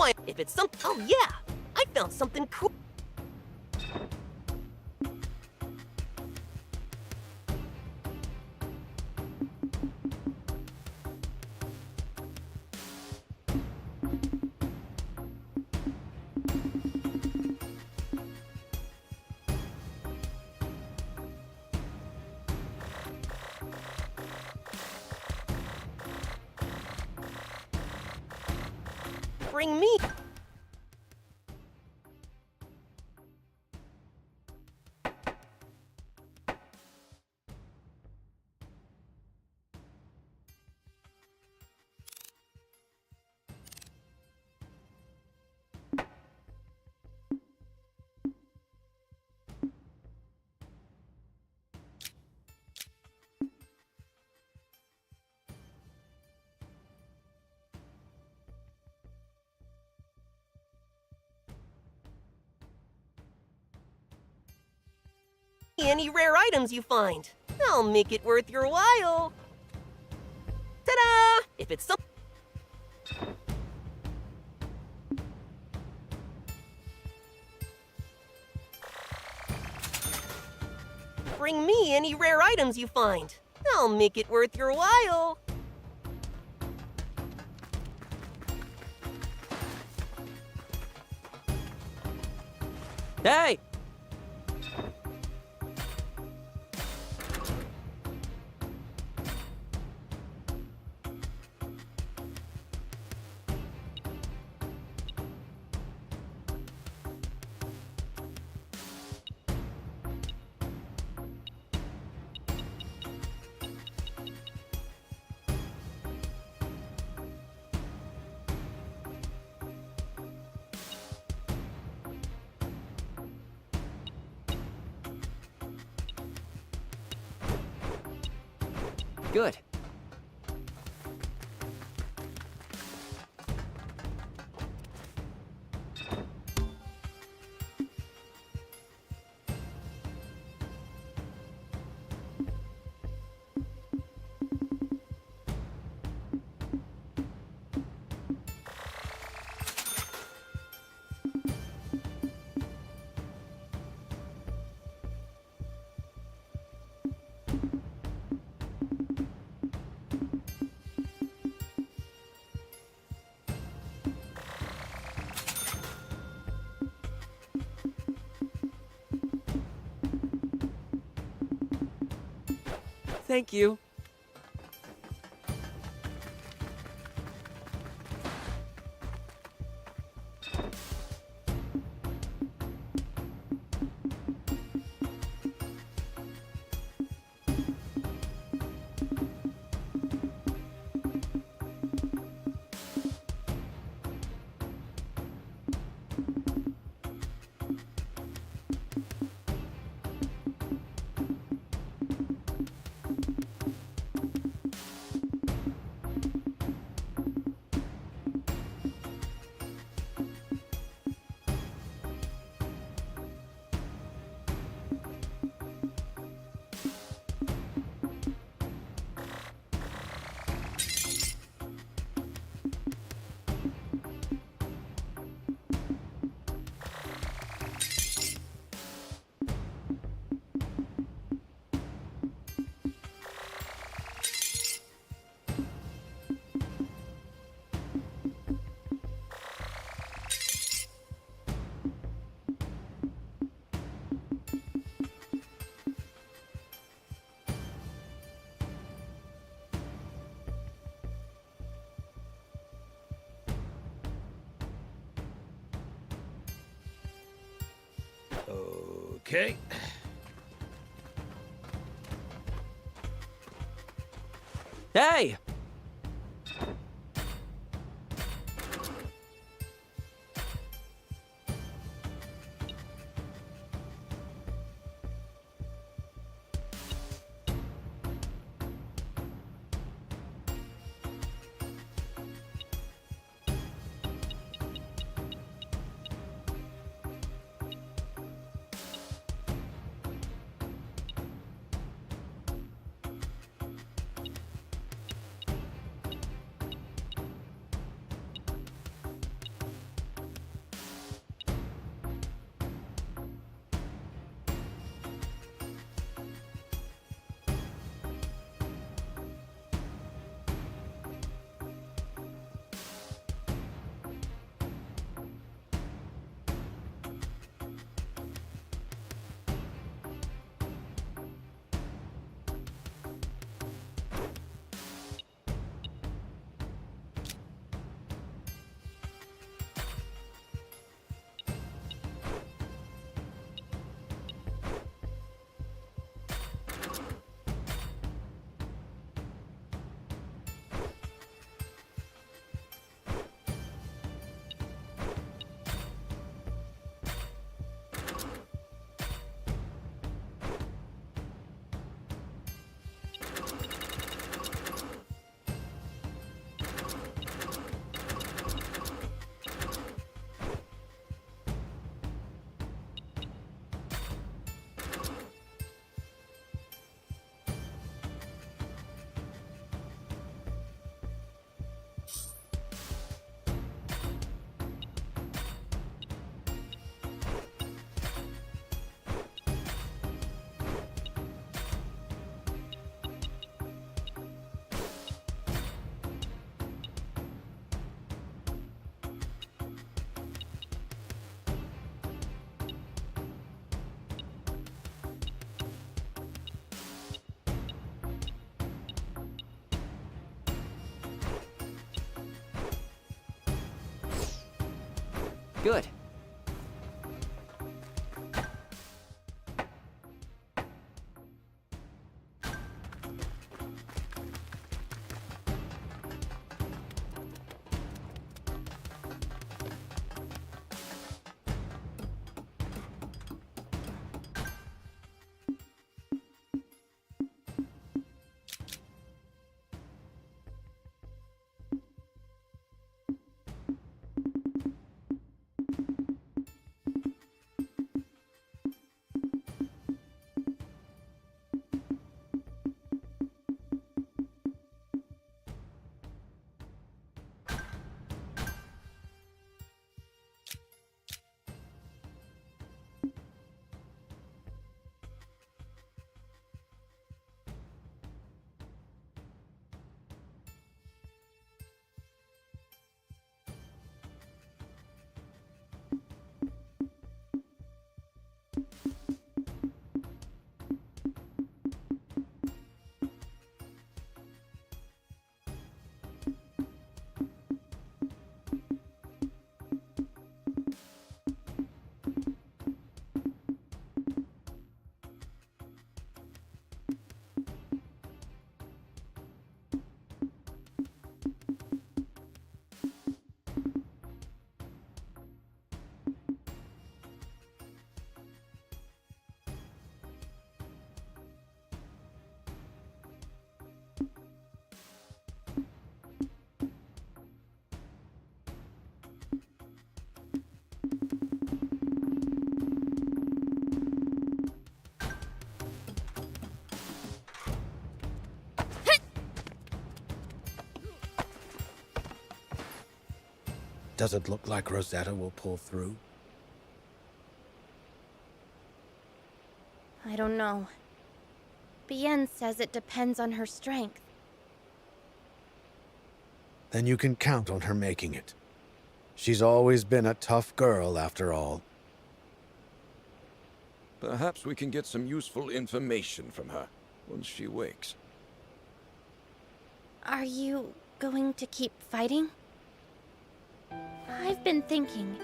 why if it's some. Oh yeah, I found something cool. Bring me. Any rare items you find. I'll make it worth your while. Ta-da! If it's some. Bring me any rare items you find. I'll make it worth your while. Hey! Good. Thank you. Okay. Hey! Good. Does it look like Rosetta will pull through? I don't know. Bien says it depends on her strength. Then you can count on her making it. She's always been a tough girl, after all. Perhaps we can get some useful information from her once she wakes. Are you going to keep fighting? I've been thinking,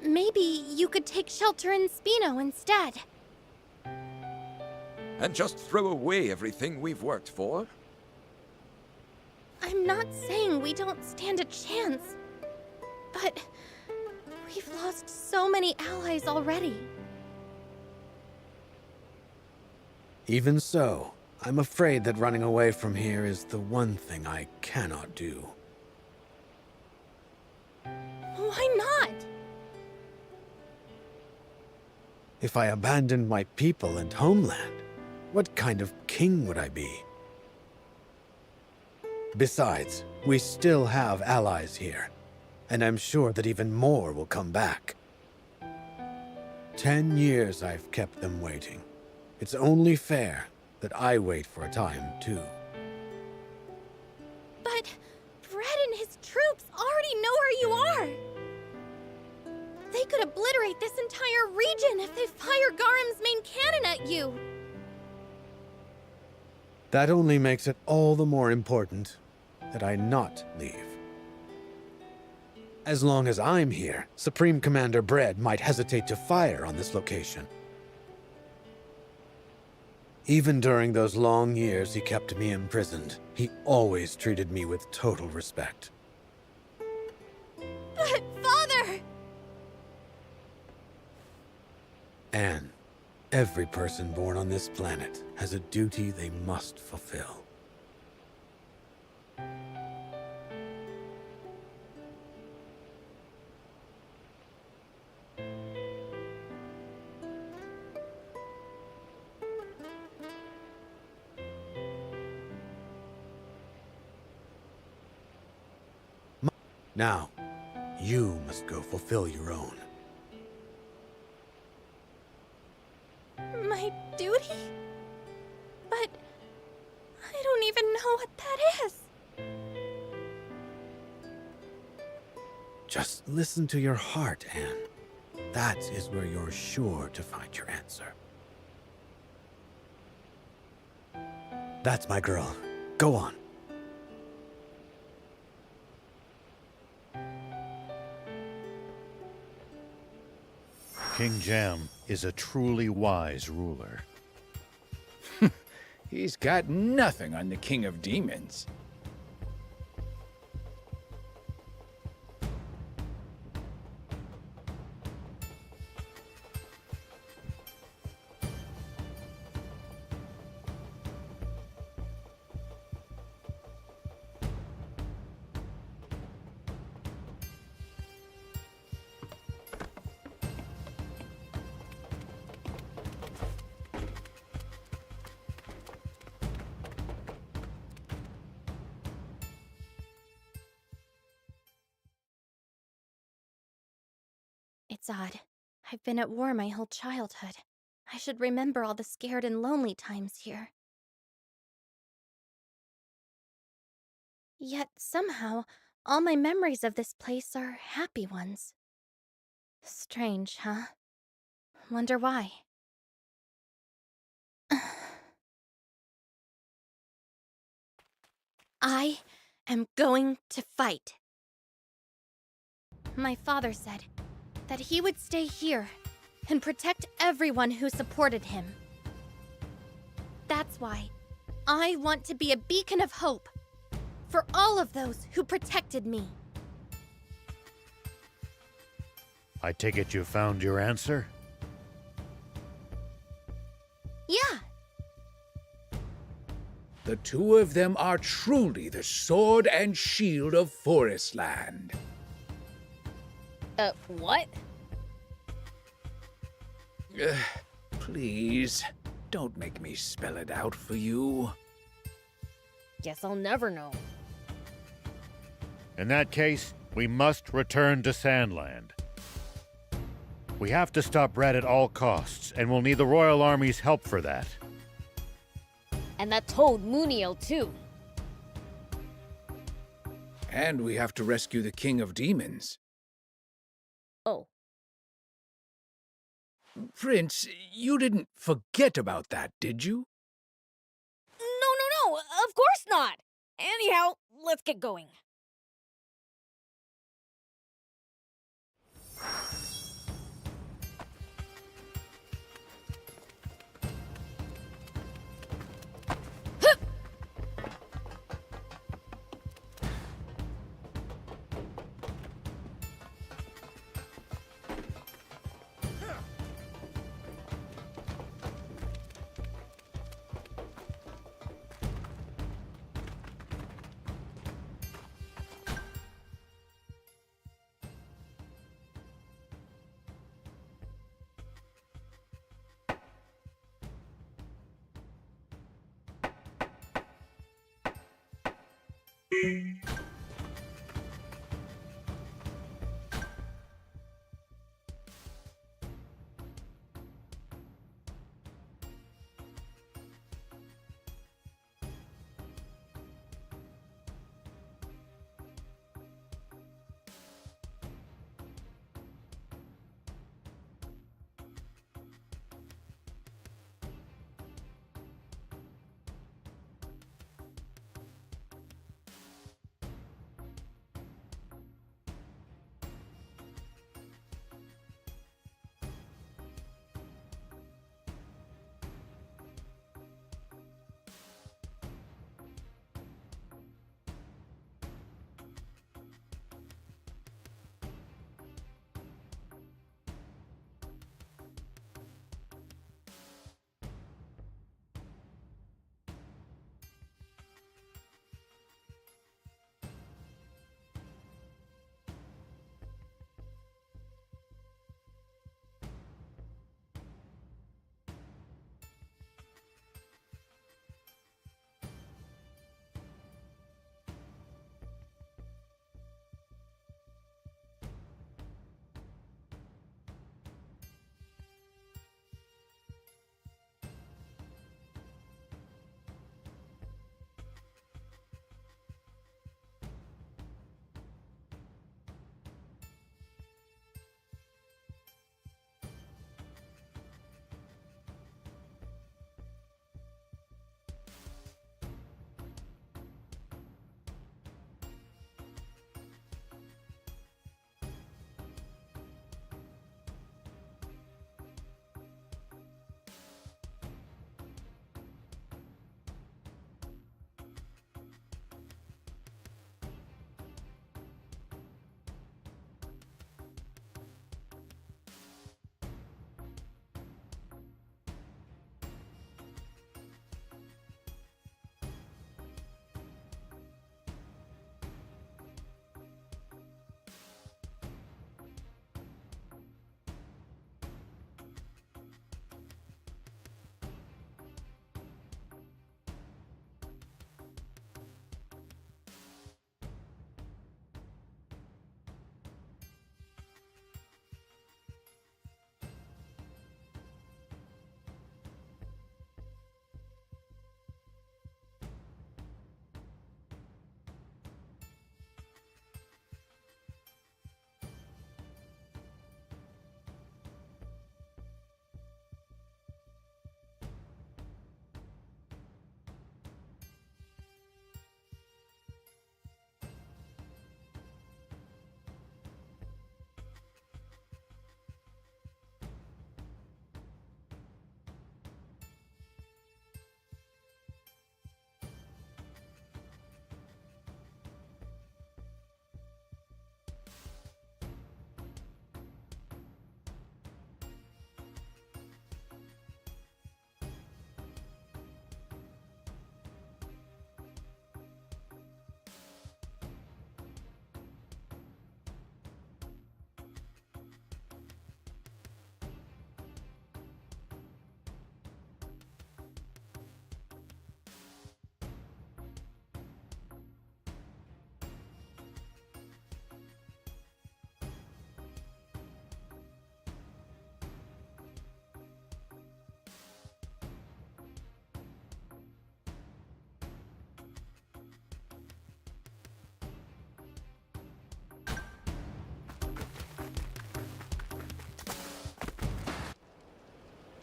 maybe you could take shelter in Spino instead. And just throw away everything we've worked for? I'm not saying we don't stand a chance, but we've lost so many allies already. Even so, I'm afraid that running away from here is the one thing I cannot do. Why not? If I abandoned my people and homeland, what kind of king would I be? Besides, we still have allies here, and I'm sure that even more will come back. 10 years I've kept them waiting. It's only fair that I wait for a time, too. But Fred and his troops already know where you are. They could obliterate this entire region if they fire Garam's main cannon at you. That only makes it all the more important that I not leave. As long as I'm here, Supreme Commander Bread might hesitate to fire on this location. Even during those long years he kept me imprisoned, he always treated me with total respect. But, Father! Anne, every person born on this planet has a duty they must fulfill. Now, you must go fulfill your own. My duty? But I don't even know what that is. Just listen to your heart, Anne. That is where you're sure to find your answer. That's my girl. Go on. King Jam is a truly wise ruler. He's got nothing on the King of Demons. It's odd. I've been at war my whole childhood. I should remember all the scared and lonely times here. Yet somehow, all my memories of this place are happy ones. Strange, huh? Wonder why. I am going to fight. My father said that he would stay here and protect everyone who supported him. That's why I want to be a beacon of hope for all of those who protected me. I take it you found your answer? Yeah, The two of them are truly the sword and shield of Forestland. What? Please, don't make me spell it out for you. Guess I'll never know. In that case, we must return to Sandland. We have to stop Red at all costs, and we'll need the Royal Army's help for that. And that toad Muniel, too. And we have to rescue the King of Demons. Oh. Prince, you didn't forget about that, did you? No, of course not! Anyhow, let's get going.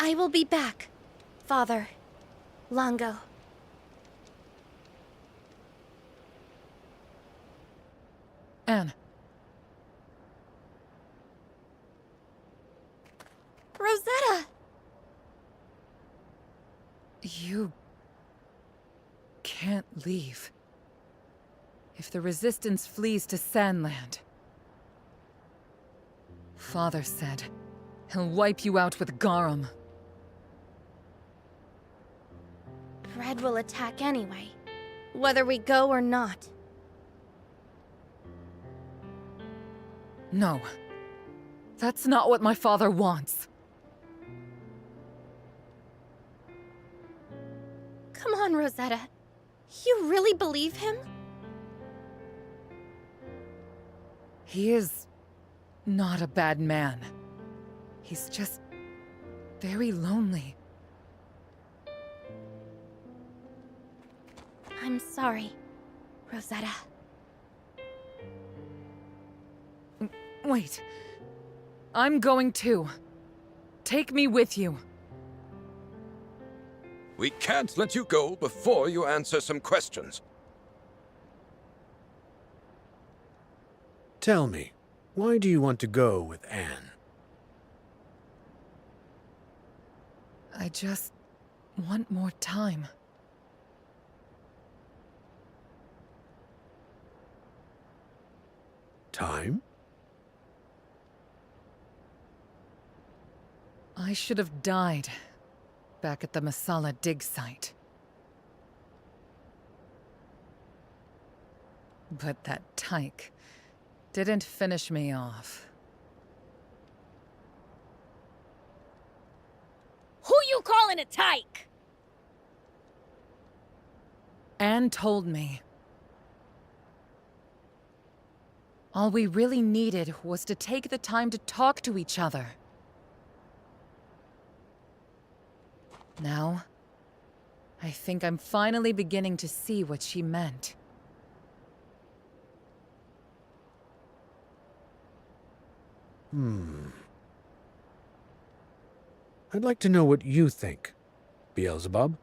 I will be back, Father Longo. Anne. Rosetta! You can't leave. If the Resistance flees to Sandland, Father said he'll wipe you out with Garum. Red will attack anyway, whether we go or not. No. That's not what my father wants. Come on, Rosetta. You really believe him? He is not a bad man. He's just very lonely. I'm sorry, Rosetta. Wait. I'm going too. Take me with you. We can't let you go before you answer some questions. Tell me, why do you want to go with Anne? I just want more time. Time? I should have died back at the Masala dig site. But that tyke didn't finish me off. Who you calling a tyke? Anne told me. All we really needed was to take the time to talk to each other. Now, I think I'm finally beginning to see what she meant. I'd like to know what you think, Beelzebub.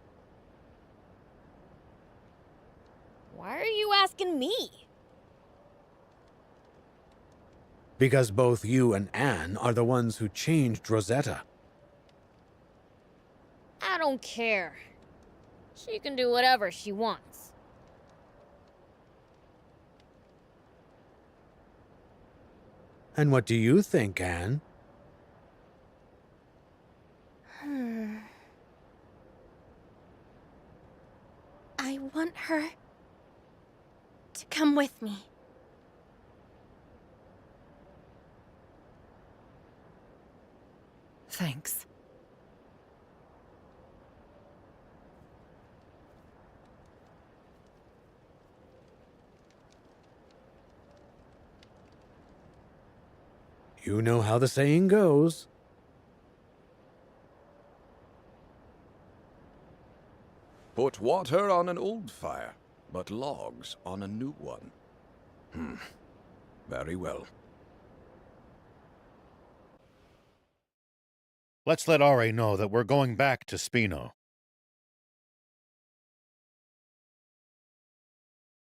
Why are you asking me? Because both you and Anne are the ones who changed Rosetta. I don't care. She can do whatever she wants. And what do you think, Anne? I want her to come with me. Thanks. You know how the saying goes. Put water on an old fire, but logs on a new one. Very well. Let's let Ari know that we're going back to Spino.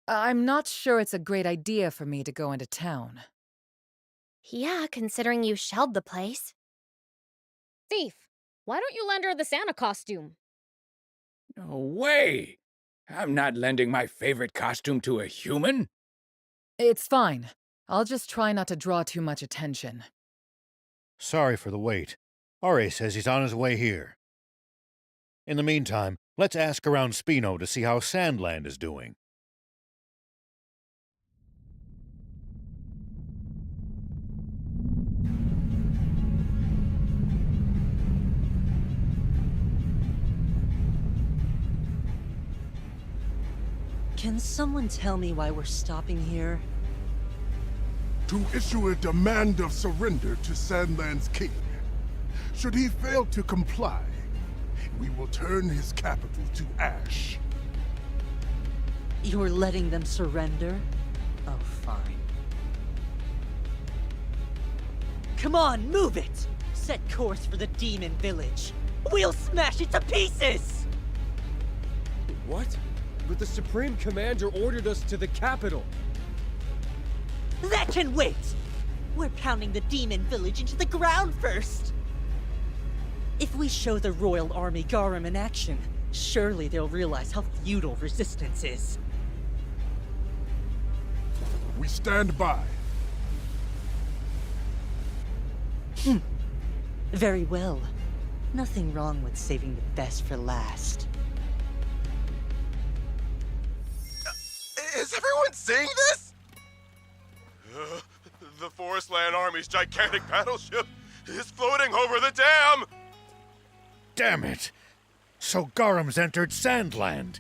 I'm not sure it's a great idea for me to go into town. Yeah, considering you shelled the place. Thief, why don't you lend her the Santa costume? No way! I'm not lending my favorite costume to a human. It's fine. I'll just try not to draw too much attention. Sorry for the wait. Ari says he's on his way here. In the meantime, let's ask around Spino to see how Sandland is doing. Can someone tell me why we're stopping here? To issue a demand of surrender to Sandland's king. Should he fail to comply, we will turn his capital to ash. You're letting them surrender? Oh, fine. Come on, move it! Set course for the demon village. we'll smash it to pieces! What? But the Supreme Commander ordered us to the capital. That can wait! We're pounding the demon village into the ground first! If we show the Royal Army Garum in action, surely they'll realize how futile resistance is. We stand by. Very well. Nothing wrong with saving the best for last. Is everyone seeing this? The Forestland Army's gigantic battleship is floating over the dam! Damn it! So Garum's entered Sandland.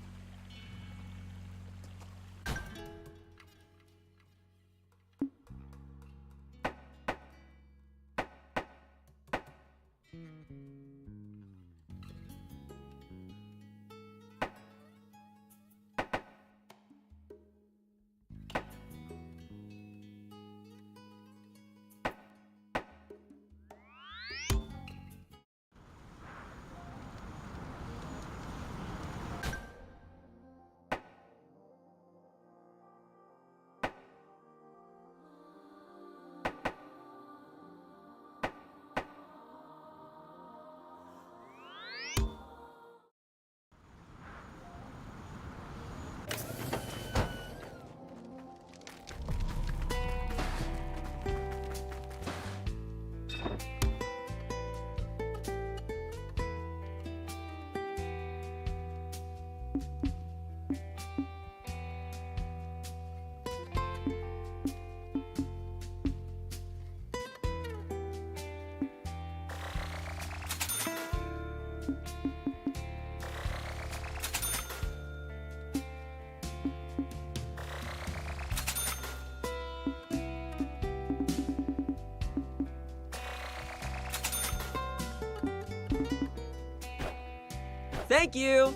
Thank you!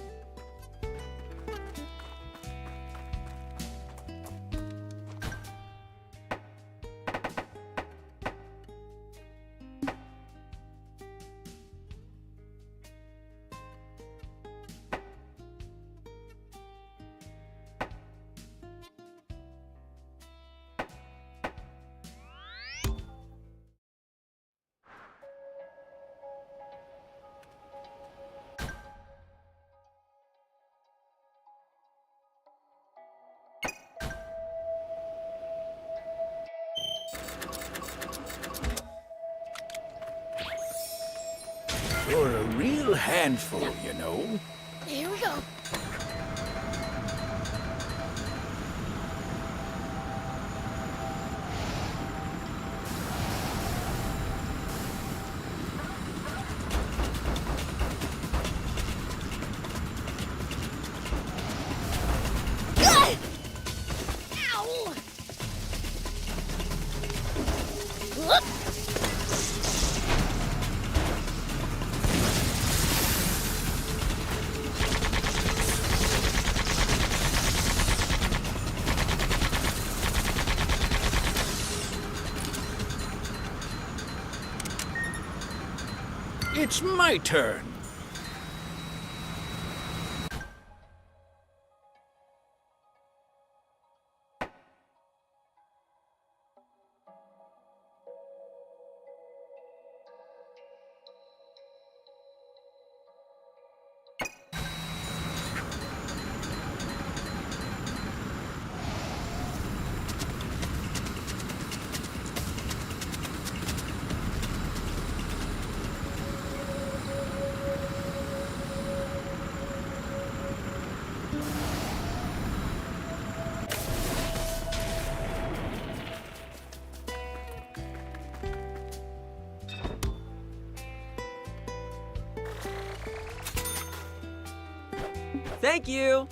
You're a real handful, you know. Here we go. Ow! Whoop! It's my turn. Thank you!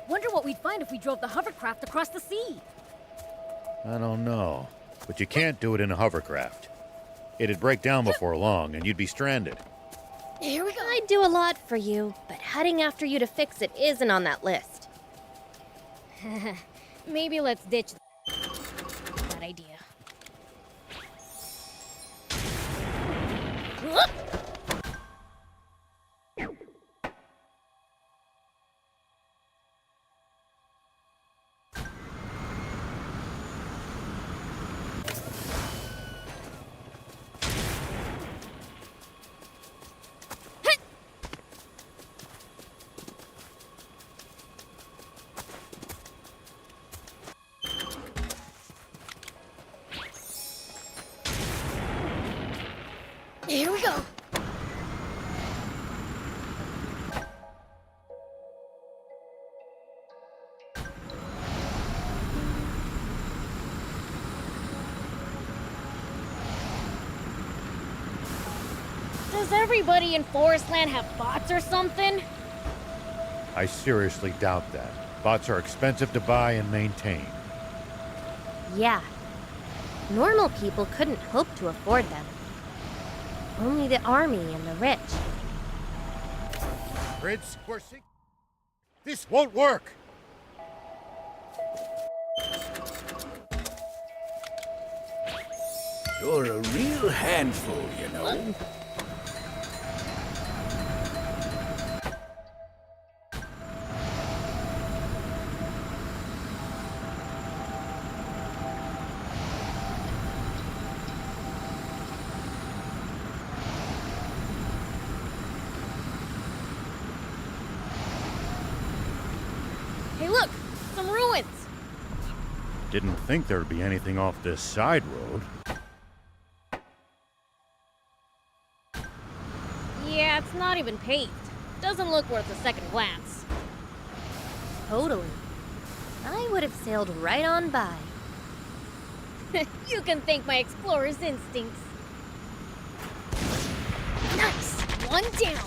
Wonder what we'd find if we drove the hovercraft across the sea. I don't know. But you can't do it in a hovercraft. It'd break down before long, and you'd be stranded. Here we go. I'd do a lot for you, but heading after you to fix it isn't on that list. Maybe let's ditch that idea. Whoop! Here we go. Does everybody in Forestland have bots or something? I seriously doubt that. Bots are expensive to buy and maintain. Yeah. Normal people couldn't hope to afford them. Only the army and the rich. Fritz, this won't work! You're a real handful, you know. Hey, look! Some ruins! Didn't think there'd be anything off this side road. Yeah, it's not even paved. Doesn't look worth a second glance. Totally. I would have sailed right on by. You can thank my explorer's instincts. Nice! One down!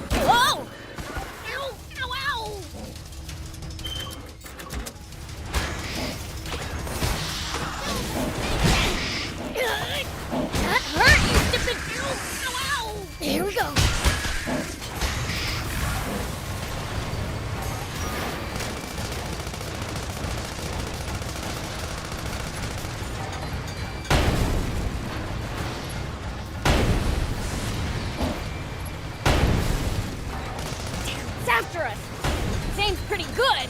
Whoa! Ow! Ow! Ow! That hurt, you stupid! Ow! Ow! Ow! Here we go. It's after us. Its aim's pretty good.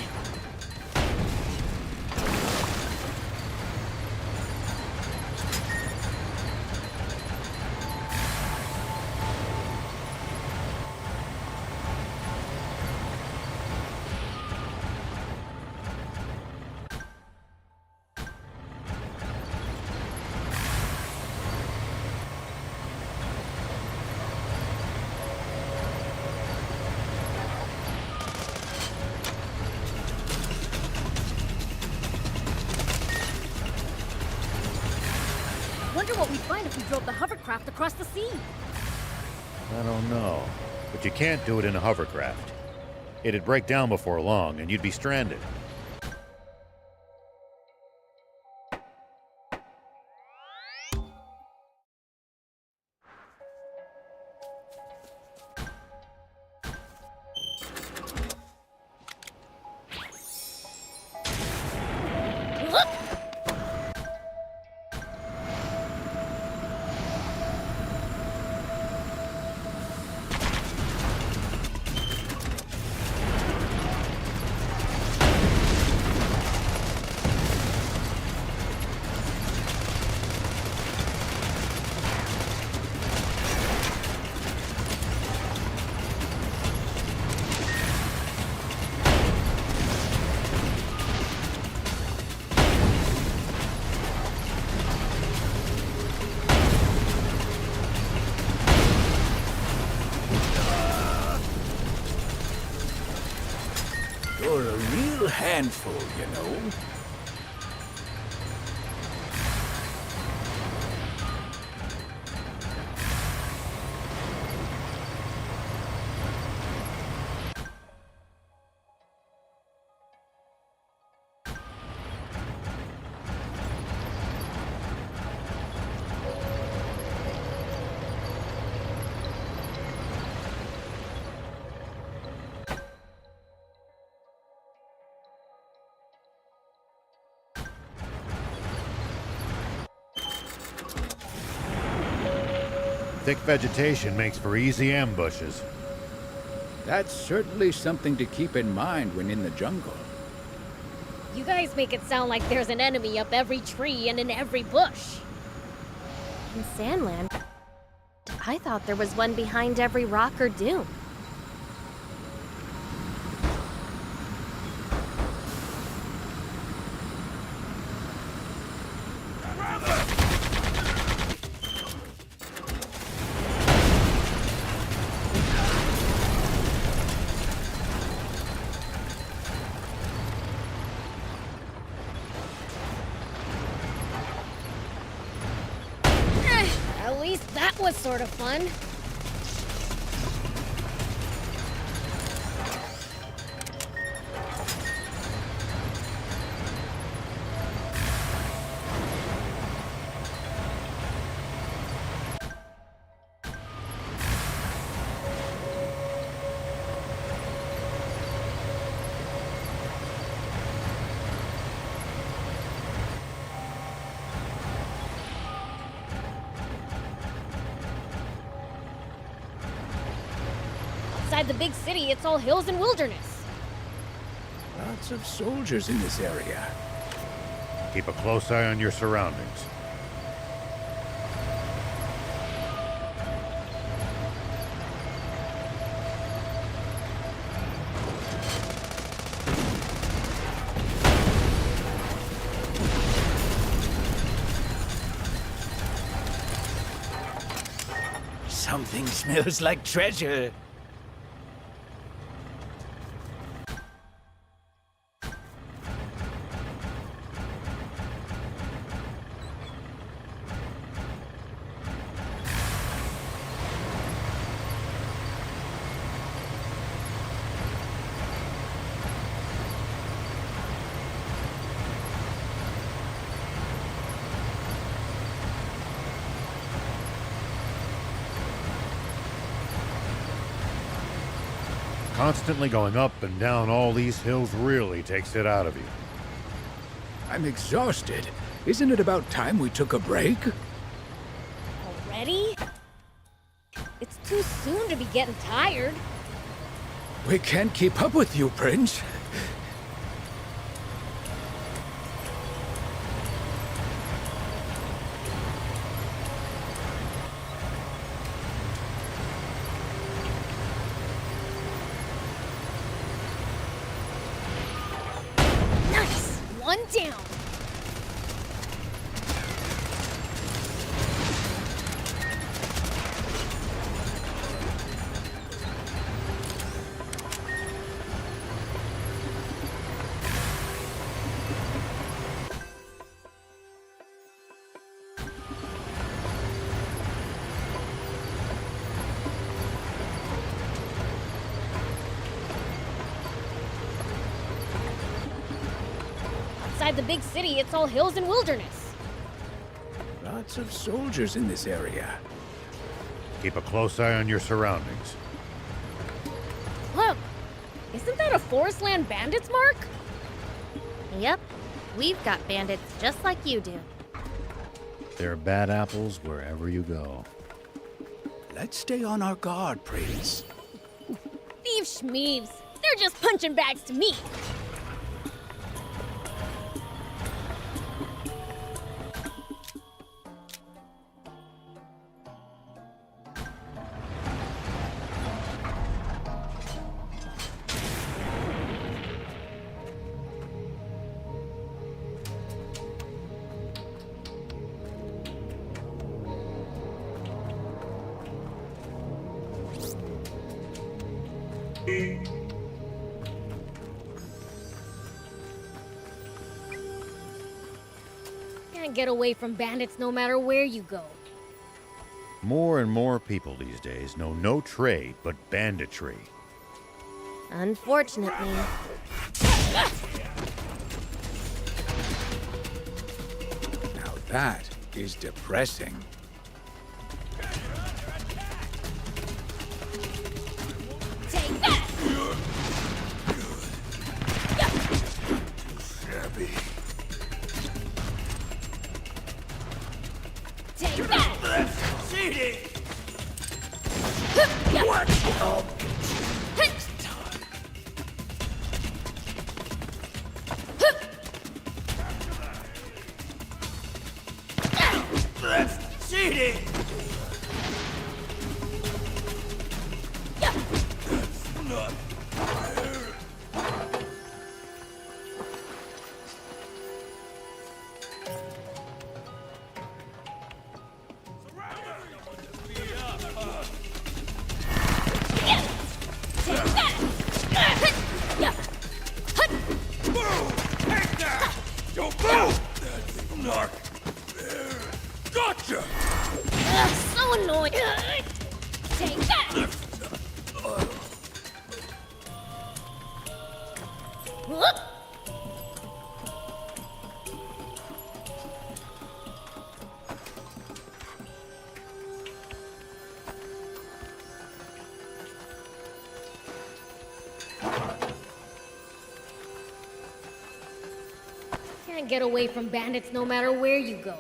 Wonder what we'd find if we drove the hovercraft across the sea. I don't know. But you can't do it in a hovercraft. It'd break down before long, and you'd be stranded. Whoop! You're a real handful, you know. Thick vegetation makes for easy ambushes. That's certainly something to keep in mind when in the jungle. You guys make it sound like there's an enemy up every tree and in every bush. In Sandland, I thought there was one behind every rock or dune. At least that was sort of fun. Outside the big city, it's all hills and wilderness. Lots of soldiers in this area. Keep a close eye on your surroundings. Something smells like treasure. Constantly going up and down all these hills really takes it out of you. I'm exhausted. Isn't it about time we took a break? Already? It's too soon to be getting tired. We can't keep up with you, Prince. Nice! One down. Outside the big city, it's all hills and wilderness. Lots of soldiers in this area. Keep a close eye on your surroundings. Look, isn't that a Forestland Bandits mark? Yep, we've got bandits just like you do. There are bad apples wherever you go. Let's stay on our guard, Prince. Thieves schmeeves. They're just punching bags to me. Can't get away from bandits no matter where you go. More and more people these days know no trade but banditry. Unfortunately. Now that is depressing. Take that! Shabby. Take that! That's cheating! What? That's cheating! That's not fair. Don't move! That's not fair. Gotcha! So annoying. Take that! Whoop. Can't get away from bandits no matter where you go.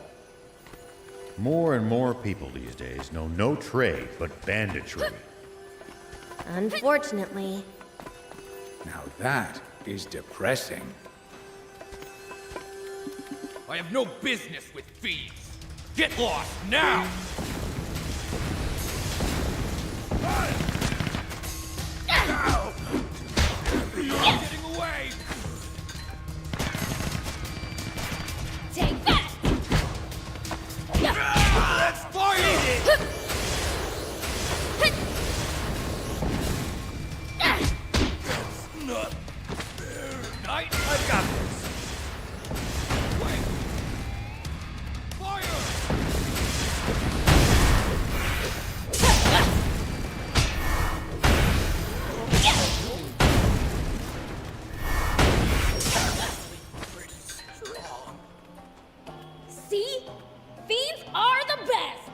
More and more people these days know no trade but banditry. Unfortunately. Now that is depressing. I have no business with thieves. Get lost now! Getting away! Take that! Let's fire it! Not fair. Knight, I've got this. Wait. Fire! See? Thieves are the best!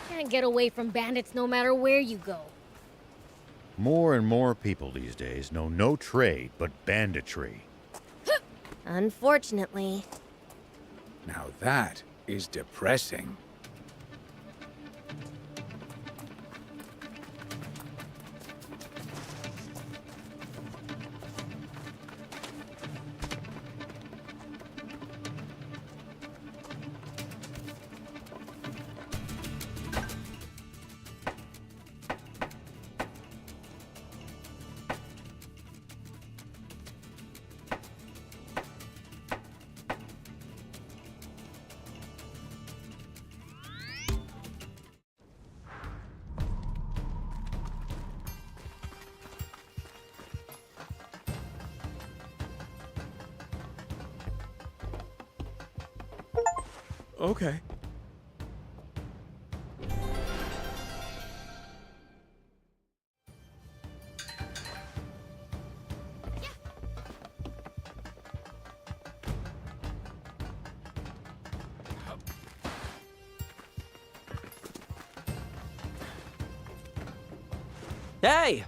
Can't get away from bandits no matter where you go. More and more people these days know no trade but banditry. Unfortunately. Now that is depressing. Okay. Hey!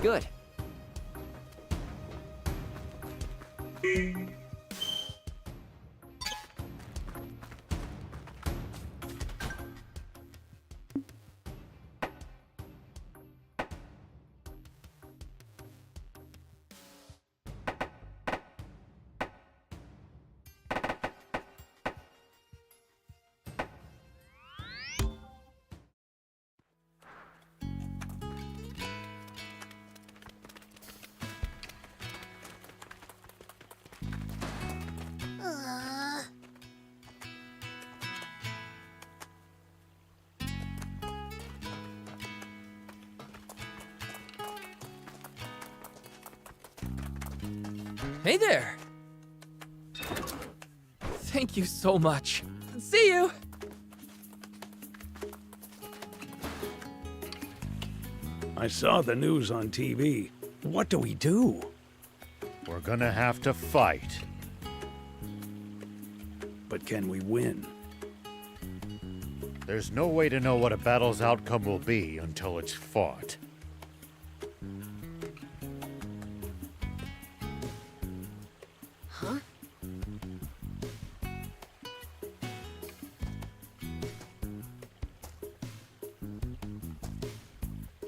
Good. Hey there! Thank you so much. See you! I saw the news on TV. What do we do? We're gonna have to fight. But can we win? There's no way to know what a battle's outcome will be until it's fought. Huh?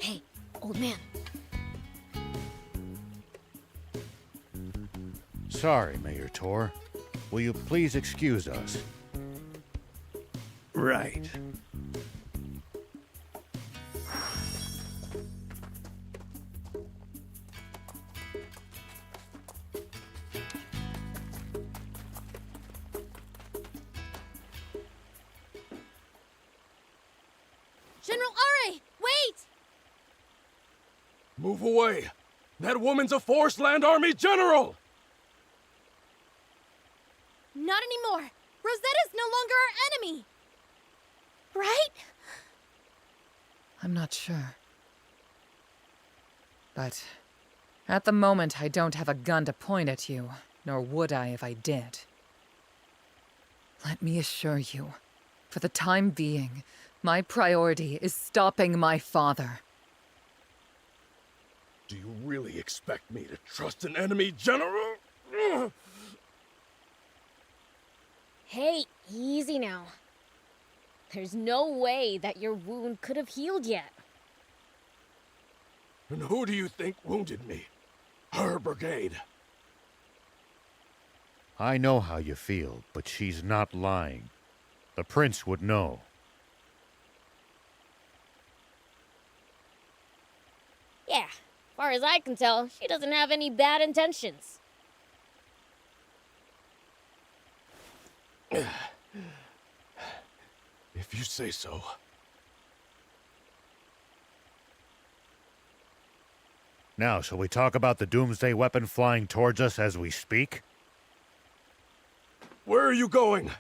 Hey, old man. Sorry, Mayor Tor. Will you please excuse us? Right. General Are, wait! Move away! That woman's a Forest Land Army general! Not anymore. Rosetta's no longer our enemy. Right? I'm not sure. But at the moment, I don't have a gun to point at you, nor would I if I did. Let me assure you, for the time being, my priority is stopping my father. Do you really expect me to trust an enemy general? Hey, easy now. There's no way that your wound could have healed yet. And who do you think wounded me? Her brigade. I know how you feel, but she's not lying. The prince would know. Yeah, far as I can tell, she doesn't have any bad intentions. If you say so. Now, shall we talk about the doomsday weapon flying towards us as we speak? Where are you going?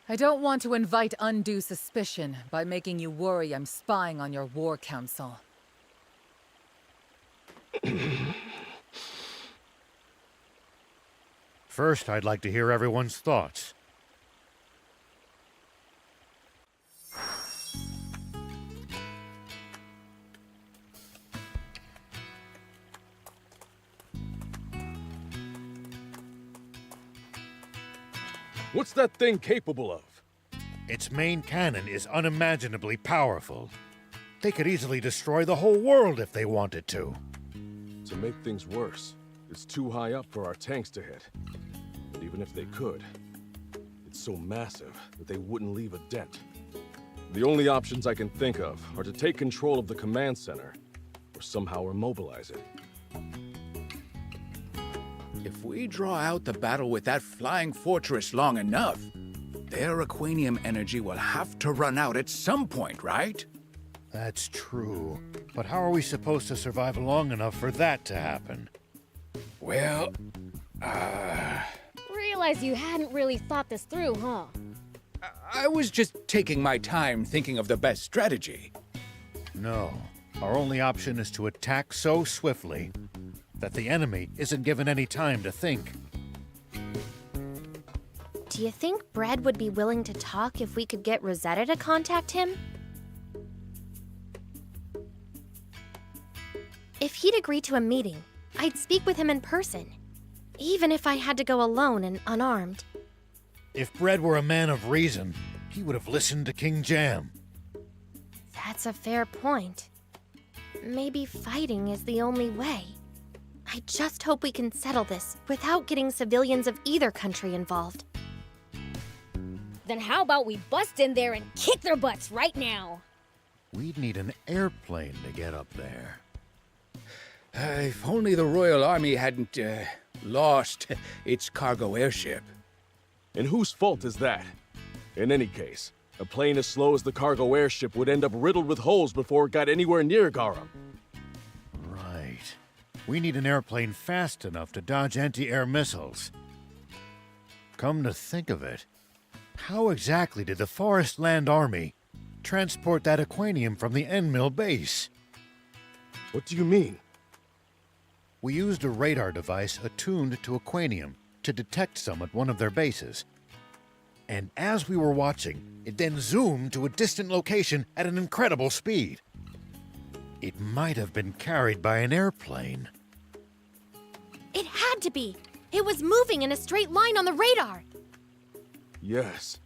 I don't want to invite undue suspicion by making you worry I'm spying on your war council. First, I'd like to hear everyone's thoughts. What's that thing capable of? Its main cannon is unimaginably powerful. They could easily destroy the whole world if they wanted to. To make things worse, it's too high up for our tanks to hit. But even if they could, it's so massive that they wouldn't leave a dent. The only options I can think of are to take control of the command center, or somehow immobilize it. If we draw out the battle with that flying fortress long enough, their Aquanium energy will have to run out at some point, right? That's true. But how are we supposed to survive long enough for that to happen? Well, Realize you hadn't really thought this through, huh? I was just taking my time thinking of the best strategy. No. Our only option is to attack so swiftly that the enemy isn't given any time to think. Do you think Bread would be willing to talk if we could get Rosetta to contact him? If he'd agree to a meeting, I'd speak with him in person, even if I had to go alone and unarmed. If Bread were a man of reason, he would have listened to King Jam. That's a fair point. Maybe fighting is the only way. I just hope we can settle this without getting civilians of either country involved. Then how about we bust in there and kick their butts right now? We'd need an airplane to get up there. If only the Royal Army hadn't, lost its cargo airship. And whose fault is that? In any case, a plane as slow as the cargo airship would end up riddled with holes before it got anywhere near Garum. Right. We need an airplane fast enough to dodge anti-air missiles. Come to think of it, how exactly did the Forest Land Army transport that Aquanium from the Enmill base? What do you mean? We used a radar device attuned to Aquanium to detect some at one of their bases. And as we were watching, it then zoomed to a distant location at an incredible speed. It might have been carried by an airplane. It had to be! It was moving in a straight line on the radar! Yes.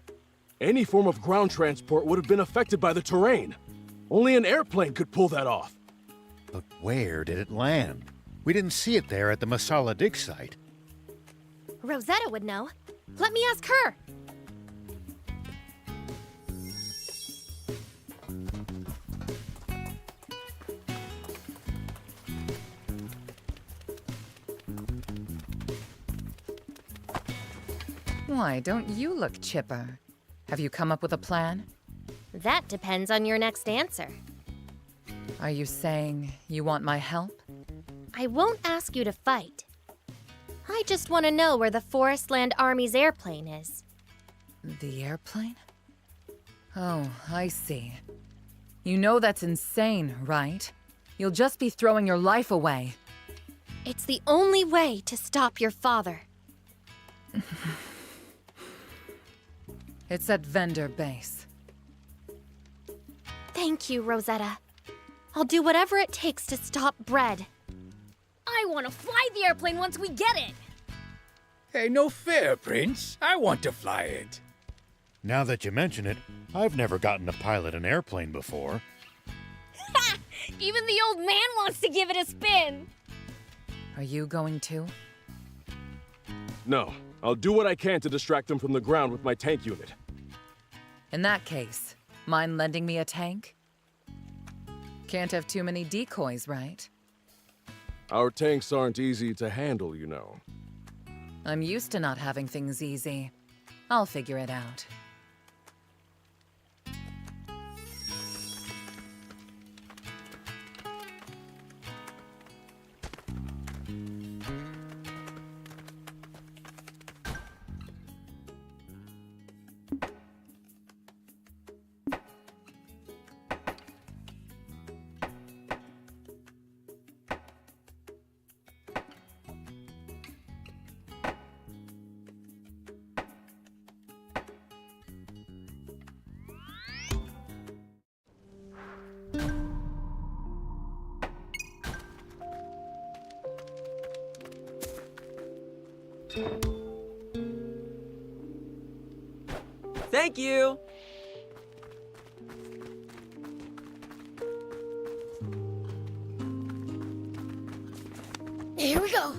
Any form of ground transport would have been affected by the terrain. Only an airplane could pull that off. But where did it land? We didn't see it there at the Masala dig site. Rosetta would know. Let me ask her. Why, don't you look chipper? Have you come up with a plan? That depends on your next answer. Are you saying you want my help? I won't ask you to fight. I just want to know where the Forest Land Army's airplane is. The airplane? Oh, I see. You know that's insane, right? You'll just be throwing your life away. It's the only way to stop your father. It's at Vendor Base. Thank you, Rosetta. I'll do whatever it takes to stop Bread. I want to fly the airplane once we get it! Hey, no fair, Prince. I want to fly it. Now that you mention it, I've never gotten to pilot an airplane before. Ha! Even the old man wants to give it a spin! Are you going to? No. I'll do what I can to distract them from the ground with my tank unit. In that case, mind lending me a tank? Can't have too many decoys, right? Our tanks aren't easy to handle, you know. I'm used to not having things easy. I'll figure it out. Thank you! Here we go.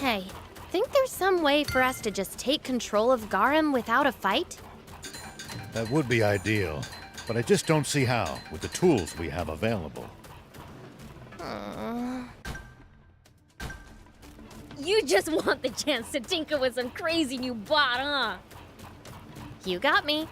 Hey, think there's some way for us to just take control of Garum without a fight? That would be ideal, but I just don't see how, with the tools we have available. You just want the chance to tinker with some crazy new bot, huh? You got me.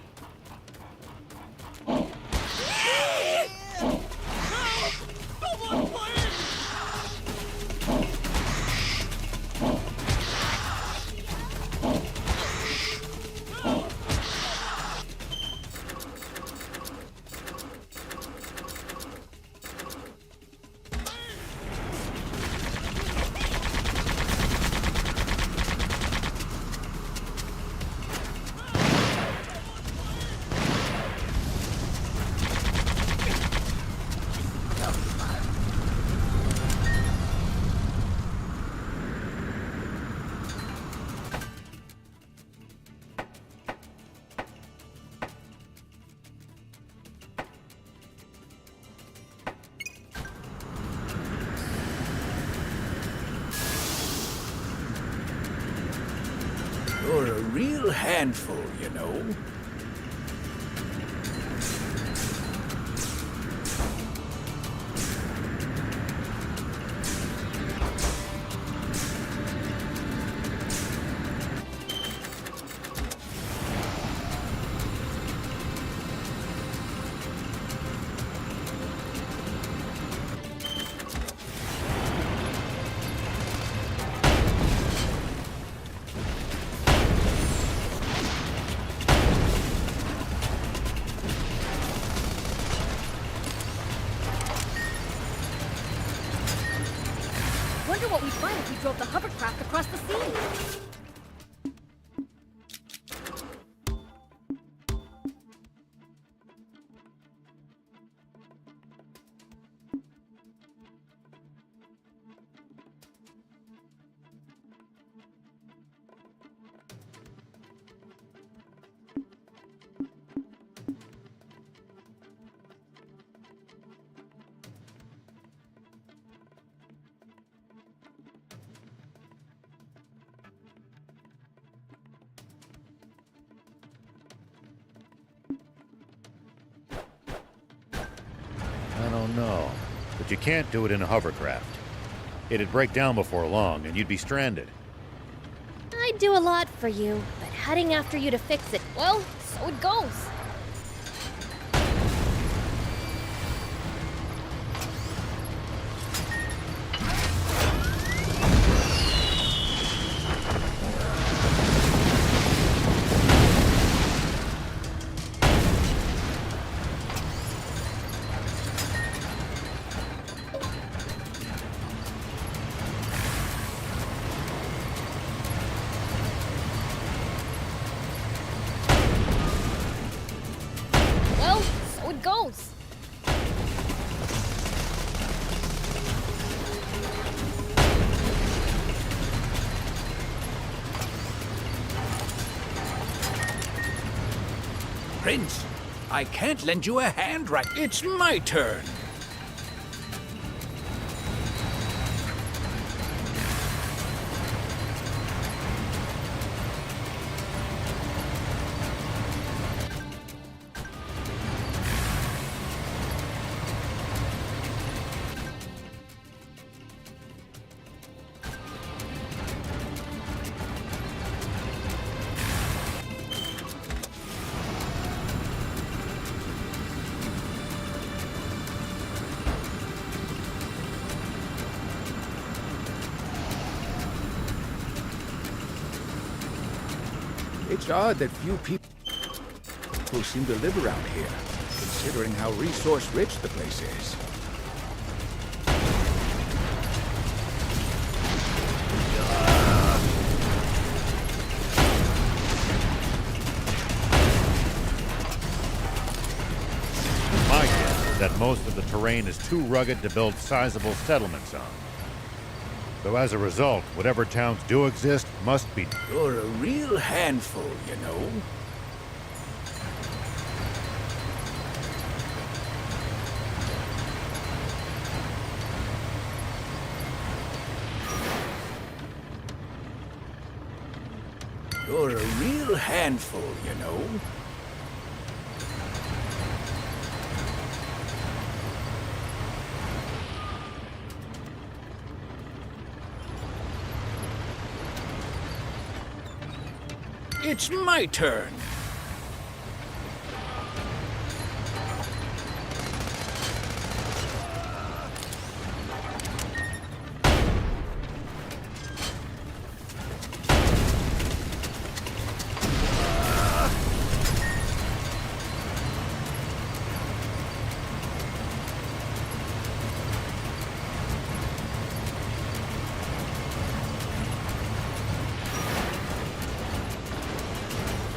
You're a real handful, you know. Wonder what we'd find if we drove the hovercraft across the sea. I don't know, but you can't do it in a hovercraft. It'd break down before long, and you'd be stranded. I'd do a lot for you, but heading after you to fix it, Well, so it goes. Well, so it goes. Prince, I can't lend you a hand right. It's my turn. It's odd that few people seem to live around here, considering how resource-rich the place is. My guess is that most of the terrain is too rugged to build sizable settlements on. So as a result, whatever towns do exist must be... You're a real handful, you know. You're a real handful, you know. It's my turn.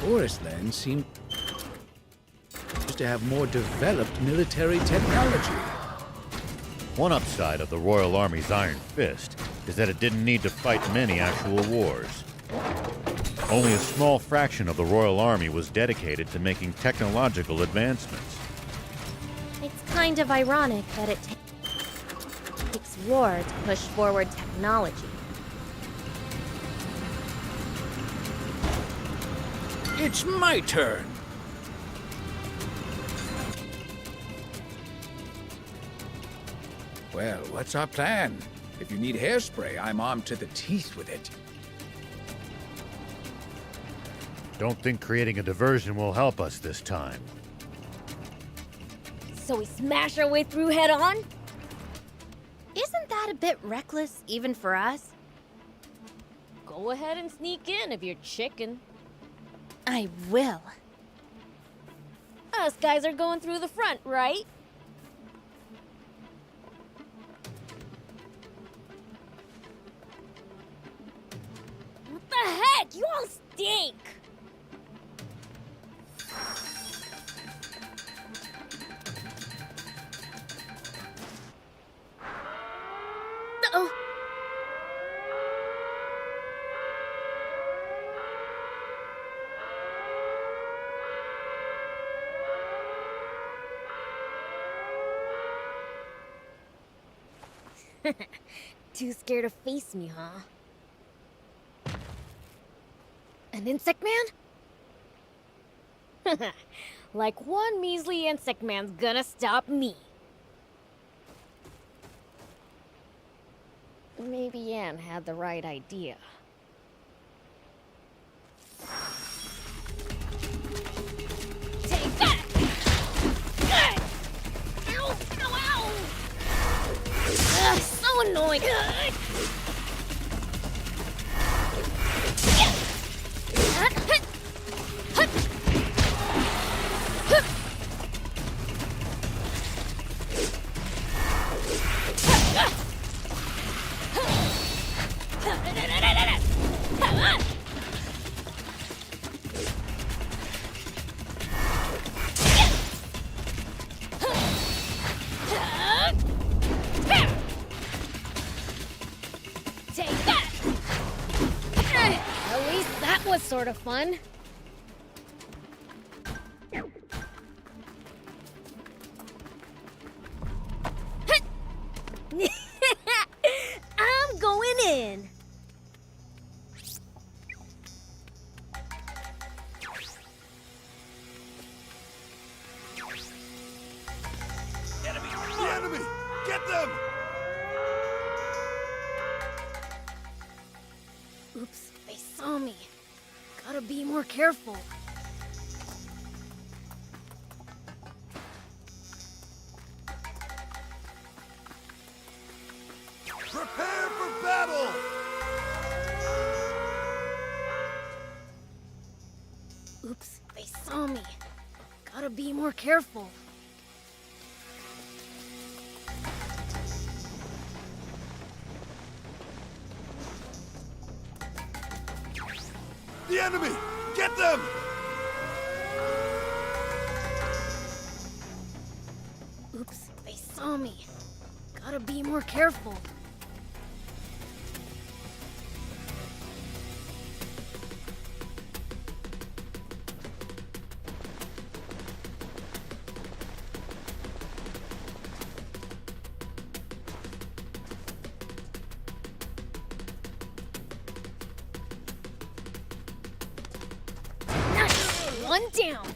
Forest lands seem to have more developed military technology. One upside of the Royal Army's Iron Fist is that it didn't need to fight many actual wars. Only a small fraction of the Royal Army was dedicated to making technological advancements. It's kind of ironic that it takes war to push forward technology. It's my turn. Well, what's our plan? If you need hairspray, I'm armed to the teeth with it. Don't think creating a diversion will help us this time. So we smash our way through head on? Isn't that a bit reckless, even for us? Go ahead and sneak in if you're chicken. I will. Us guys are going through the front, right? What the heck? You all stink! Uh-oh. Too scared to face me, huh? An insect man? Like one measly insect man's gonna stop me. Maybe Anne had the right idea. Take that! Ow! Ow! Ow! Ugh, so annoying! Take that! At least that was sort of fun. I'm going in. The enemy! Get them! Oops, they saw me. Gotta be more careful. Prepare for battle! Oops, they saw me. Gotta be more careful. The enemy! Get them! Oops, they saw me. Gotta be more careful. One down.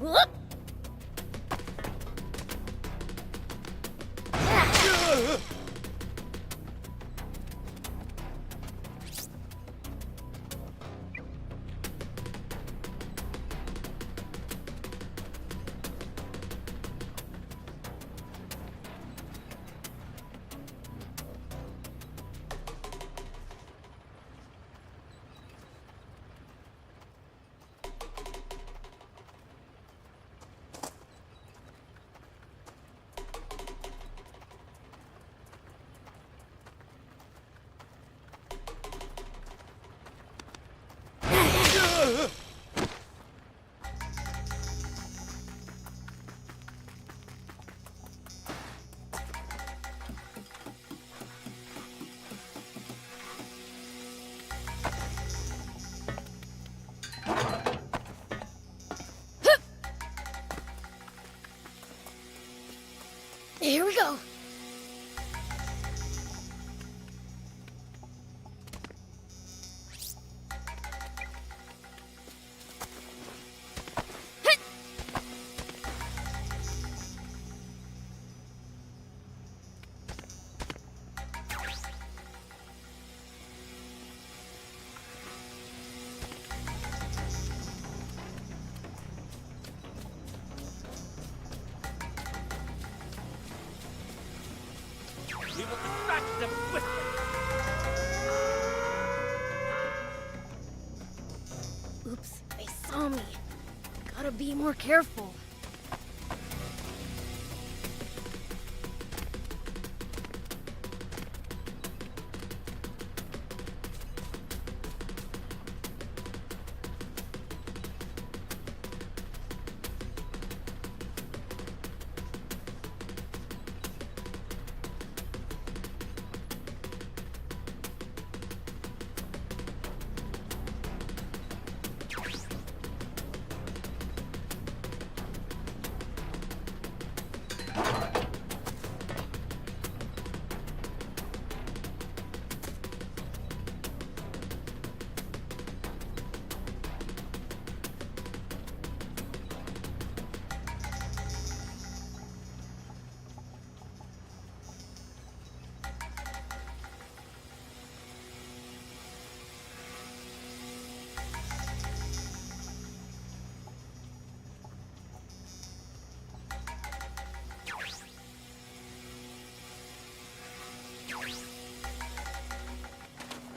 Whoop! Here we go. We will distract them swiftly. Oops, they saw me. Gotta be more careful.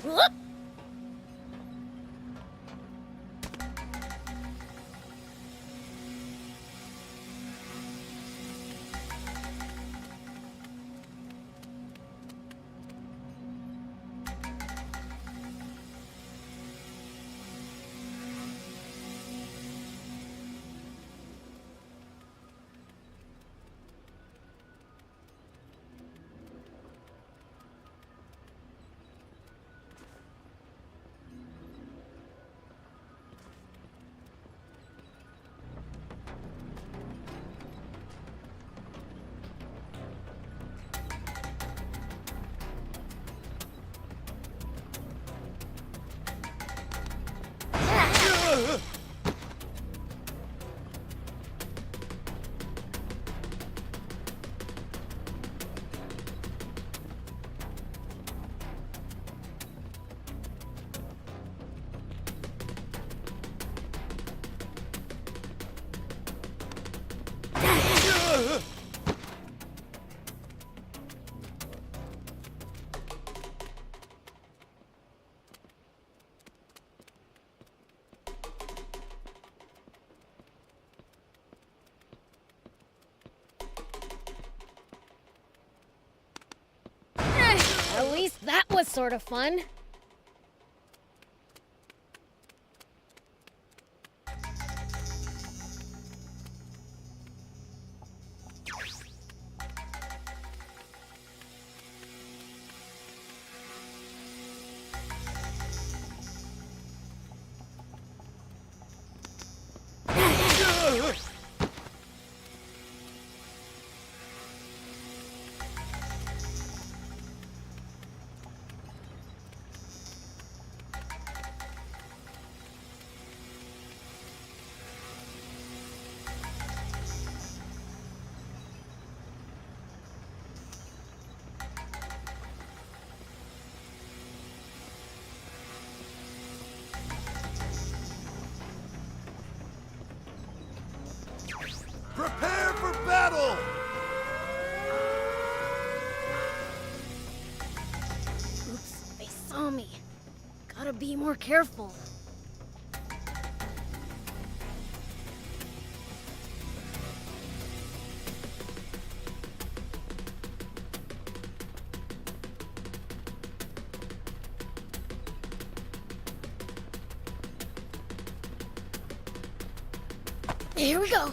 Whoop! least that was sort of fun. Prepare for battle! Oops, they saw me. Gotta be more careful. Here we go.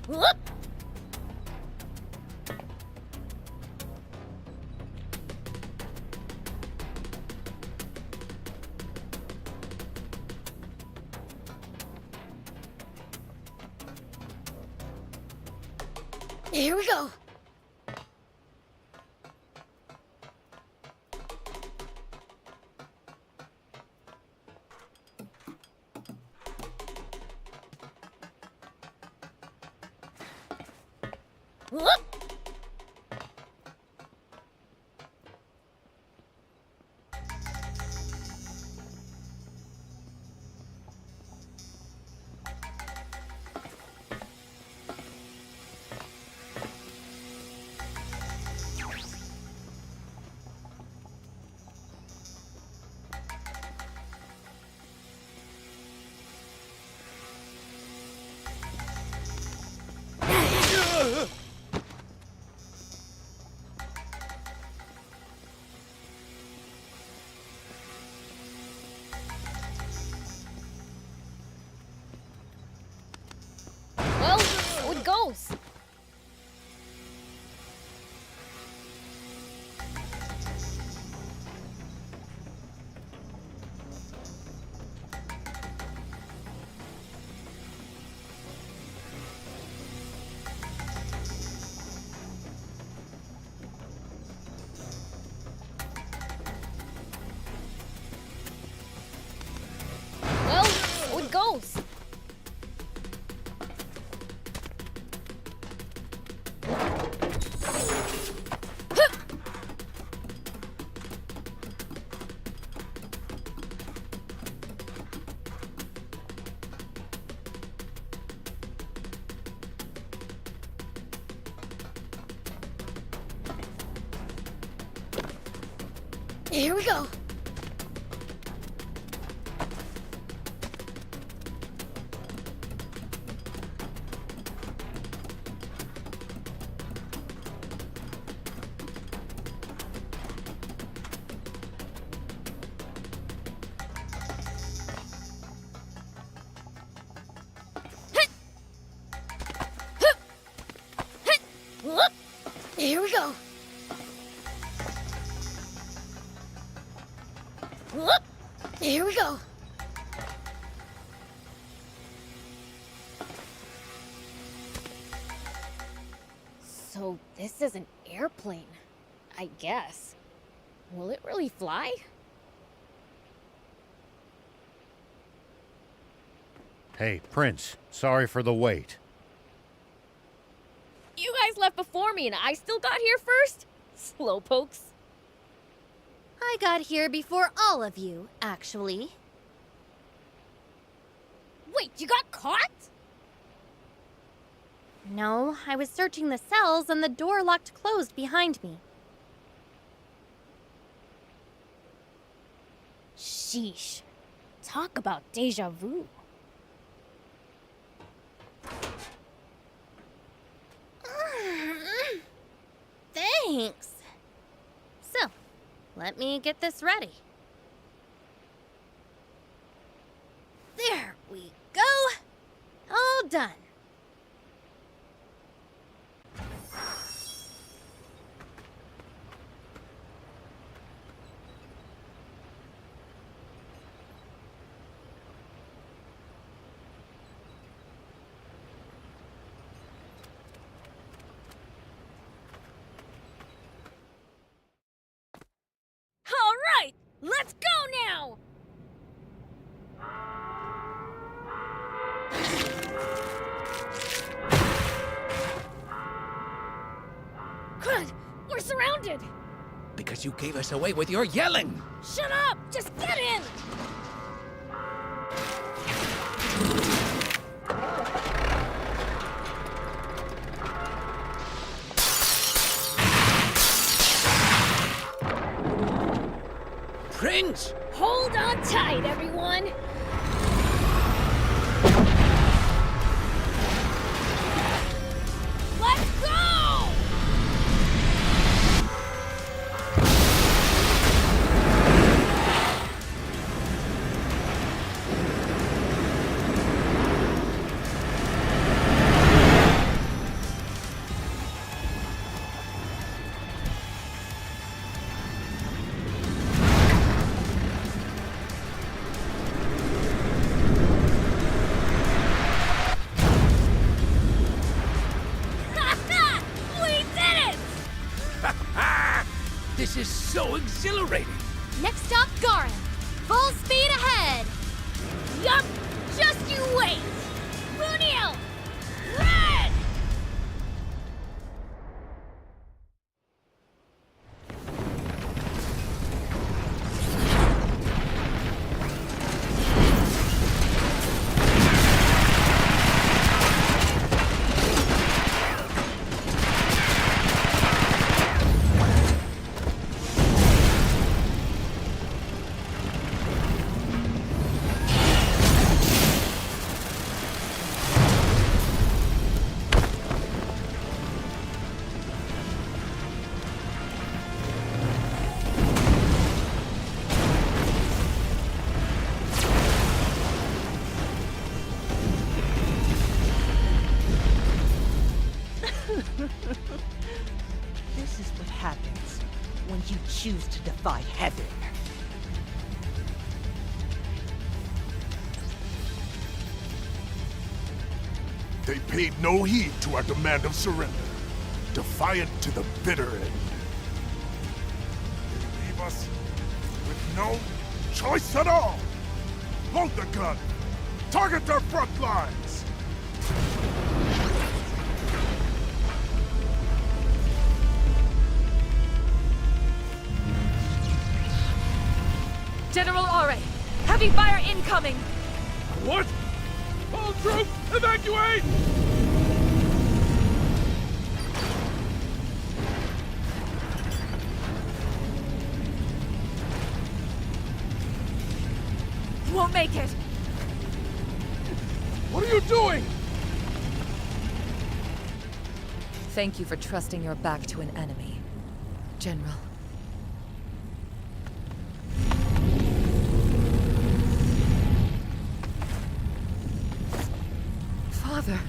Whoop! Here we go. Whoop! Well, so it goes. Well, so it goes. Here we go. Here we go. Here we go. So this is an airplane, I guess. Will it really fly? Hey, Prince, sorry for the wait. You guys left before me and I still got here first? Slowpokes. I got here before all of you, actually. Wait, you got caught? No, I was searching the cells and the door locked closed behind me. Sheesh. Talk about deja vu. Thanks. So, let me get this ready. There we go. All done. All right, let's go now! Crud, we're surrounded! Because you gave us away with your yelling! Shut up! Just get in! Prince! Hold on tight, everyone! Let's go! We did it! This is so exhilarating! Next stop, Garin. Full speed ahead. Yup! Just you wait! Brunil! Red! This is what happens when you choose to defy heaven. They paid no heed to our demand of surrender, defiant to the bitter end. They leave us with no choice at all. Load the gun. Target their front lines. General Are, heavy fire incoming! What? All troops, evacuate! make it! What are you doing? Thank you for trusting your back to an enemy, General. Father.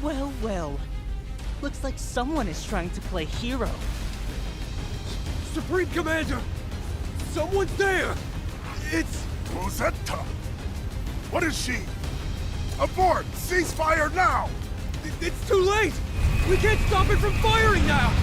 Well, well. Looks like someone is trying to play hero. Supreme Commander! Someone's there! It's Rosetta! What is she? Abort! Ceasefire now! It's too late! We can't stop it from firing now!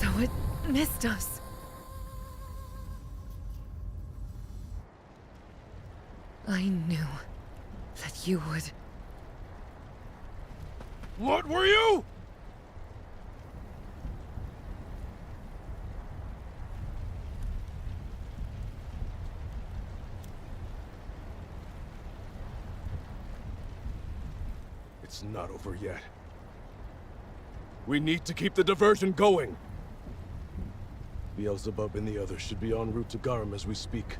So it missed us. I knew that you would. What were you? It's not over yet. We need to keep the diversion going. Beelzebub and the others should be en route to Garum as we speak.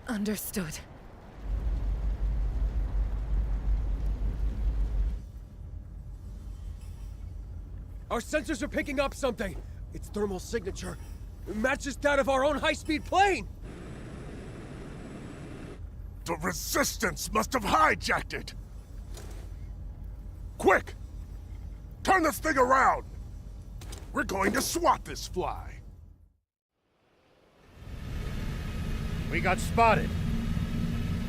Understood. Our sensors are picking up something. Its thermal signature matches that of our own high-speed plane. The Resistance must have hijacked it! Quick! Turn this thing around! We're going to swat this fly. We got spotted.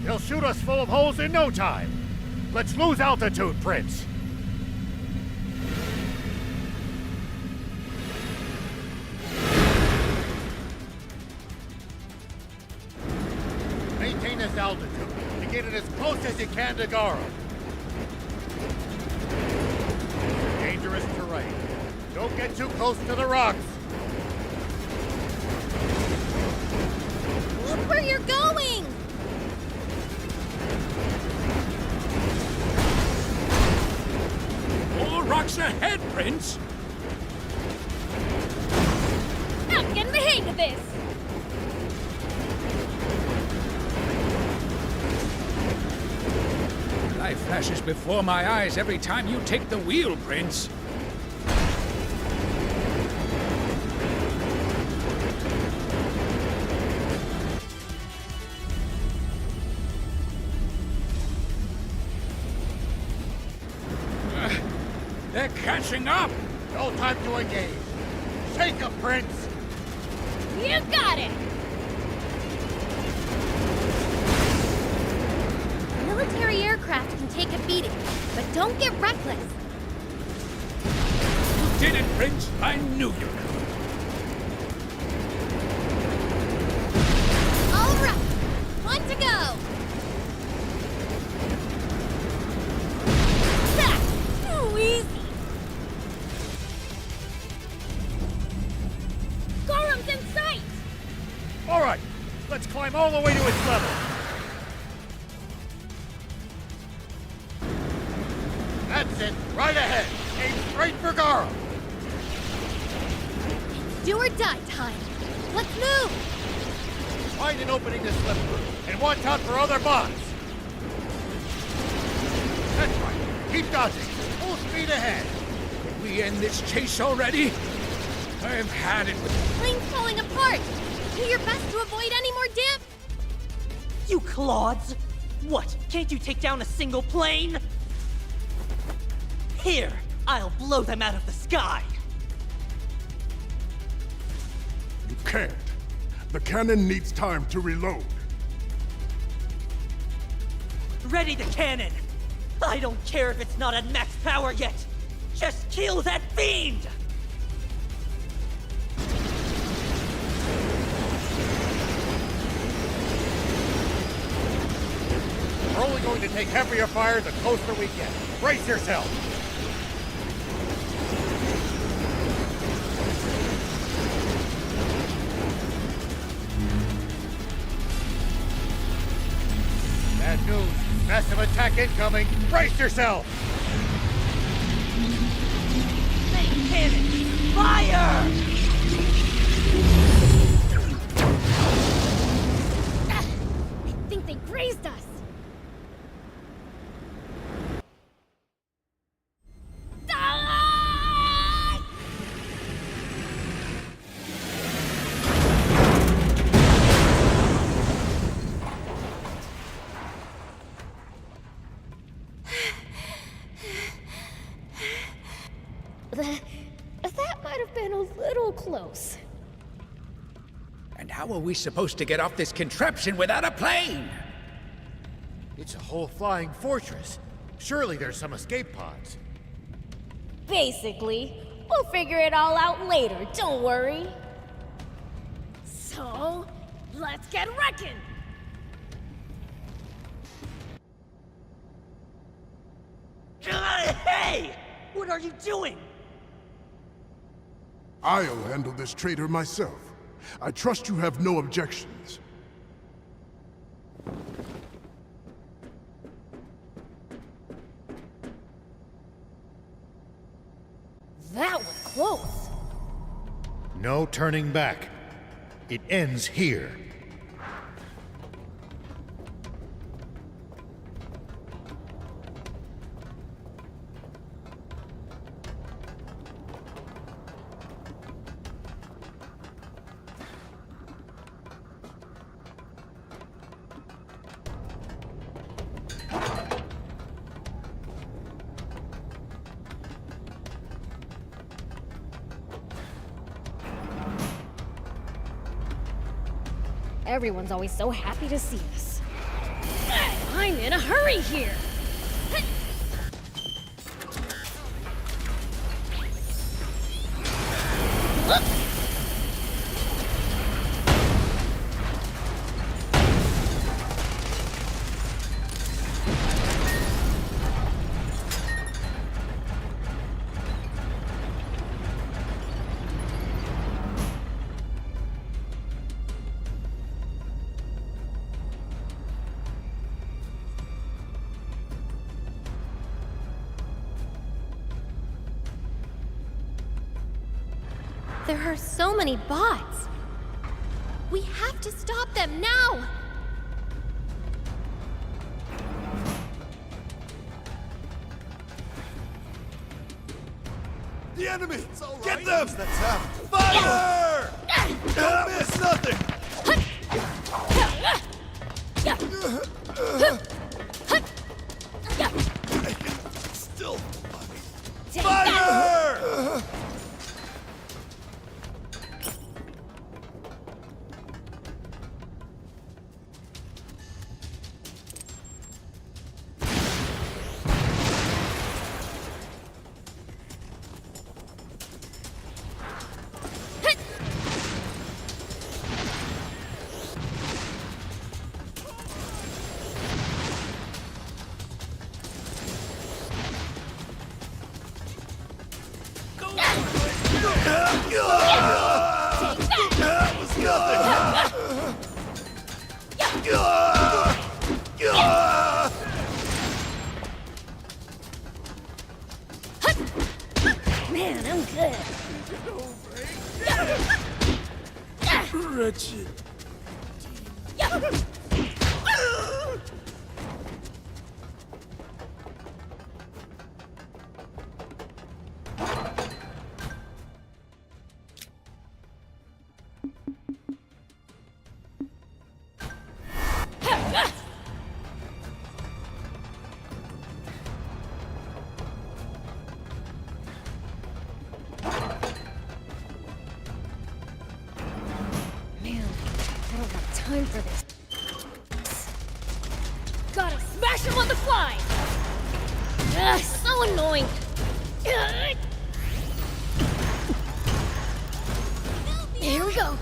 They'll shoot us full of holes in no time. Let's lose altitude, Prince. Maintain this altitude to get it as close as you can to Garum. Dangerous terrain. Don't get too close to the rocks. Look where you're going! More rocks ahead, Prince! I'm getting the hang of this! Life flashes before my eyes every time you take the wheel, Prince. They're catching up! No time to engage. Take him, Prince! You got it! Military aircraft can take a beating, but don't get reckless. You did it, Prince! I knew you could! All right, one to go. That's too easy. Garum's in sight! All right, let's climb all the way to its level. That's it, right ahead. Aim straight for Garum. Do or die time. Let's move. Find an opening to slip through, and watch out for other bots. That's right. Keep dodging. Full speed ahead. Can we end this chase already? I've had it with... Plane's falling apart. Do your best to avoid any more damage. You clods! What? Can't you take down a single plane? Here, I'll blow them out of the sky! You can't. The cannon needs time to reload. Ready the cannon! I don't care if it's not at max power yet! Just kill that fiend! only going to take heavier fire the closer we get. Brace yourself! Bad news. Massive attack incoming. Brace yourself! Main cannon! Fire! I think they grazed us. That might have been a little close. And how are we supposed to get off this contraption without a plane? It's a whole flying fortress. Surely there's some escape pods. Basically, we'll figure it all out later, don't worry. So, let's get wrecking! Hey! What are you doing? I'll handle this traitor myself. I trust you have no objections. That was close. No turning back. It ends here. Everyone's always so happy to see us. I'm in a hurry here! There are so many bots. We have to stop them now! The enemy! Get them! Fire! Don't miss nothing! I can still fire! That was nothing! Man, I'm good. Wretched. Time for this. Gotta smash him on the fly! Ugh, so annoying! Here we go!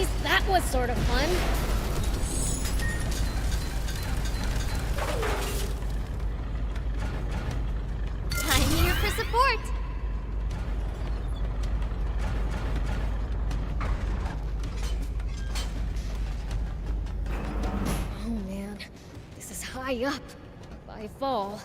least that was sort of fun. I'm here for support. Oh man, this is high up. If I fall.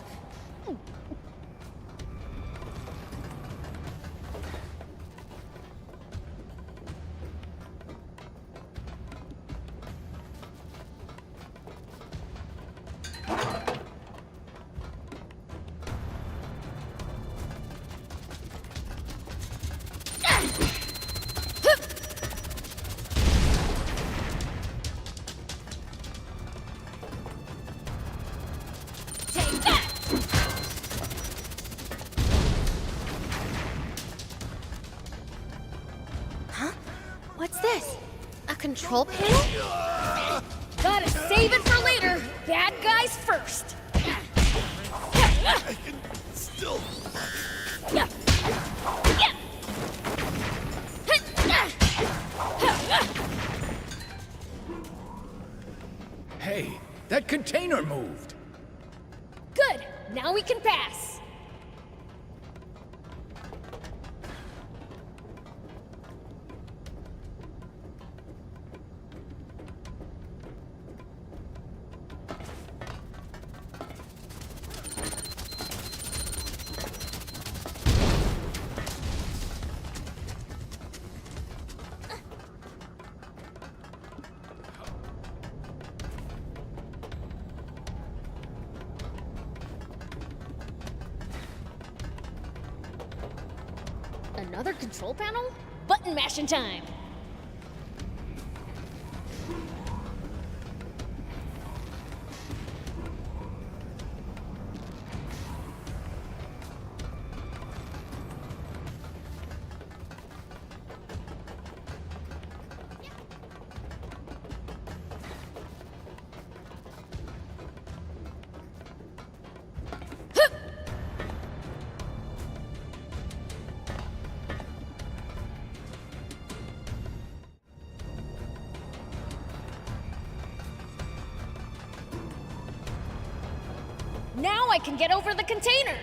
What's this? A control panel? Gotta save it for later. Bad guys first. I can still. Hey, that container moved. Good. Now we can pass. Another control panel? Button mashing time. Now I can get over the container!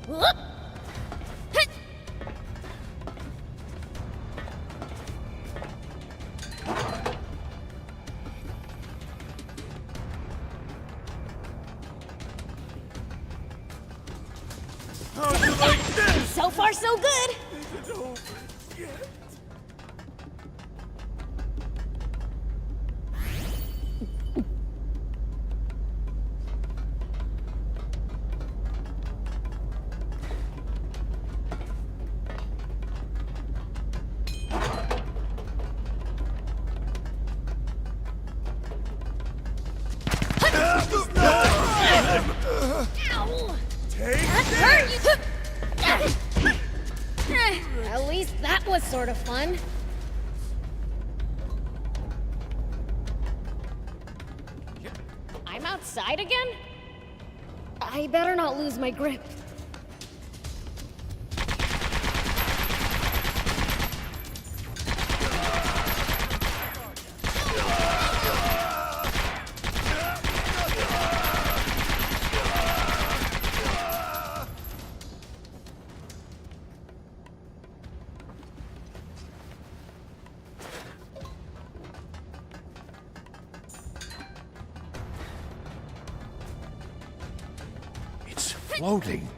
Whoop! Hit! How'd you like this? So far, so good! Is it over yet? Ow! Take That this! hurt! At least that was sort of fun. I'm outside again? I better not lose my grip. Floating.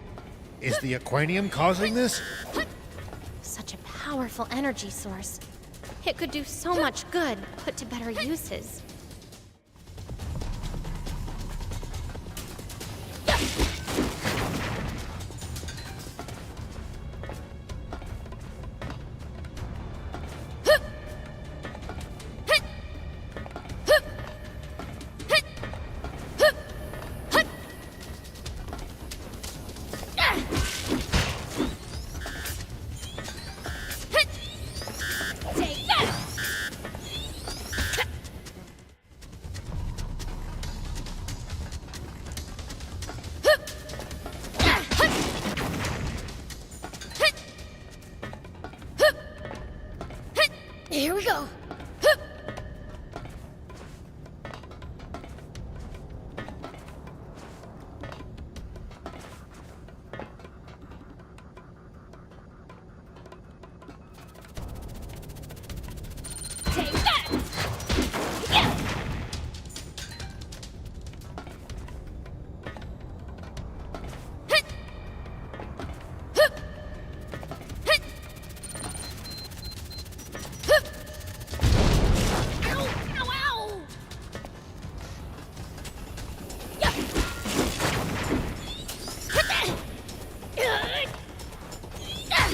Is the aquanium causing this? Such a powerful energy source. It could do so much good, put to better uses. Here we go. Take that! Yeah! Hit! Hup! Hit! Hup! Ow! Ow! Ow! Yeah! Hit that!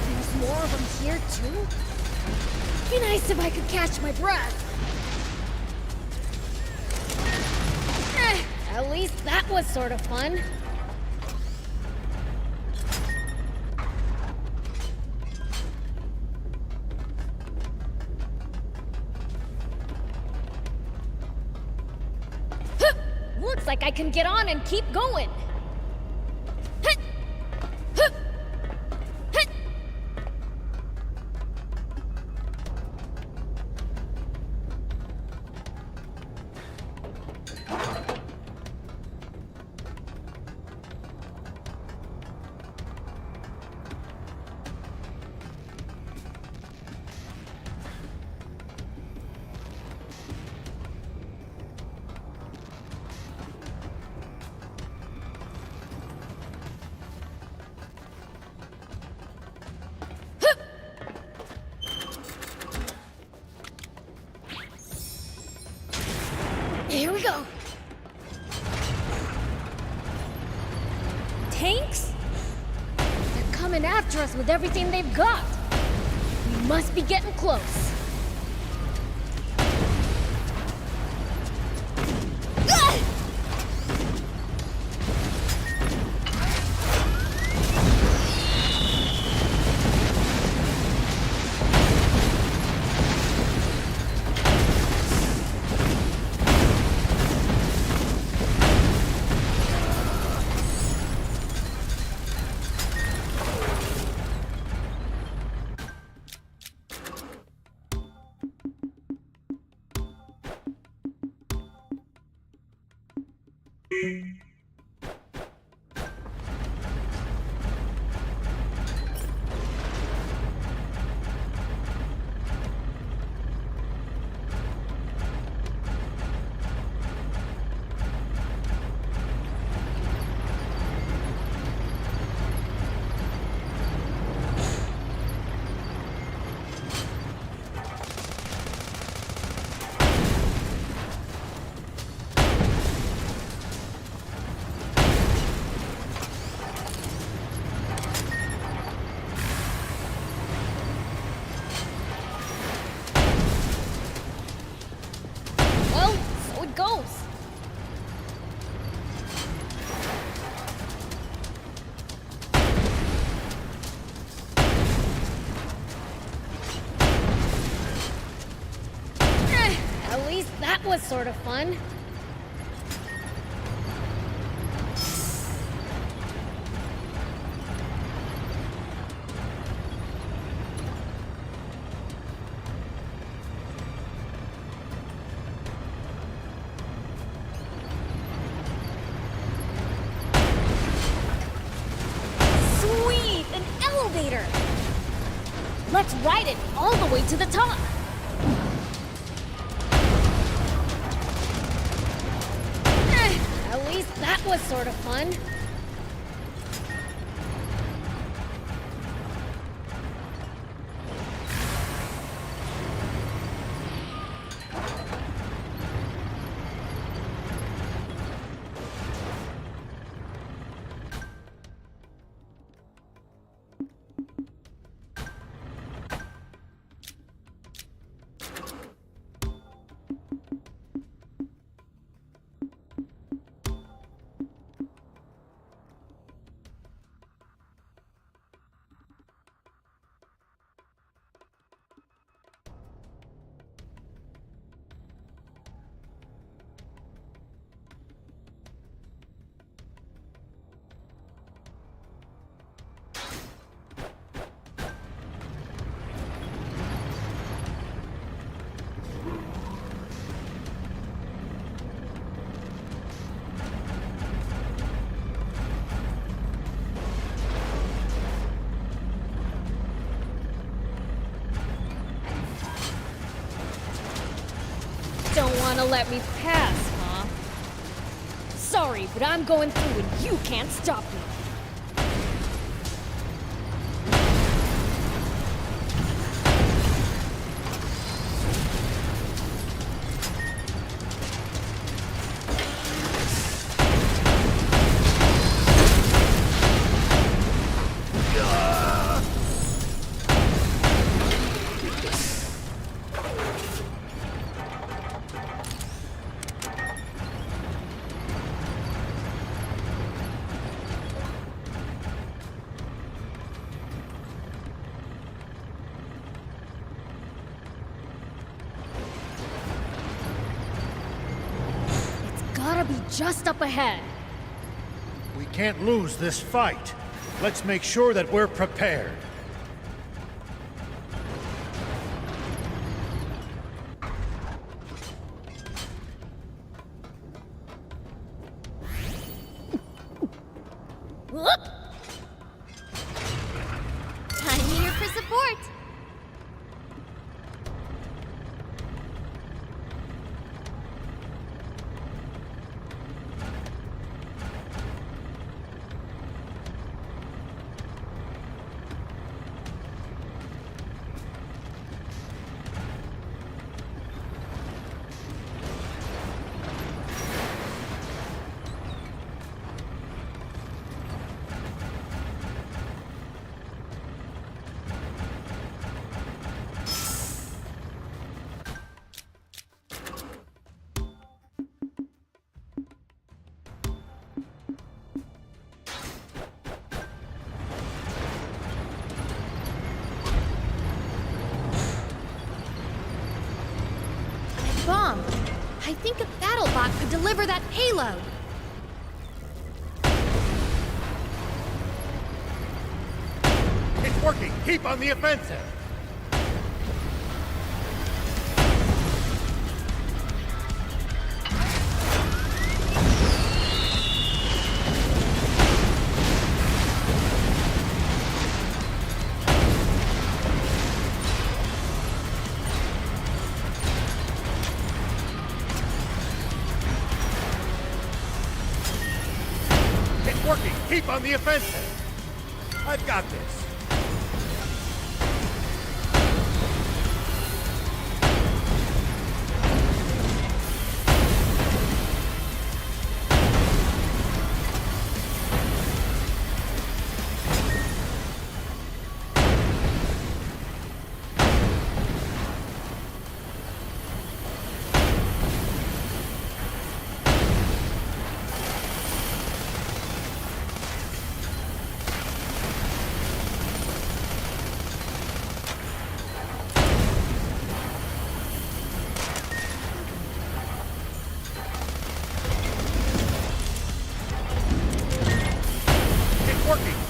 There's more of them here too? Be nice if I could catch my breath. At least that was sort of fun. Looks like I can get on and keep going. Here we go. Tanks? They're coming after us with everything they've got. We must be getting close. That was sort of fun. Sweet! An elevator! Let's ride it all the way to the top! At least that was sort of fun. Don't want to let me pass, huh? Sorry, but I'm going through and you can't stop me. Gotta be just up ahead. We can't lose this fight. Let's make sure that we're prepared. Whoop! I'm here for support. Bomb. I think a BattleBot could deliver that payload. It's working! Keep on the offensive! It's working! Keep on the offensive! I've got this!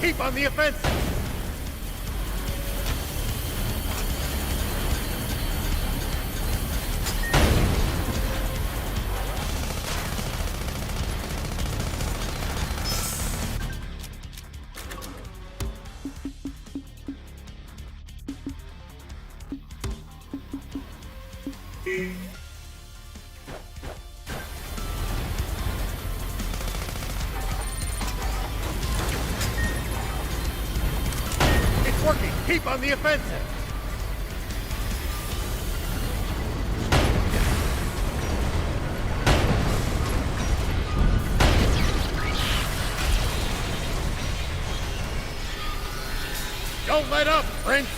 Keep on the offensive! Working! Keep on the offensive! Don't let up, Prince!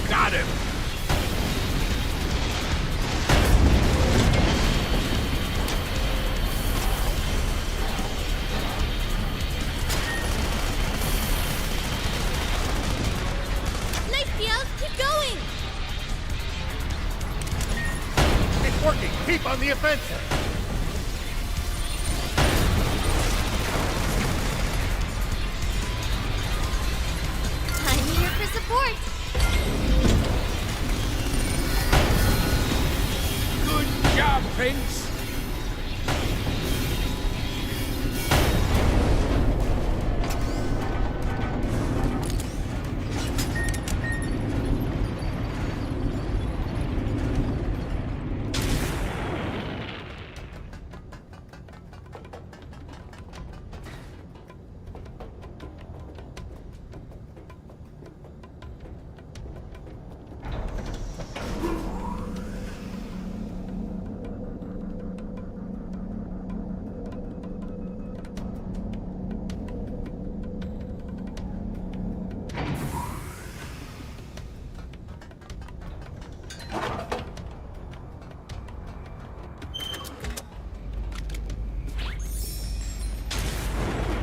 Got him! Nice, Piel! Keep going! It's working! Keep on the offensive! I'm here for support. Prince!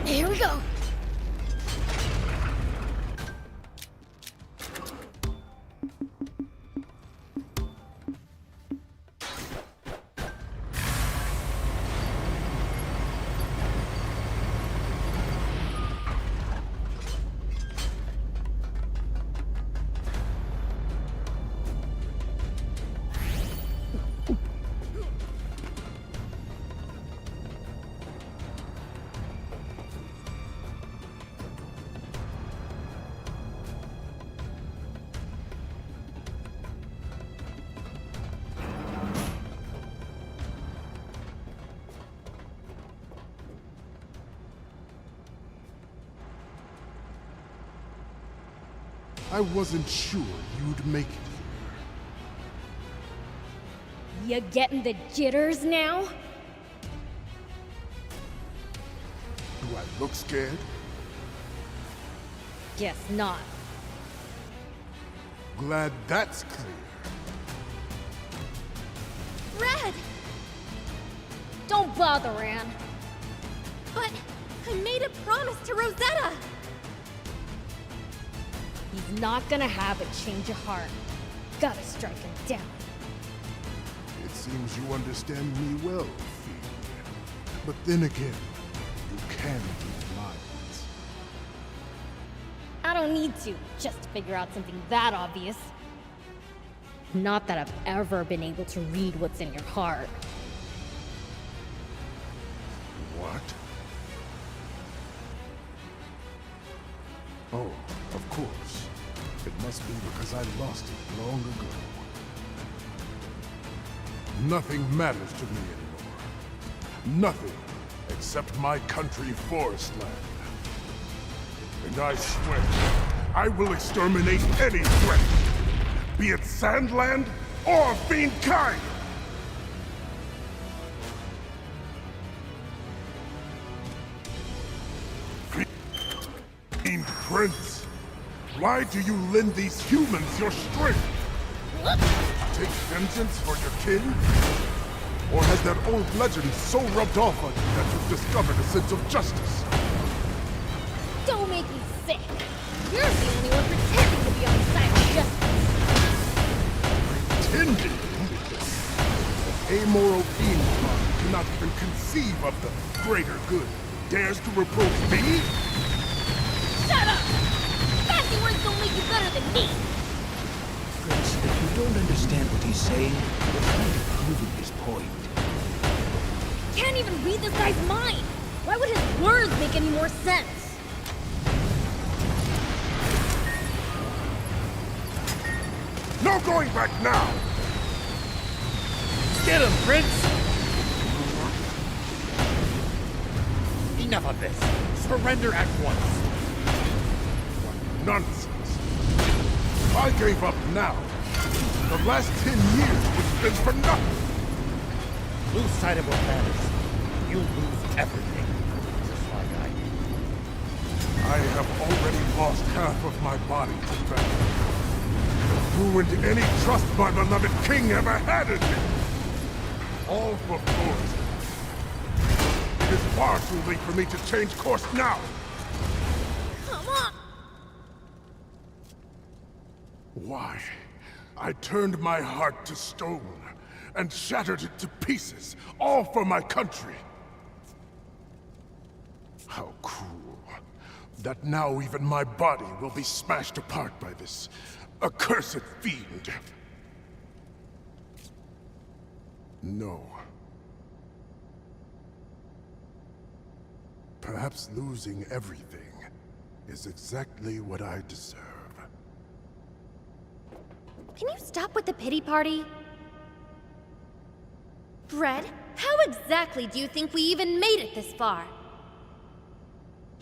Here we go. I wasn't sure you'd make it here. You getting the jitters now? Do I look scared? Guess not. Glad that's clear. Red! Don't bother, Anne. But I made a promise to Rosetta! He's not gonna have a change of heart. Gotta strike him down. It seems you understand me well, Fiend. But then again, you can read minds. I don't need to, just to figure out something that obvious. Not that I've ever been able to read what's in your heart. What? Oh, of course. It must be because I lost it long ago. Nothing matters to me anymore. Nothing except my country, Forestland. And I swear, I will exterminate any threat, be it Sandland or Fiendkind! Fiend Prince, why do you lend these humans your strength? Take vengeance for your kin? Or has that old legend so rubbed off on you that you've discovered a sense of justice? Don't make me sick. You're the only one pretending to be on the side of justice. Pretending? The amoral fiend cannot even conceive of the greater good. Dares to reproach me? Shut up! Fancy words don't make you better than me! Prince, if you don't understand what he's saying, you're kind of proving his point. Can't even read this guy's mind! Why would his words make any more sense? No going back now! Get him, Prince! Enough of this. Surrender at once. Nonsense. If I gave up now, the last 10 years would have been for nothing. Lose sight of what matters. You'll lose everything. Just like I did. I have already lost half of my body to battle. Ruined any trust my beloved king ever had in me. All for Forest. It is far too late for me to change course now. Come on! Why? I turned my heart to stone and shattered it to pieces, all for my country. How cruel. That now even my body will be smashed apart by this accursed fiend. No, Perhaps losing everything is exactly what I deserve. Can you stop with the pity party? Fred, how exactly do you think we even made it this far?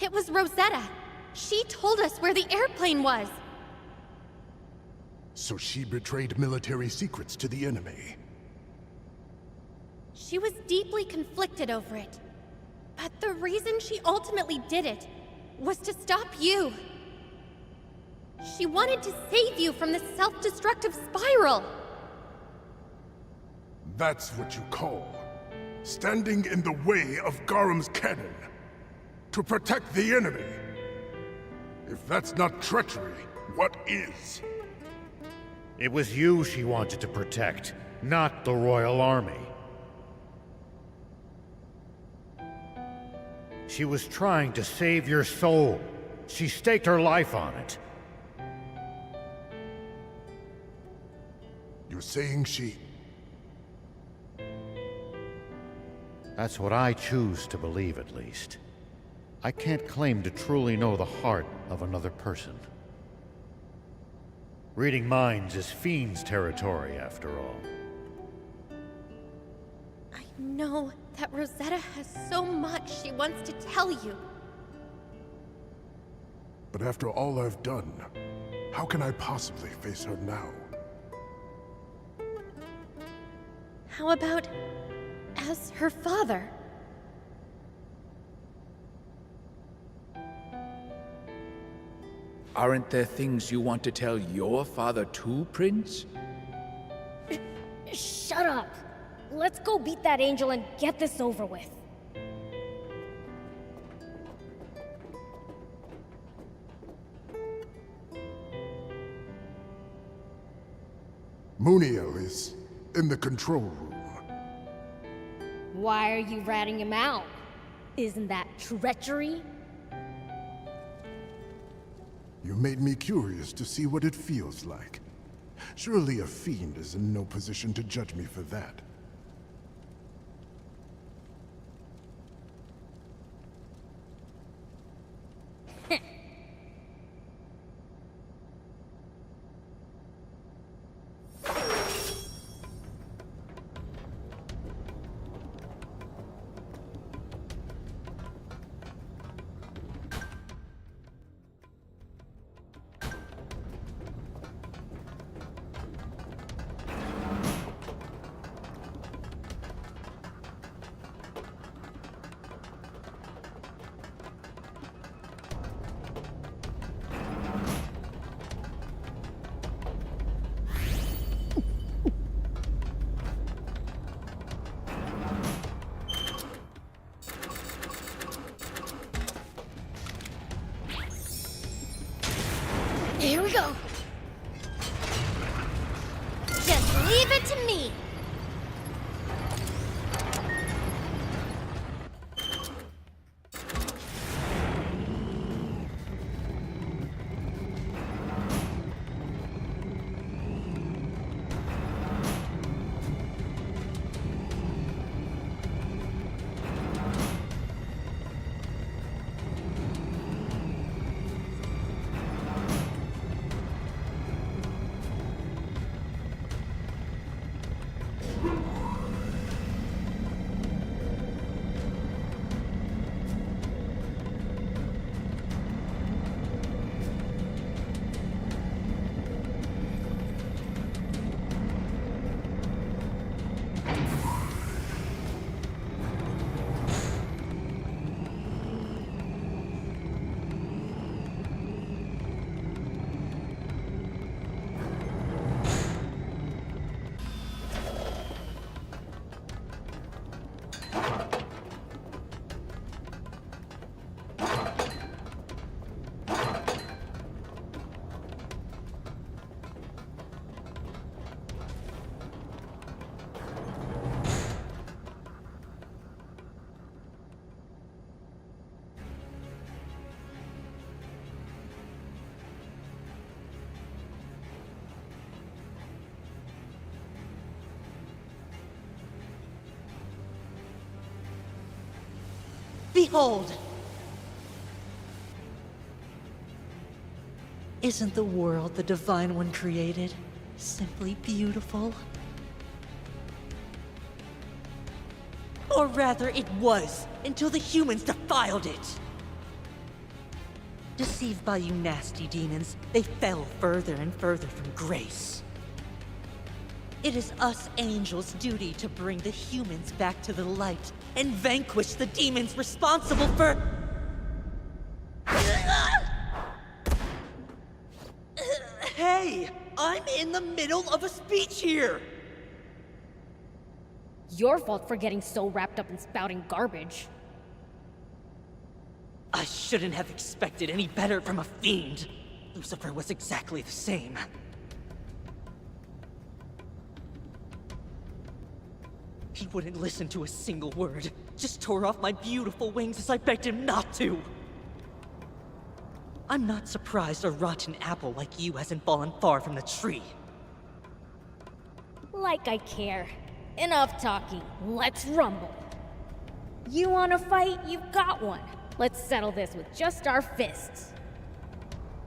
It was Rosetta. She told us where the airplane was. So she betrayed military secrets to the enemy. She was deeply conflicted over it. But the reason she ultimately did it was to stop you. She wanted to save you from the self-destructive spiral. That's what you call standing in the way of Garam's cannon to protect the enemy. If that's not treachery, what is? It was you she wanted to protect, not the Royal Army. She was trying to save your soul. She staked her life on it. You're saying she... That's what I choose to believe, at least. I can't claim to truly know the heart of another person. Reading minds is fiend's territory, after all. I know that Rosetta has so much she wants to tell you. But after all I've done, how can I possibly face her now? How about as her father? Aren't there things you want to tell your father too, Prince? Shut up! Let's go beat that angel and get this over with. Muniel is in the control room. Why are you ratting him out? Isn't that treachery? You made me curious to see what it feels like. Surely a fiend is in no position to judge me for that. Here we go. Just leave it to me. Behold, Isn't the world the Divine One created simply beautiful? Or rather, it was, until the humans defiled it. Deceived by you nasty demons, they fell further and further from grace. It is us angels' duty to bring the humans back to the light and vanquish the demons responsible for... Hey! I'm in the middle of a speech here! Your fault for getting so wrapped up in spouting garbage. I shouldn't have expected any better from a fiend. Lucifer was exactly the same. He wouldn't listen to a single word, just tore off my beautiful wings as I begged him not to. I'm not surprised a rotten apple like you hasn't fallen far from the tree. Like I care. Enough talking. Let's rumble. You want a fight? You've got one. Let's settle this with just our fists.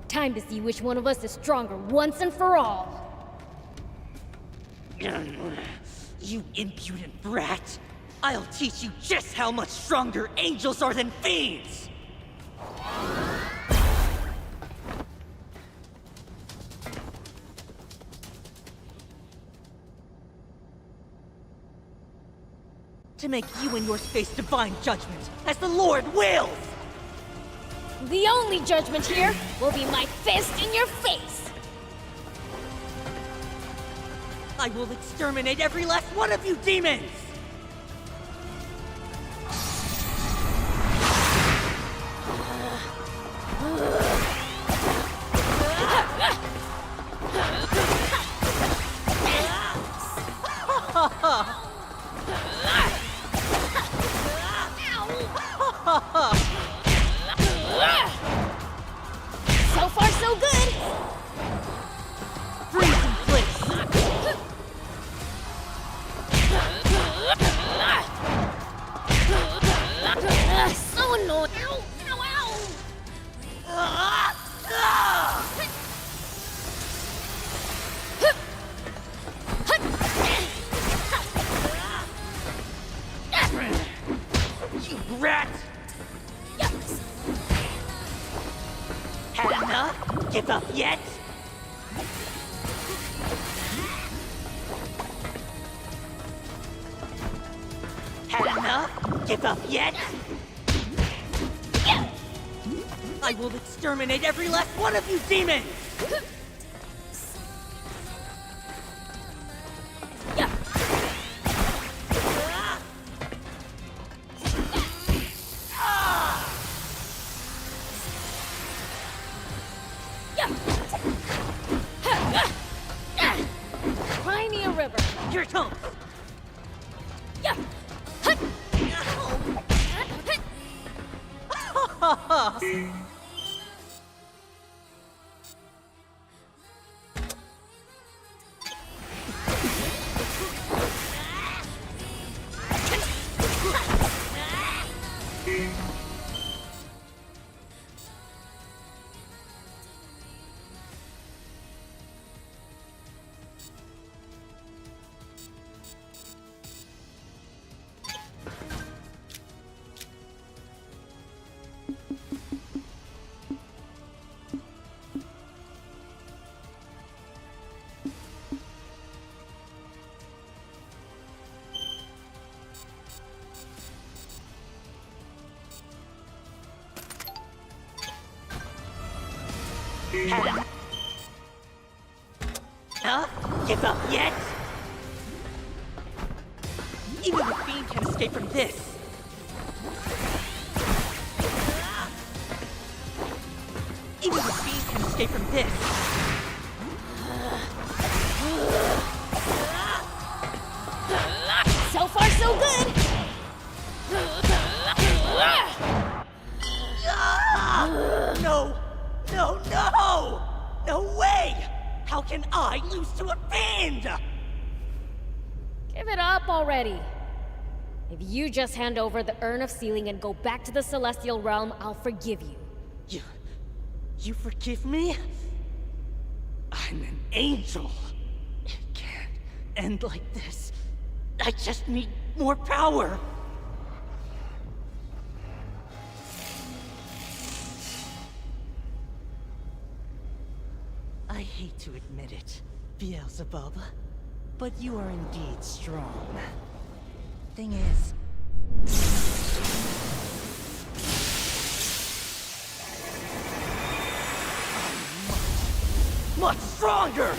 Time to see which one of us is stronger once and for all. You impudent brat! I'll teach you just how much stronger angels are than fiends! To make you and yours face divine judgment, as the Lord wills! The only judgment here will be my fist in your face! I will exterminate every last one of you demons! So far, so good! Freezing place! So annoying! Ow! Ow! You rat! Had enough? Give up yet? Had enough? Give up yet? I will exterminate every last one of you demons! Crimea River! Here it comes! Give up yet? Even the fiend can escape from this. Even the fiend can escape from this. So far, so good! No! No, no! No way! How can I lose to a fiend? Give it up already. If you just hand over the Urn of Sealing and go back to the Celestial Realm, I'll forgive you. You forgive me? I'm an angel. It can't end like this. I just need more power. I hate to admit it, Beelzebub, but you are indeed strong. Thing is, I'm much stronger!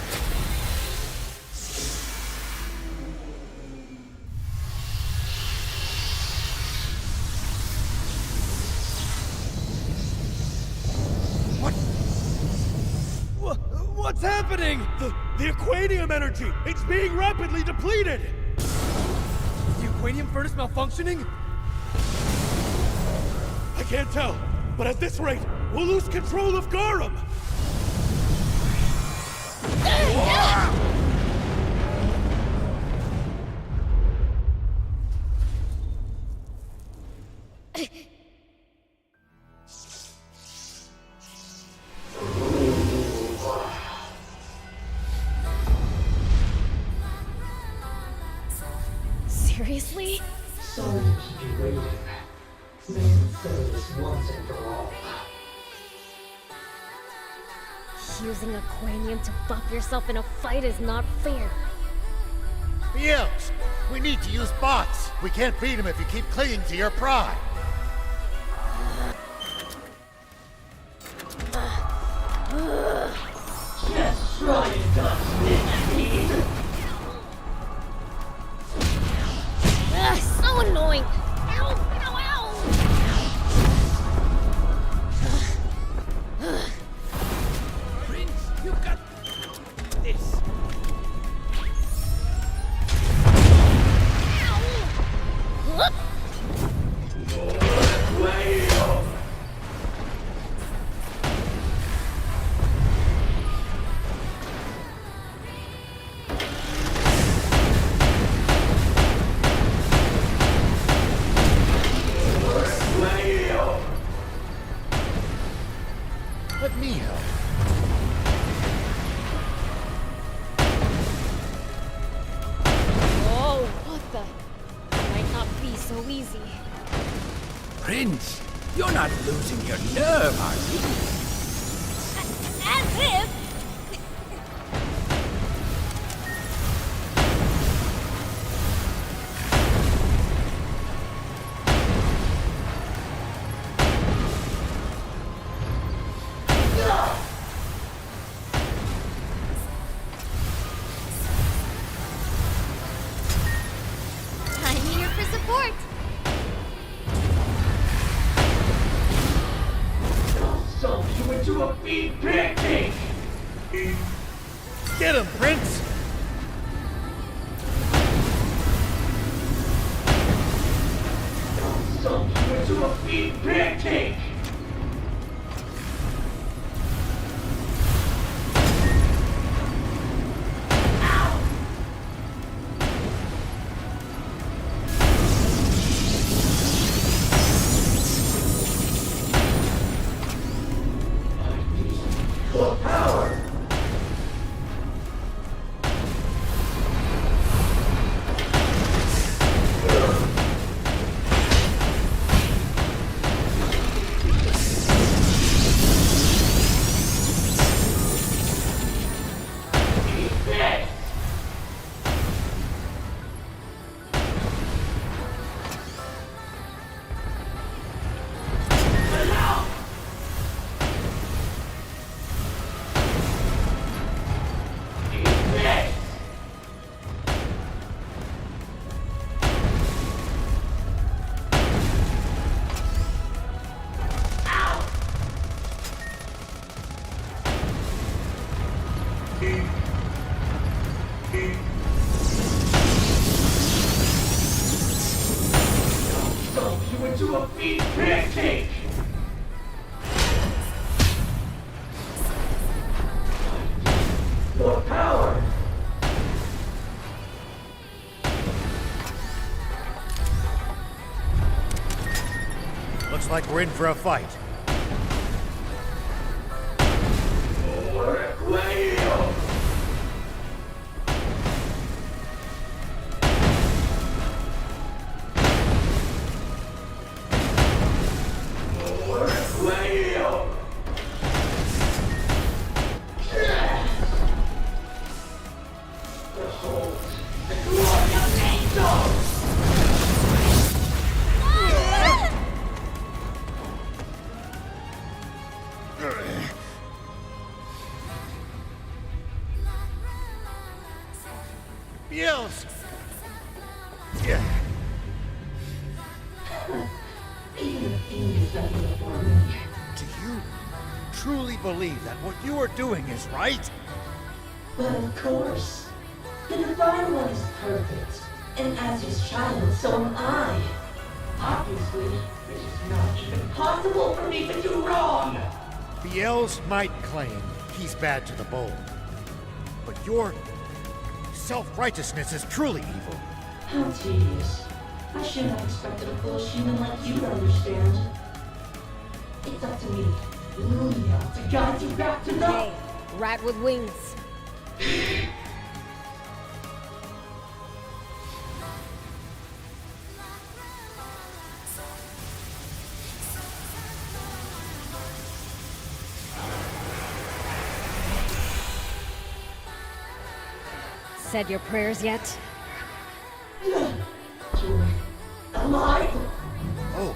What's happening? The Aquanium energy! It's being rapidly depleted! The Aquanium furnace malfunctioning? I can't tell, but at this rate, we'll lose control of Garum! Seriously? Sorry to keep you waiting. Let's settle this once and for all. Using Aquanium to buff yourself in a fight is not fair. Beels, we need to use bots. We can't beat him if you keep clinging to your pride. Just try and dodge this speed. So annoying! Ow! Ow! Ow! Prince, you got this. Ow! Let me help. Whoa, what the? Might not be so easy. Prince, you're not losing your nerve, are you? As if! I'm here for support! I'll soak you into a beef pancake! Get him, Prince! I'll soak you into a beef pancake! For power! Soak you into a beef pancake! For power! Looks like we're in for a fight. For Aquanium! Biels! Yeah. Even the fiends are here for me. Do you truly believe that what you are doing is right? But of course, the Divine One is perfect, and as his child, so am I. Obviously, it is not even possible for me to do wrong. Biels might claim he's bad to the bone, but your self-righteousness is truly evil. How tedious. I shouldn't have expected a foolish human like you to understand. It's up to me, Lunia, to guide you back to the... Hey, rat with wings. Said your prayers yet? You're alive? Oh.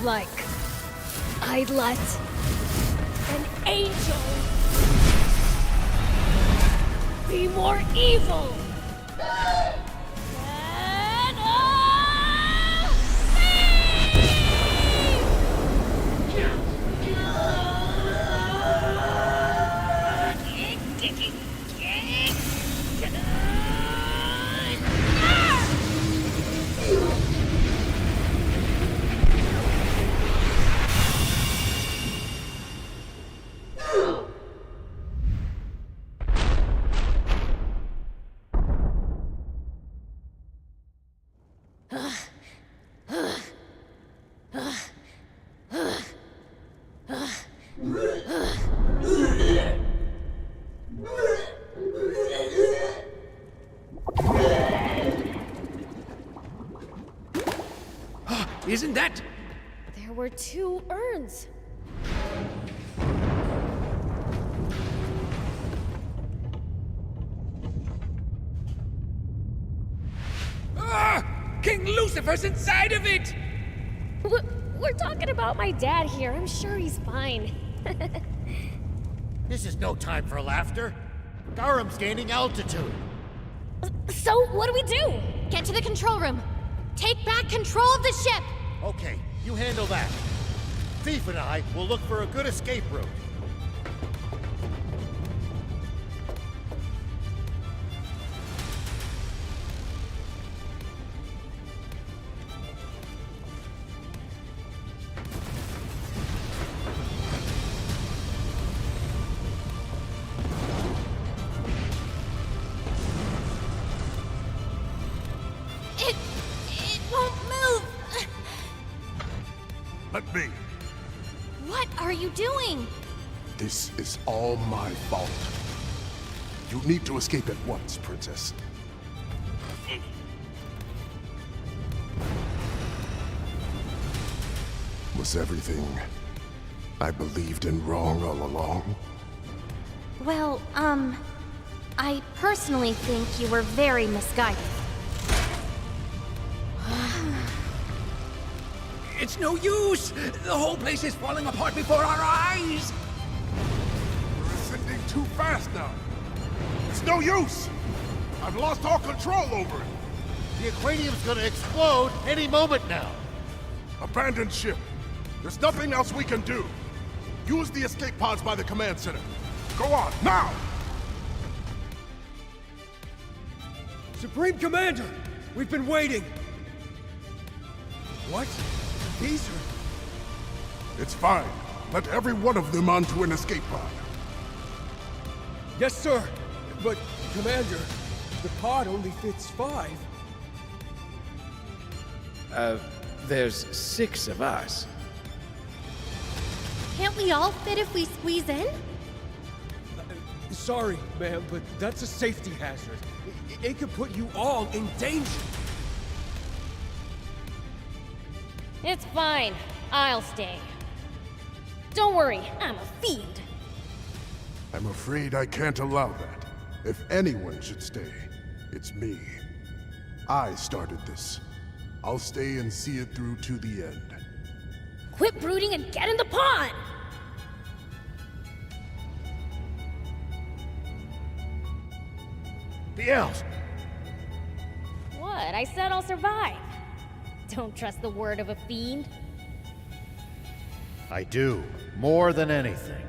Like I'd let an angel be more evil than a Isn't that? There were 2 urns. Ah! King Lucifer's inside of it! We're talking about my dad here. I'm sure he's fine. This is no time for laughter. Garam's gaining altitude. So, what do we do? Get to the control room. Take back control of the ship. Okay, you handle that. Thief and I will look for a good escape route. It won't move. Let me. What are you doing? This is all my fault. You need to escape at once, Princess. Was everything I believed in wrong all along? Well, I personally think you were very misguided. It's no use! The whole place is falling apart before our eyes! We're ascending too fast now. It's no use! I've lost all control over it. The Aquanium's gonna explode any moment now. Abandoned ship. There's nothing else we can do. Use the escape pods by the command center. Go on, now! Supreme Commander! We've been waiting! What? These are... It's fine. Let every one of them onto an escape pod. Yes, sir! But, Commander, the pod only fits 5. There's 6 of us. Can't we all fit if we squeeze in? Sorry, ma'am, but that's a safety hazard. It could put you all in danger. It's fine. I'll stay. Don't worry, I'm a fiend. I'm afraid I can't allow that. If anyone should stay, it's me. I started this. I'll stay and see it through to the end. Quit brooding and get in the pod! The elves! What? I said I'll survive. Don't trust the word of a fiend. I do, more than anything.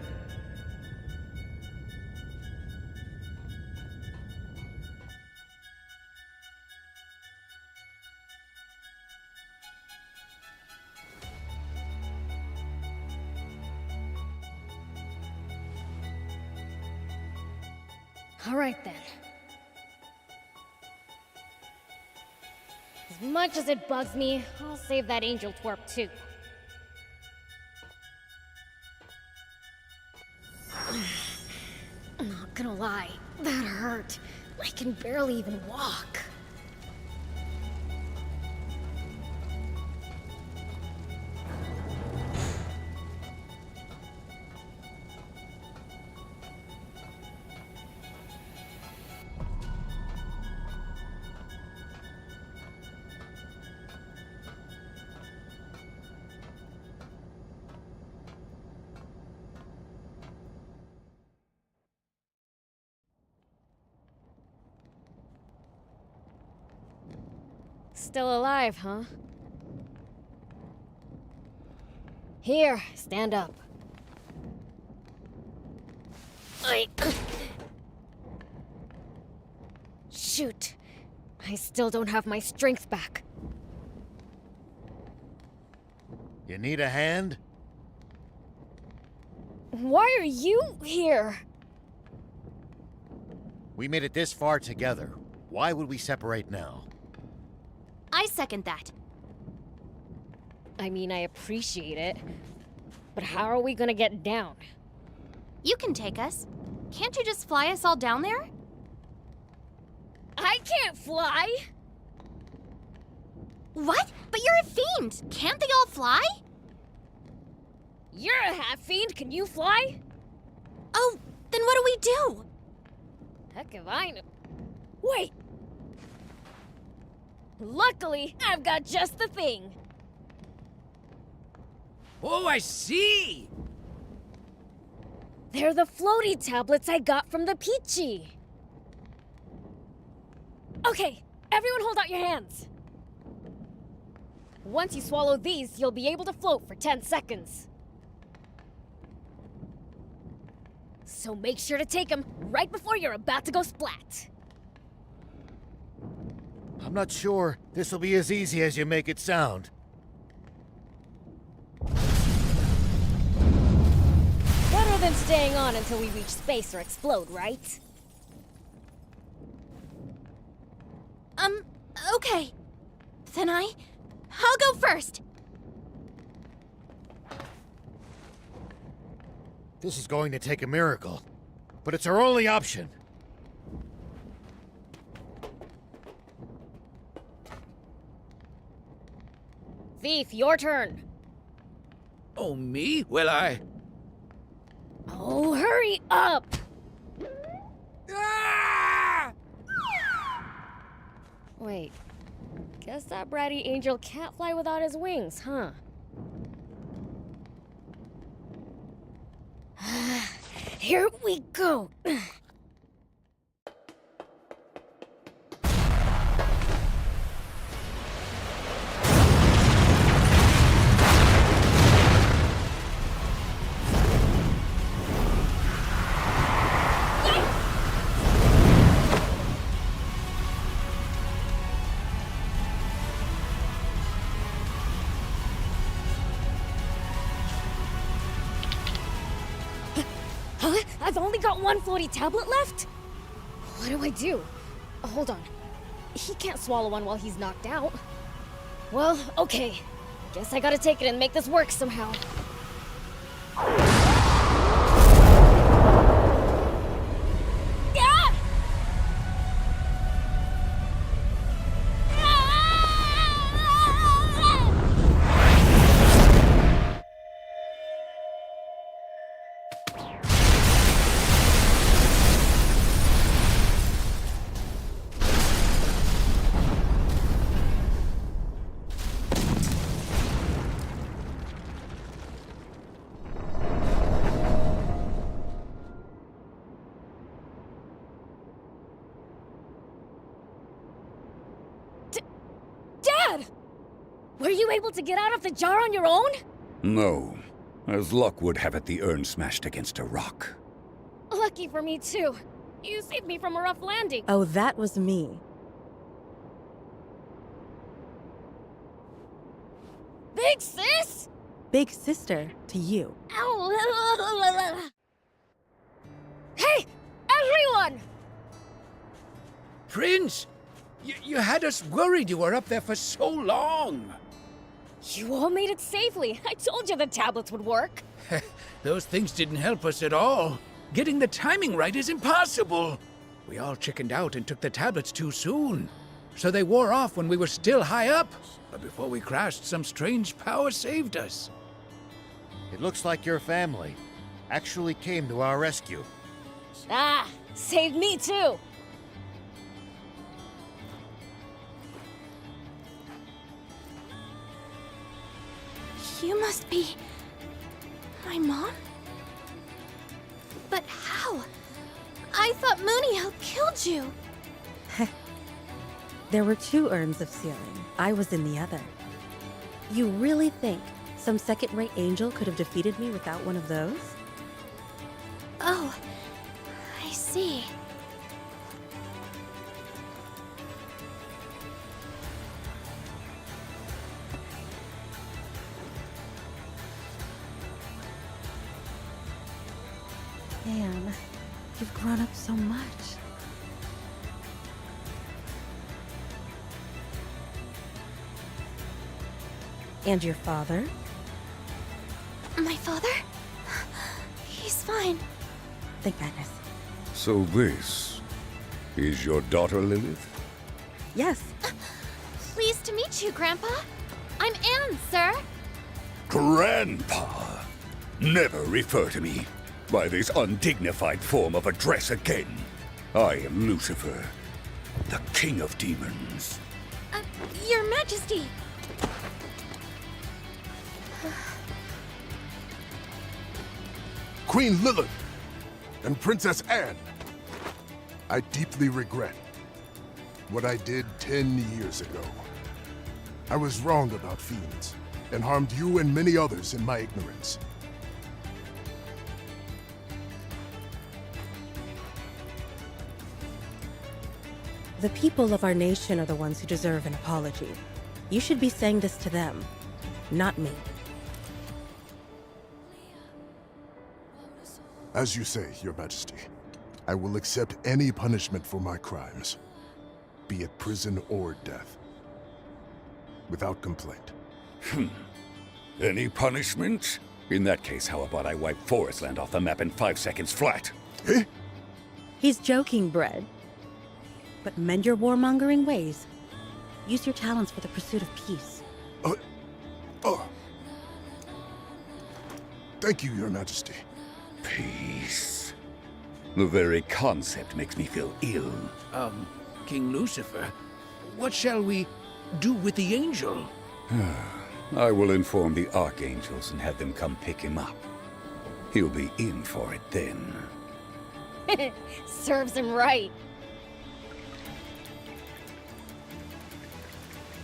All right then. As much as it bugs me, I'll save that angel twerp too. I'm not gonna lie, that hurt. I can barely even walk. Still alive, huh? Here, stand up. Shoot. I still don't have my strength back. You need a hand? Why are you here? We made it this far together. Why would we separate now? I second that. I mean, I appreciate it. But how are we gonna get down? You can take us. Can't you just fly us all down there? I can't fly! What? But you're a fiend! Can't they all fly? You're a half-fiend, can you fly? Oh, then what do we do? Heck if I know. Wait! Luckily, I've got just the thing. Oh, I see! They're the floaty tablets I got from the Peachy. Okay, everyone hold out your hands. Once you swallow these, you'll be able to float for 10 seconds. So make sure to take them right before you're about to go splat. I'm not sure this will be as easy as you make it sound. Better than staying on until we reach space or explode, right? Okay. Then I'll go first. This is going to take a miracle, but it's our only option. Thief, your turn. Oh, me? Well, Oh, hurry up! Wait, guess that bratty angel can't fly without his wings, huh? Here we go! Huh? I've only got one floaty tablet left? What do I do? Hold on. He can't swallow one while he's knocked out. Well, okay. Guess I gotta take it and make this work somehow. Ah! Were you able to get out of the jar on your own? No. As luck would have it, the urn smashed against a rock. Lucky for me, too. You saved me from a rough landing. Oh, that was me. Big sis? Big sister to you. Ow! Hey! Everyone! Prince! You had us worried you were up there for so long. You all made it safely. I told you the tablets would work. Those things didn't help us at all. Getting the timing right is impossible. We all chickened out and took the tablets too soon. So they wore off when we were still high up. But before we crashed, some strange power saved us. It looks like your family actually came to our rescue. Ah, saved me too. You must be... my mom? But how? I thought Mooniel killed you. There were 2 urns of sealing. I was in the other. You really think some second-rate angel could have defeated me without one of those? Oh, I see. Man, you've grown up so much. And your father? My father? He's fine. Thank goodness. So this is your daughter, Lilith? Yes. Pleased to meet you, Grandpa. I'm Anne, sir. Grandpa! Never refer to me by this undignified form of address again. I am Lucifer, the King of Demons. Your Majesty. Queen Lilith and Princess Anne, I deeply regret what I did 10 years ago. I was wrong about fiends and harmed you and many others in my ignorance. The people of our nation are the ones who deserve an apology. You should be saying this to them, not me. As you say, Your Majesty, I will accept any punishment for my crimes, be it prison or death, without complaint. Any punishment? In that case, how about I wipe Forestland off the map in 5 seconds flat? Eh? He's joking, Bread. But mend your warmongering ways. Use your talents for the pursuit of peace. Thank you, Your Majesty. Peace. The very concept makes me feel ill. King Lucifer, what shall we do with the angel? I will inform the archangels and have them come pick him up. He'll be in for it then. Serves him right.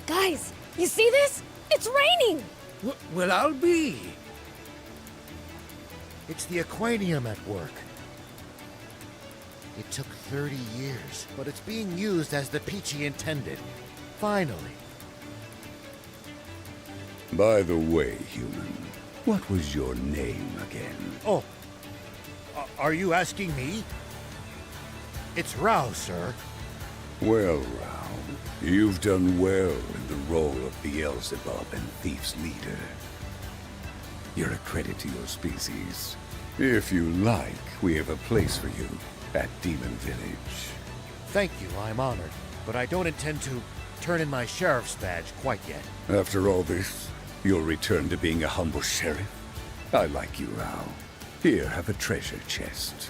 Guys, you see this? It's raining! Well, I'll be. It's the Aquanium at work. It took 30 years, but it's being used as the Peachy intended. Finally. By the way, human, what was your name again? Oh, are you asking me? It's Rao, sir. Well, Rao, you've done well in the role of Beelzebub and Thief's leader. You're a credit to your species. If you like, we have a place for you at Demon Village. Thank you, I'm honored. But I don't intend to turn in my sheriff's badge quite yet. After all this, you'll return to being a humble sheriff? I like you, Rao. Here, have a treasure chest.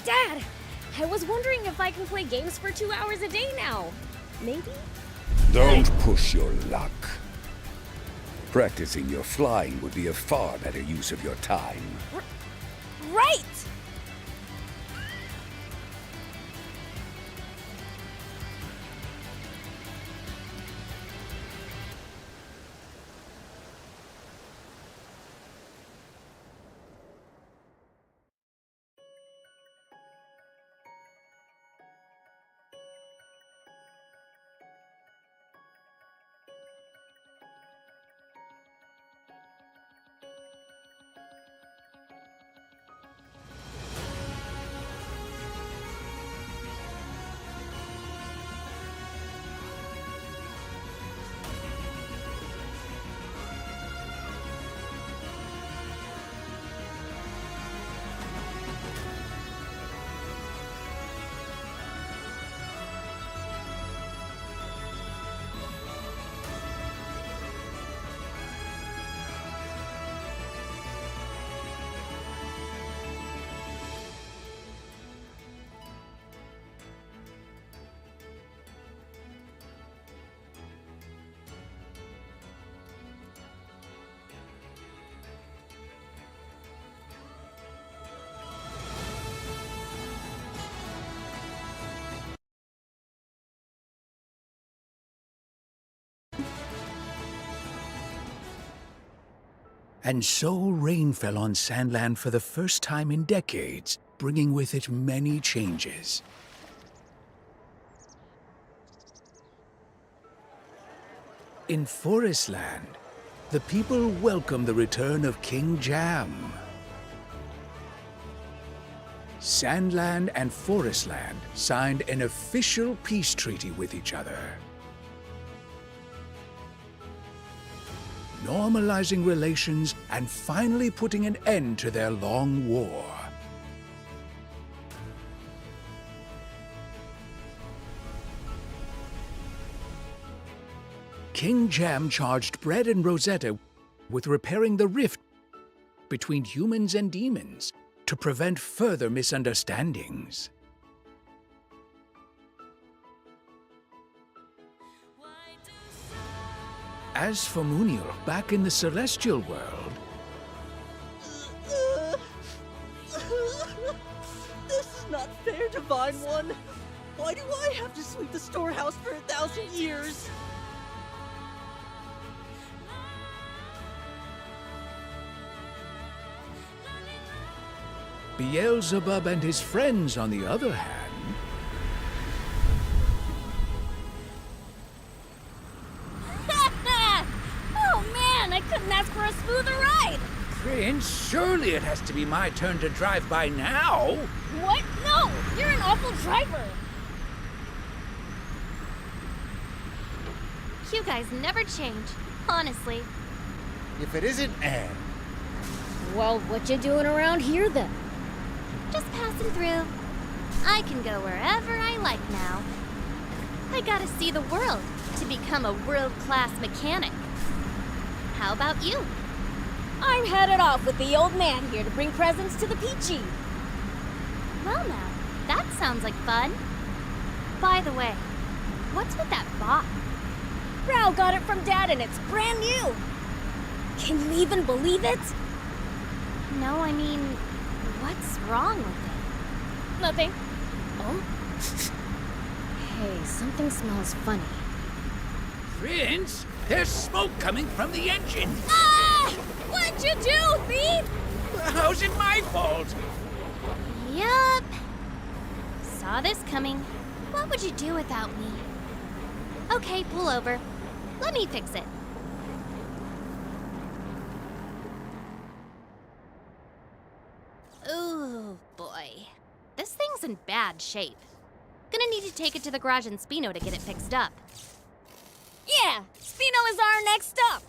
Dad, I was wondering if I can play games for 2 hours a day now. Maybe? Don't push your luck. Practicing your flying would be a far better use of your time. Right! And so rain fell on Sandland for the first time in decades, bringing with it many changes. In Forestland, the people welcome the return of King Jam. Sandland and Forestland signed an official peace treaty with each other, normalizing relations and finally putting an end to their long war. King Jam charged Bread and Rosetta with repairing the rift between humans and demons to prevent further misunderstandings. As for Muniel, back in the Celestial world, This is not fair, Divine One. Why do I have to sweep the storehouse for 1,000 years? Beelzebub and his friends, on the other hand, Oh man, I couldn't ask for a smoother ride! Prince, surely it has to be my turn to drive by now. What? No! You're an awful driver! You guys never change, honestly. If it isn't Anne. Well, what you doing around here then? Just passing through. I can go wherever I like now. I gotta see the world to become a world-class mechanic. How about you? I'm headed off with the old man here to bring presents to the Peachy. Well now, that sounds like fun. By the way, what's with that box? Rao got it from Dad and it's brand new! Can you even believe it? No, I mean, what's wrong with it? Nothing. Oh? Hey, something smells funny. Prince, there's smoke coming from the engine. Ah! What'd you do, thief? How's it my fault? Yup. Saw this coming. What would you do without me? Okay, pull over. Let me fix it. Ooh, boy. This thing's in bad shape. Gonna need to take it to the garage in Spino to get it fixed up. Yeah, Spino is our next stop.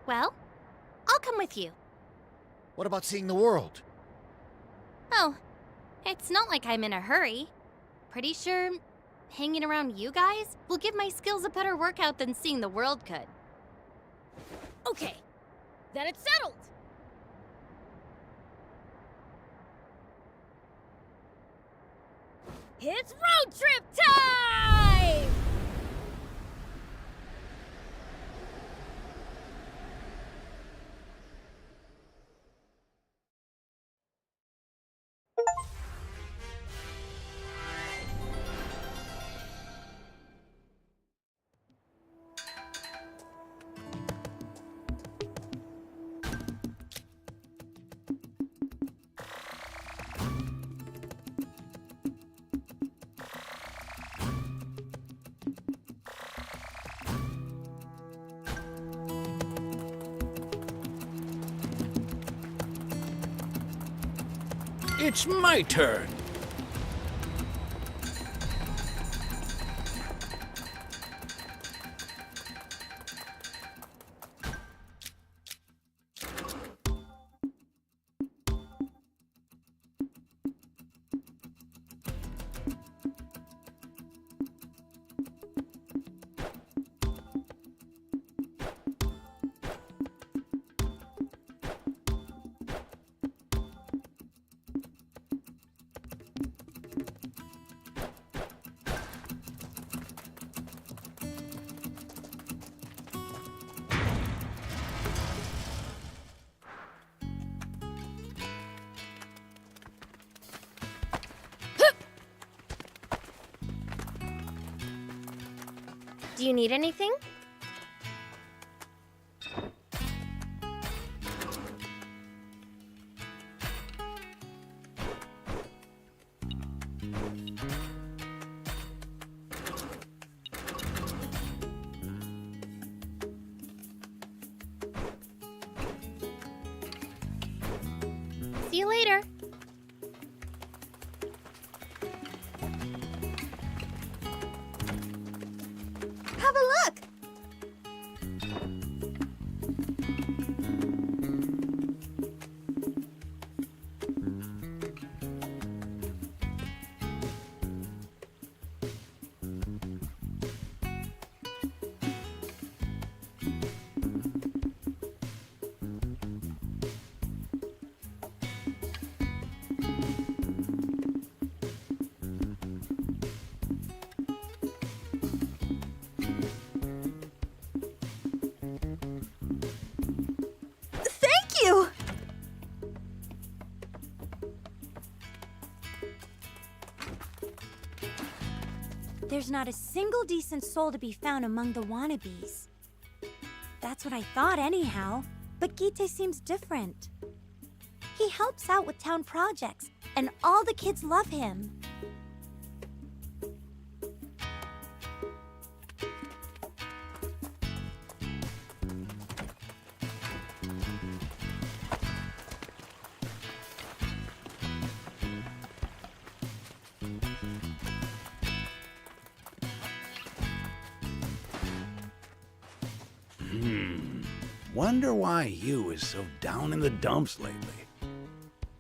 Well, I'll come with you. What about seeing the world? Oh, it's not like I'm in a hurry. Pretty sure hanging around you guys will give my skills a better workout than seeing the world could. Okay, then it's settled. It's road trip time! It's my turn. Do you need anything? See you later. Have a look! Thank you! There's not a single decent soul to be found among the wannabes. That's what I thought anyhow, but Gite seems different. He helps out with town projects, and all the kids love him. Wonder why Hugh is so down in the dumps lately.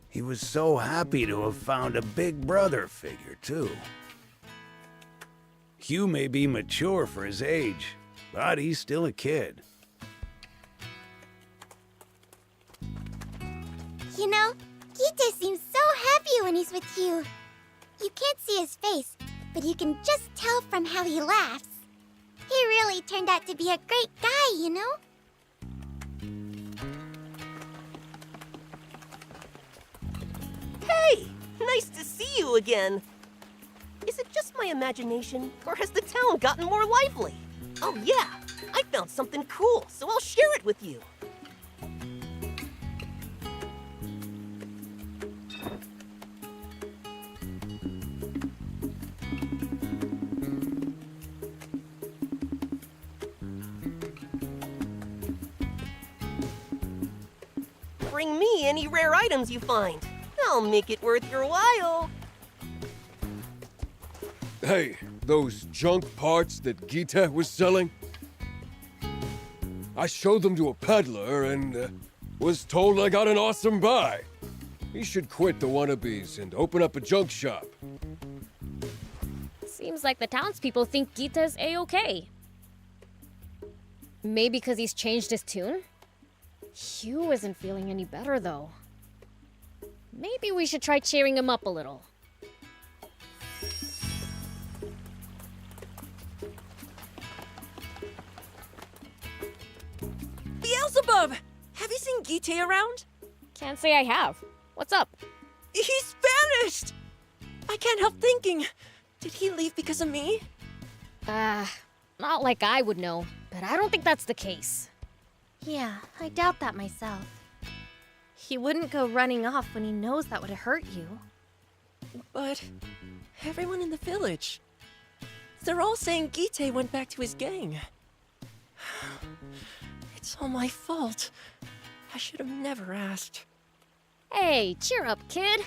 He was so happy to have found a big brother figure, too. Hugh may be mature for his age, but he's still a kid. You know, Gite seems so happy when he's with you. You can't see his face, but you can just tell from how he laughs. He really turned out to be a great guy, you know? Hey! Nice to see you again! Is it just my imagination, or has the town gotten more lively? Oh yeah, I found something cool, so I'll share it with you. Bring me any rare items you find. I'll make it worth your while. Hey, those junk parts that Gita was selling? I showed them to a peddler and was told I got an awesome buy. He should quit the wannabes and open up a junk shop. Seems like the townspeople think Gita's A-okay. Maybe because he's changed his tune? Hugh isn't feeling any better, though. Maybe we should try cheering him up a little. Beelzebub! Have you seen Gite around? Can't say I have. What's up? He's vanished! I can't help thinking, did he leave because of me? Not like I would know, but I don't think that's the case. Yeah, I doubt that myself. He wouldn't go running off when he knows that would hurt you. But everyone in the village, they're all saying Gite went back to his gang. It's all my fault. I should have never asked. Hey, cheer up, kid.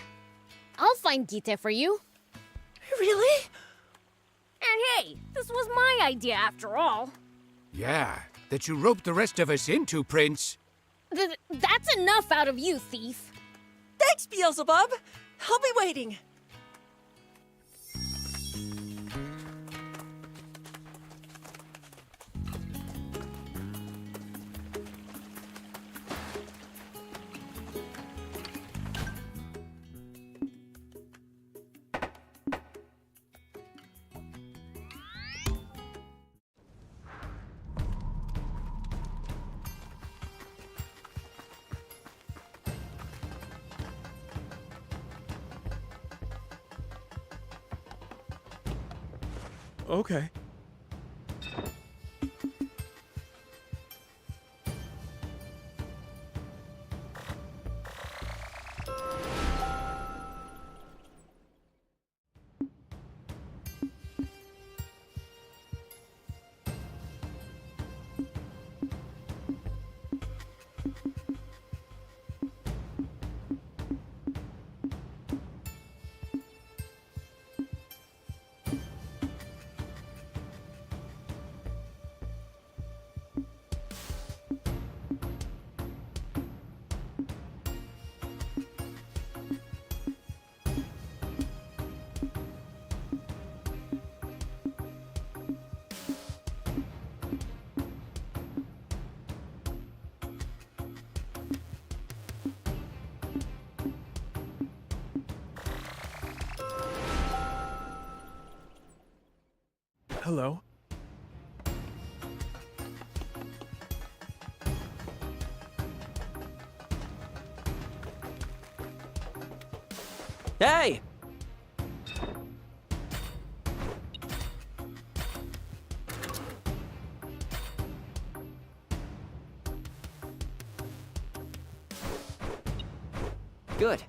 I'll find Gite for you. Really? And hey, this was my idea after all. Yeah, that you roped the rest of us into, Prince. That's enough out of you, thief. Thanks, Beelzebub. I'll be waiting. Okay. Hello? Hey! Good.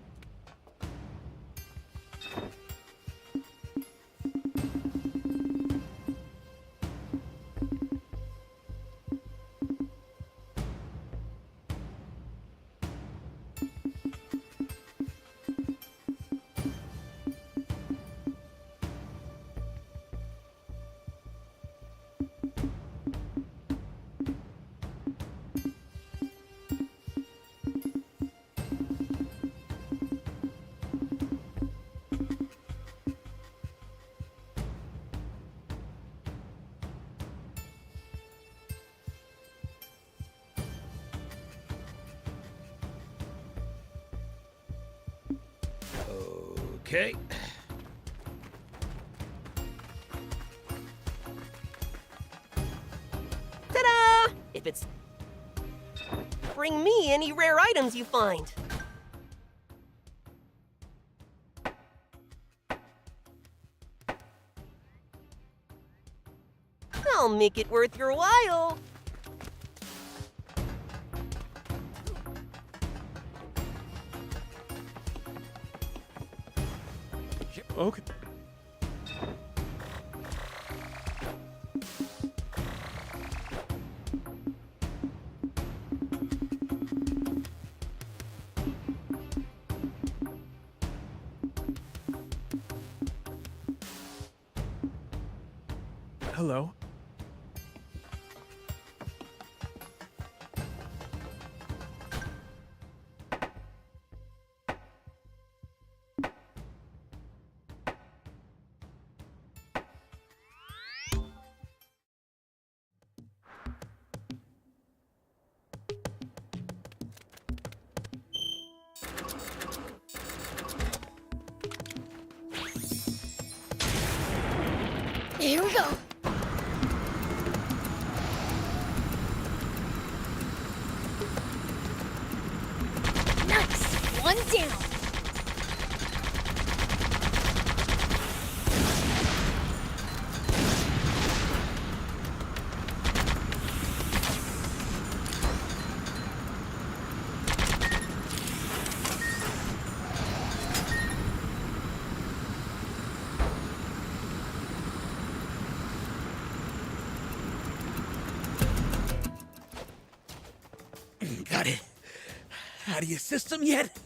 Okay. Ta-da! If it's... Bring me any rare items you find. I'll make it worth your while. Okay. Hello? Here we go. Nice. One down. Got it out of your system yet?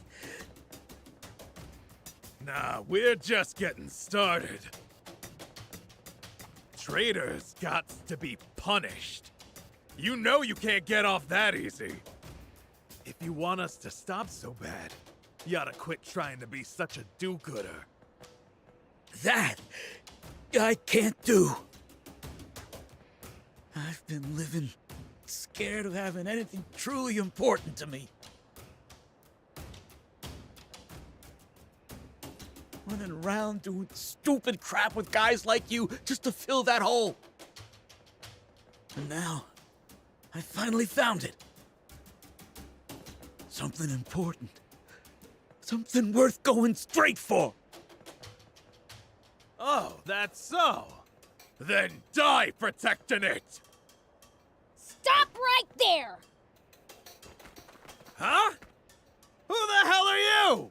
Nah, we're just getting started. Traitors got to be punished. You know you can't get off that easy. If you want us to stop so bad, you oughta quit trying to be such a do-gooder. That I can't do. I've been living scared of having anything truly important to me. Running around doing stupid crap with guys like you just to fill that hole. And now, I finally found it. Something important. Something worth going straight for. Oh, that's so. Then die protecting it! Stop right there! Huh? Who the hell are you?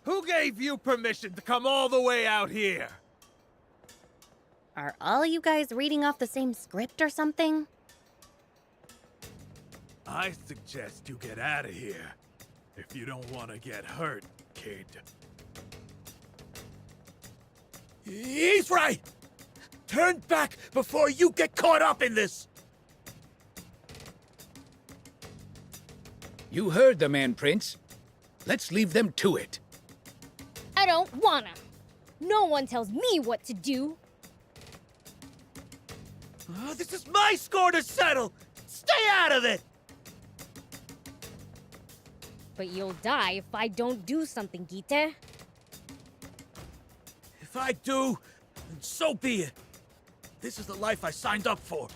Who gave you permission to come all the way out here? Are all you guys reading off the same script or something? I suggest you get out of here. If you don't want to get hurt, kid. He's right! Turn back before you get caught up in this! You heard the man, Prince. Let's leave them to it. I don't wanna. No one tells me what to do. Oh, this is my score to settle! Stay out of it! But you'll die if I don't do something, Gita. If I do, then so be it. This is the life I signed up for.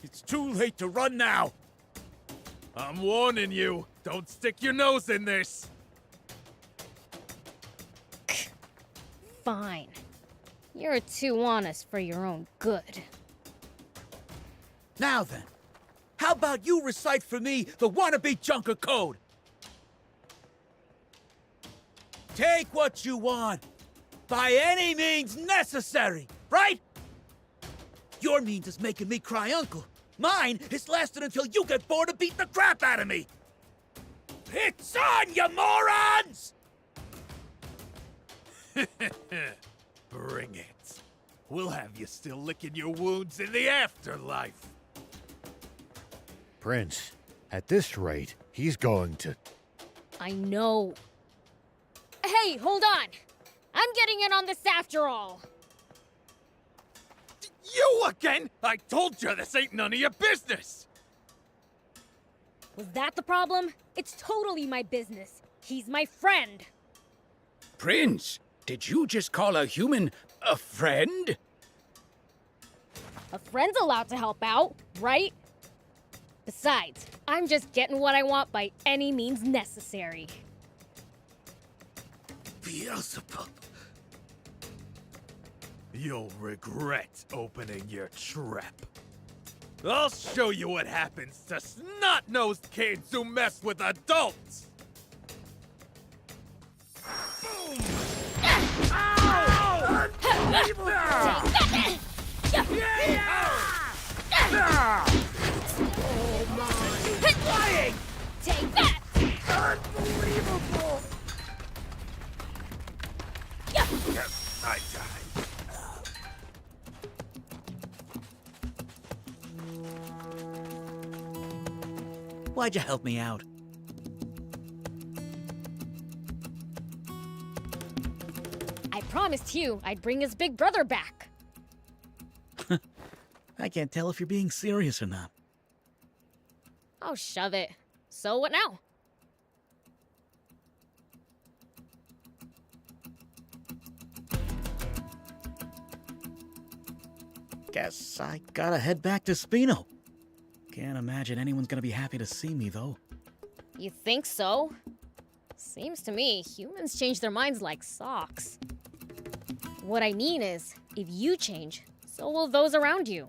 It's too late to run now. I'm warning you. Don't stick your nose in this. Fine. You're too honest for your own good. Now then, how about you recite for me the wannabe Junker Code? Take what you want, by any means necessary, right? Your means is making me cry uncle. Mine is lasting until you get bored of beating the crap out of me. It's on, you morons! Bring it. We'll have you still licking your wounds in the afterlife. Prince, at this rate, he's going to... I know. Hey, hold on! I'm getting in on this after all! You again? I told you this ain't none of your business! Was that the problem? It's totally my business. He's my friend. Prince, did you just call a human a friend? A friend's allowed to help out, right? Besides, I'm just getting what I want by any means necessary. Beelzebub. You'll regret opening your trap. I'll show you what happens to snot-nosed kids who mess with adults! Boom! Ow! Oh my! Flying! Take that! Unbelievable! I died. Why'd you help me out? I promised Hugh I'd bring his big brother back. I can't tell if you're being serious or not. Oh, shove it. So what now? Guess I gotta head back to Spino. Can't imagine anyone's gonna be happy to see me, though. You think so? Seems to me humans change their minds like socks. What I mean is, if you change, so will those around you.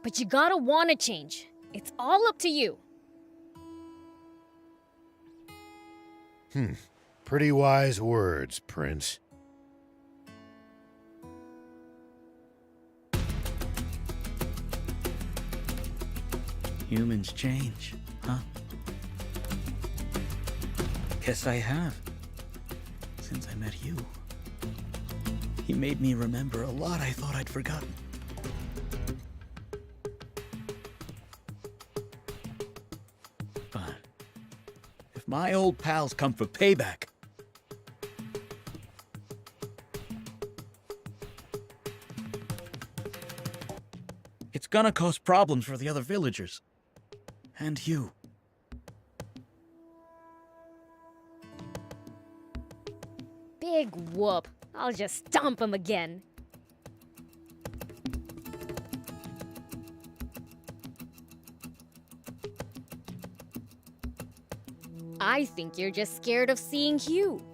But you gotta wanna change. It's all up to you. Pretty wise words, Prince. Humans change, huh? Guess I have. Since I met you. He made me remember a lot I thought I'd forgotten. But if my old pals come for payback, it's gonna cause problems for the other villagers. And you. Big whoop. I'll just stomp him again. I think you're just scared of seeing Hugh.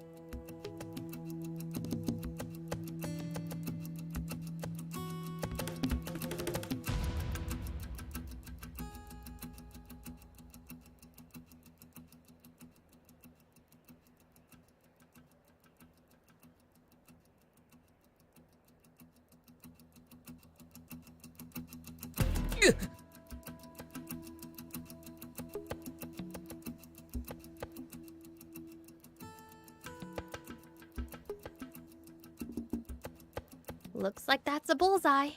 Looks like that's a bullseye.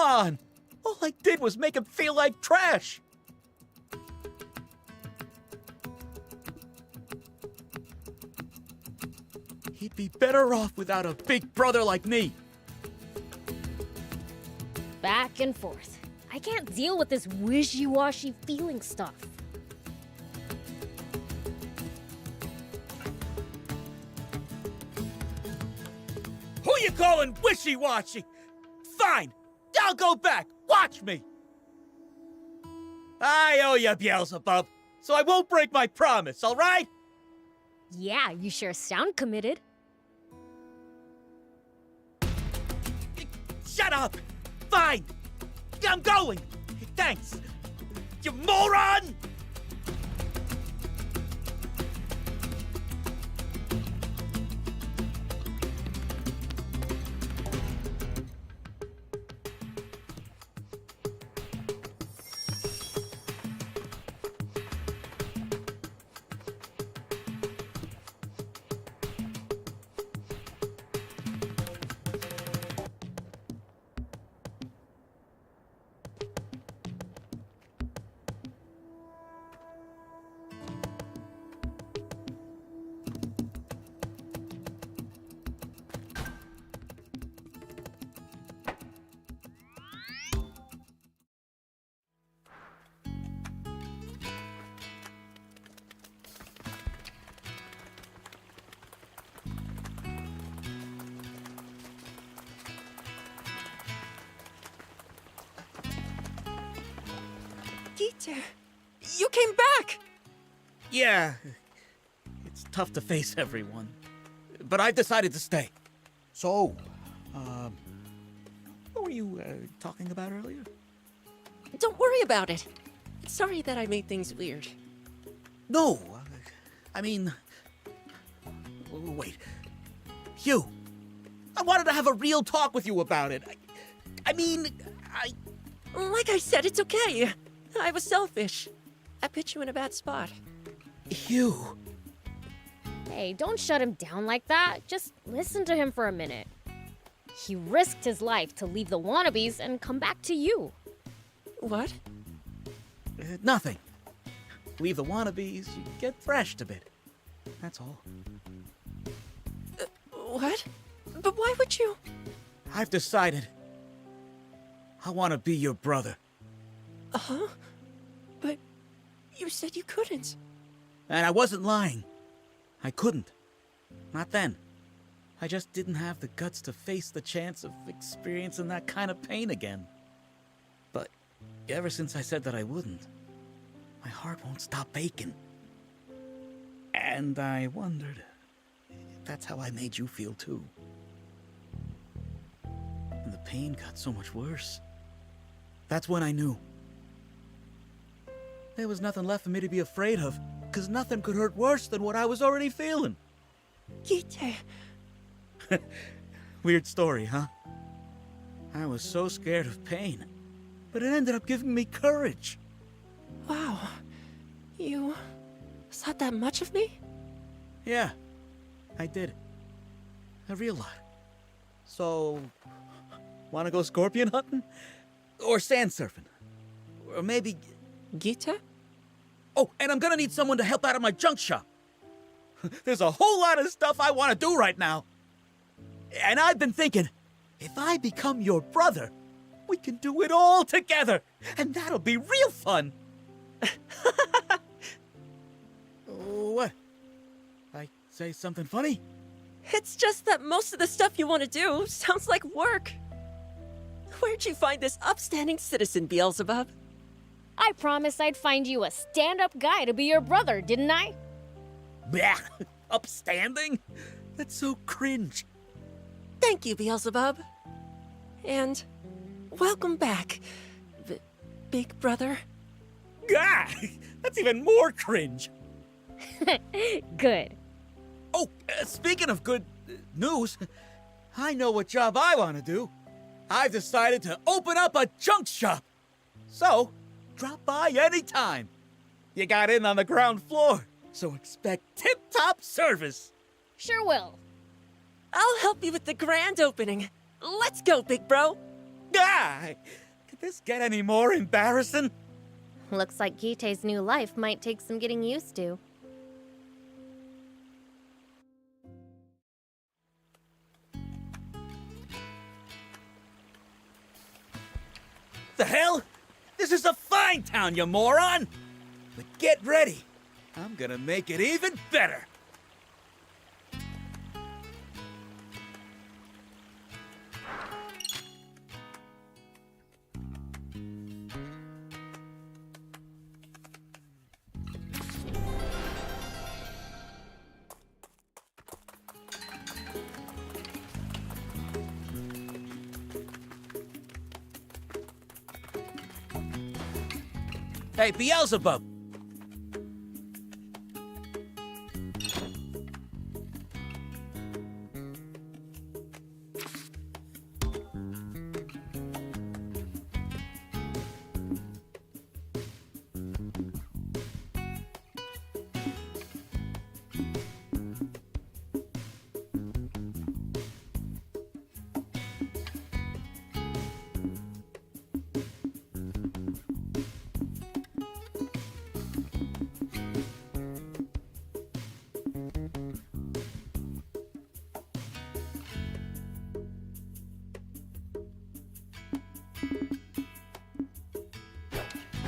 on! All I did was make him feel like trash! He'd be better off without a big brother like me. Back and forth. I can't deal with this wishy-washy feeling stuff. Who you calling wishy-washy? Fine, I'll go back. Watch me. I owe you, Beelzebub, so I won't break my promise, all right? Yeah, you sure sound committed. Shut up! Fine! I'm going! Thanks! You moron! Gita, you came back! Yeah, it's tough to face everyone, but I've decided to stay. So, what were you talking about earlier? Don't worry about it. Sorry that I made things weird. No, I mean, wait, you. I wanted to have a real talk with you about it. I mean, Like I said, it's okay. I was selfish. I put you in a bad spot. You. Hey, don't shut him down like that. Just listen to him for a minute. He risked his life to leave the wannabes and come back to you. What? Nothing. Leave the wannabes, you get thrashed a bit. That's all. What? But why would you? I've decided. I want to be your brother. Uh-huh. But you said you couldn't. And I wasn't lying. I couldn't. Not then. I just didn't have the guts to face the chance of experiencing that kind of pain again. But ever since I said that I wouldn't, my heart won't stop aching. And I wondered if that's how I made you feel too. And the pain got so much worse. That's when I knew. There was nothing left for me to be afraid of, because nothing could hurt worse than what I was already feeling. Gita. Weird story, huh? I was so scared of pain, but it ended up giving me courage. Wow. You thought that much of me? Yeah, I did. A real lot. So, wanna go scorpion hunting? Or sand surfing? Or maybe... Gita? Oh, and I'm gonna need someone to help out at my junk shop. There's a whole lot of stuff I want to do right now. And I've been thinking, if I become your brother, we can do it all together. And that'll be real fun. What? I say something funny? It's just that most of the stuff you want to do sounds like work. Where'd you find this upstanding citizen, Beelzebub? I promised I'd find you a stand-up guy to be your brother, didn't I? Blech, upstanding? That's so cringe. Thank you, Beelzebub. And welcome back, big brother. Ah, that's even more cringe. Good. Oh, speaking of good news, I know what job I want to do. I've decided to open up a junk shop. So, drop by anytime. You got in on the ground floor, so expect tip-top service. Sure will. I'll help you with the grand opening. Let's go, big bro. Ah! Could this get any more embarrassing? Looks like Gite's new life might take some getting used to. The hell? This is a fine town, you moron! But get ready. I'm gonna make it even better. Hey, Beelzebub!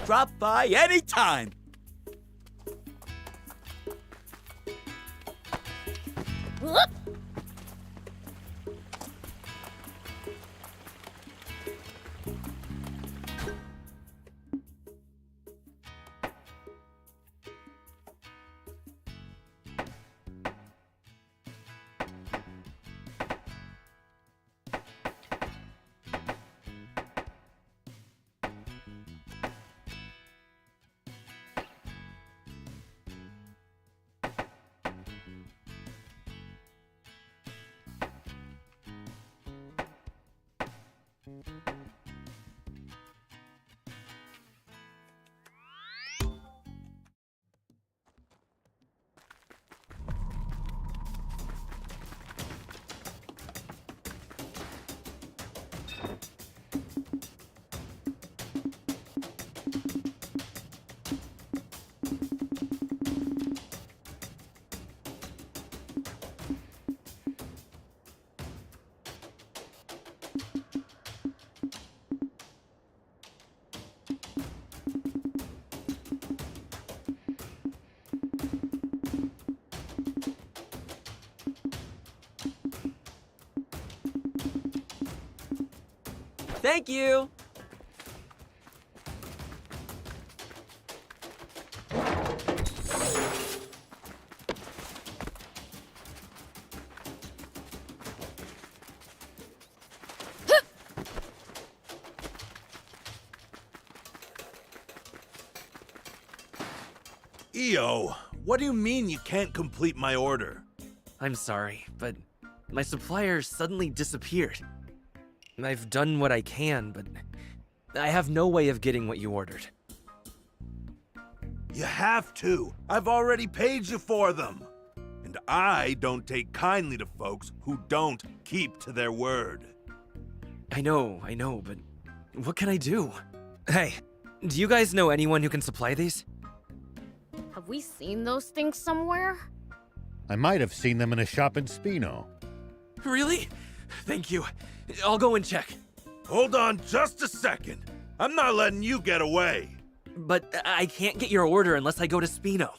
Drop by anytime! Whoop! Thank you! EO, what do you mean you can't complete my order? I'm sorry, but my supplier suddenly disappeared. I've done what I can, but I have no way of getting what you ordered. You have to. I've already paid you for them. And I don't take kindly to folks who don't keep to their word. I know, but what can I do? Hey, do you guys know anyone who can supply these? Have we seen those things somewhere? I might have seen them in a shop in Spino. Really? Thank you. I'll go and check. Hold on just a second. I'm not letting you get away. But I can't get your order unless I go to Spino.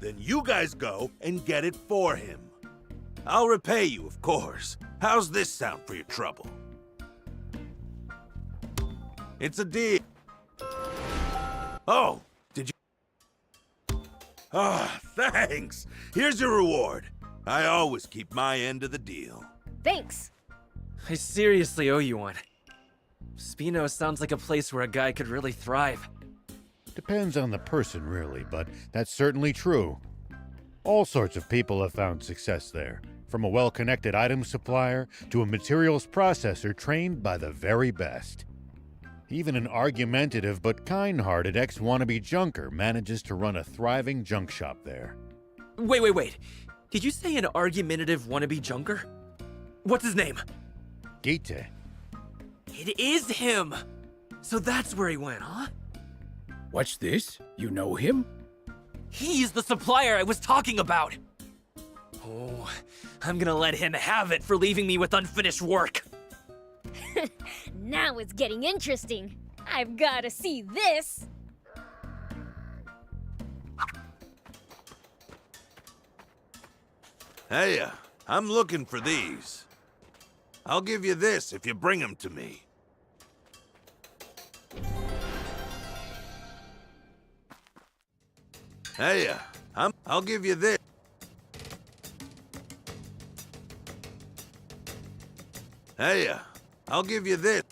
Then you guys go and get it for him. I'll repay you, of course. How's this sound for your trouble? It's a deal. Oh, did you? Ah, thanks. Here's your reward. I always keep my end of the deal. Thanks. I seriously owe you one. Spino sounds like a place where a guy could really thrive. Depends on the person, really, but that's certainly true. All sorts of people have found success there, from a well-connected item supplier to a materials processor trained by the very best. Even an argumentative but kind-hearted ex-wannabe junker manages to run a thriving junk shop there. Wait. Did you say an argumentative wannabe junker? What's his name? Gite. It is him! So that's where he went, huh? What's this? You know him? He's the supplier I was talking about! Oh, I'm gonna let him have it for leaving me with unfinished work. Now it's getting interesting. I've gotta see this. Hey, I'm looking for these. I'll give you this if you bring them to me. Hey, I'll give you this. Hey, I'll give you this.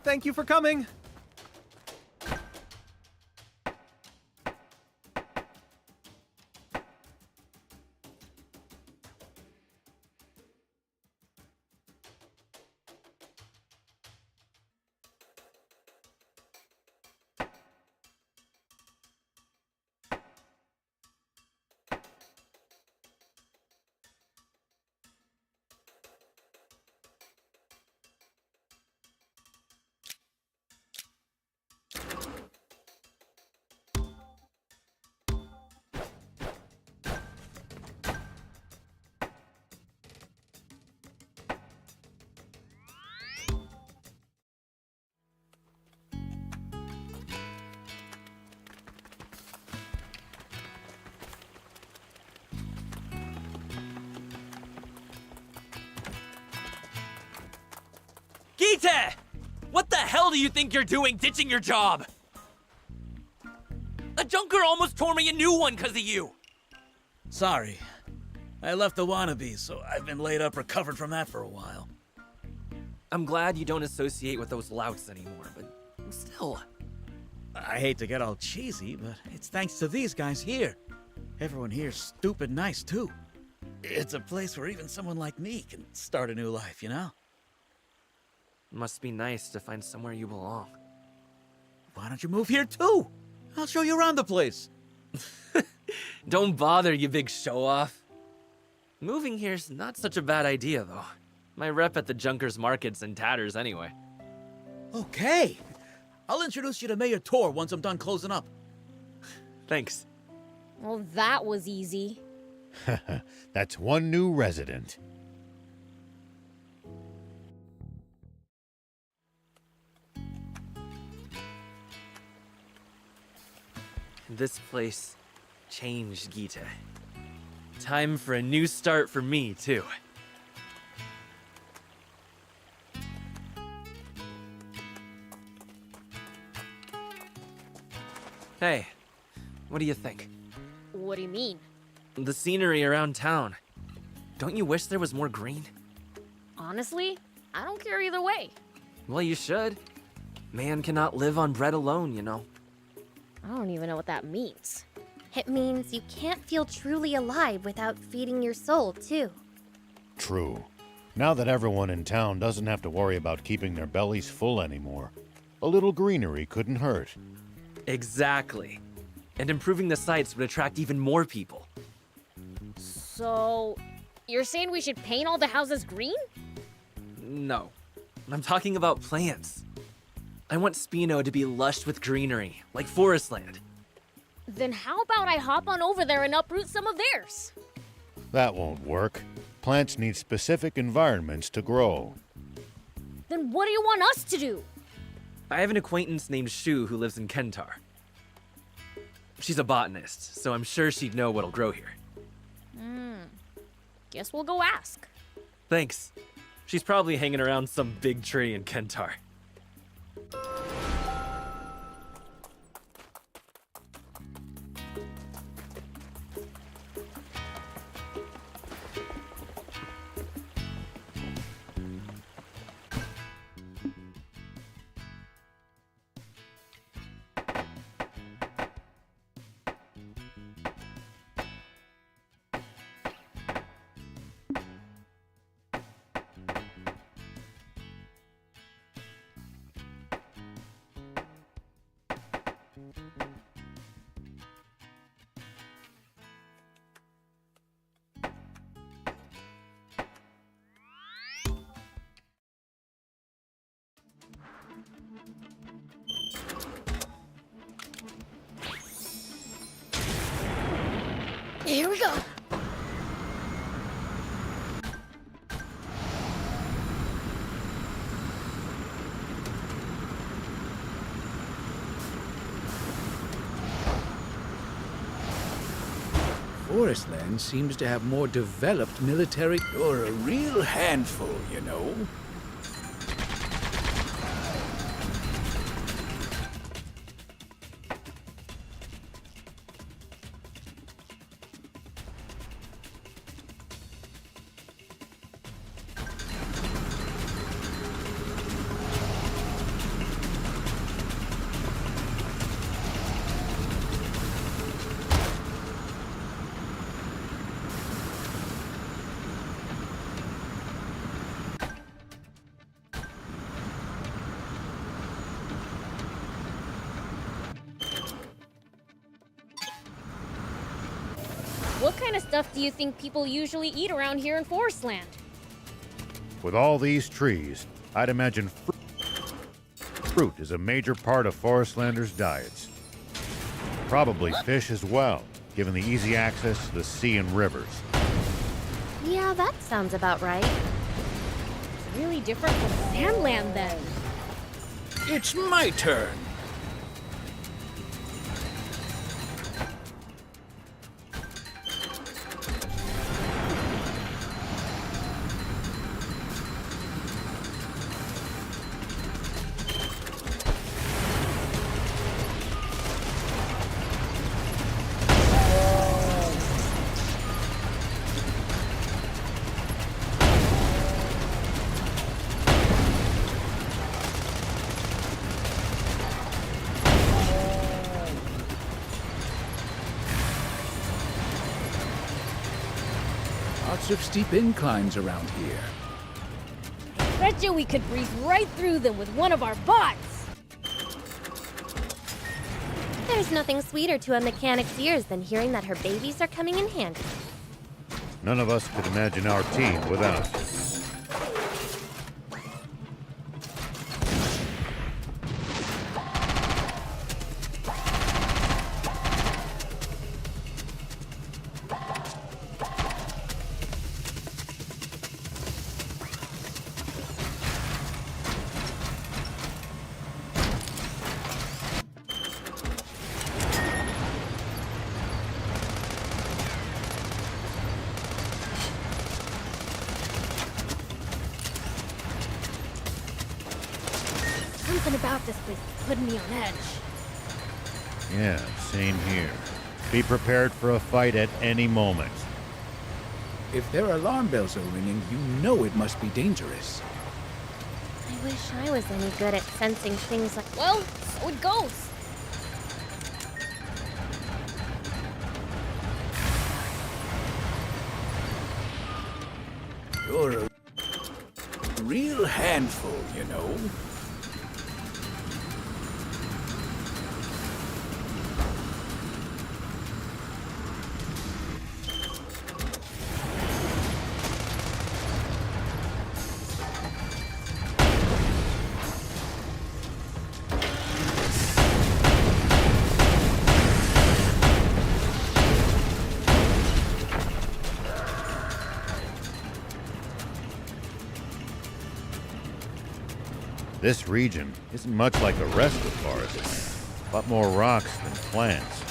Thank you for coming. Gita! What the hell do you think you're doing ditching your job? A junker almost tore me a new one because of you! Sorry. I left the wannabes, so I've been laid up recovered from that for a while. I'm glad you don't associate with those louts anymore, but still. I hate to get all cheesy, but it's thanks to these guys here. Everyone here's stupid nice, too. It's a place where even someone like me can start a new life, you know? Must be nice to find somewhere you belong. Why don't you move here, too? I'll show you around the place. Don't bother, you big show-off. Moving here's not such a bad idea, though. My rep at the Junkers Market's in tatters anyway. Okay. I'll introduce you to Mayor Tor once I'm done closing up. Thanks. Well, that was easy. That's one new resident. This place changed Gita. Time for a new start for me, too. Hey, what do you think? What do you mean? The scenery around town. Don't you wish there was more green? Honestly, I don't care either way. Well, you should. Man cannot live on bread alone, you know. I don't even know what that means. It means you can't feel truly alive without feeding your soul, too. True. Now that everyone in town doesn't have to worry about keeping their bellies full anymore, a little greenery couldn't hurt. Exactly. And improving the sights would attract even more people. So, you're saying we should paint all the houses green? No. I'm talking about plants. I want Spino to be lush with greenery, like forest land. Then how about I hop on over there and uproot some of theirs? That won't work. Plants need specific environments to grow. Then what do you want us to do? I have an acquaintance named Shu who lives in Kentar. She's a botanist, so I'm sure she'd know what'll grow here. Guess we'll go ask. Thanks. She's probably hanging around some big tree in Kentar. Here we go. Forestland seems to have more developed military. You're a real handful, you know. What kind of stuff do you think people usually eat around here in Forestland? With all these trees, I'd imagine fruit is a major part of Forestlanders' diets. Probably fish as well, given the easy access to the sea and rivers. Yeah, that sounds about right. It's really different from Sandland then. It's my turn. Lots of steep inclines around here. Bet you we could breeze right through them with one of our bots. There's nothing sweeter to a mechanic's ears than hearing that her babies are coming in handy. None of us could imagine our team without. Something about this place is putting me on edge. Yeah, same here. Be prepared for a fight at any moment. If their alarm bells are ringing, you know it must be dangerous. I wish I was any good at sensing things like... Well, so it goes. You're a real handful, you know. This region isn't much like the rest of Forest. A lot more rocks than plants.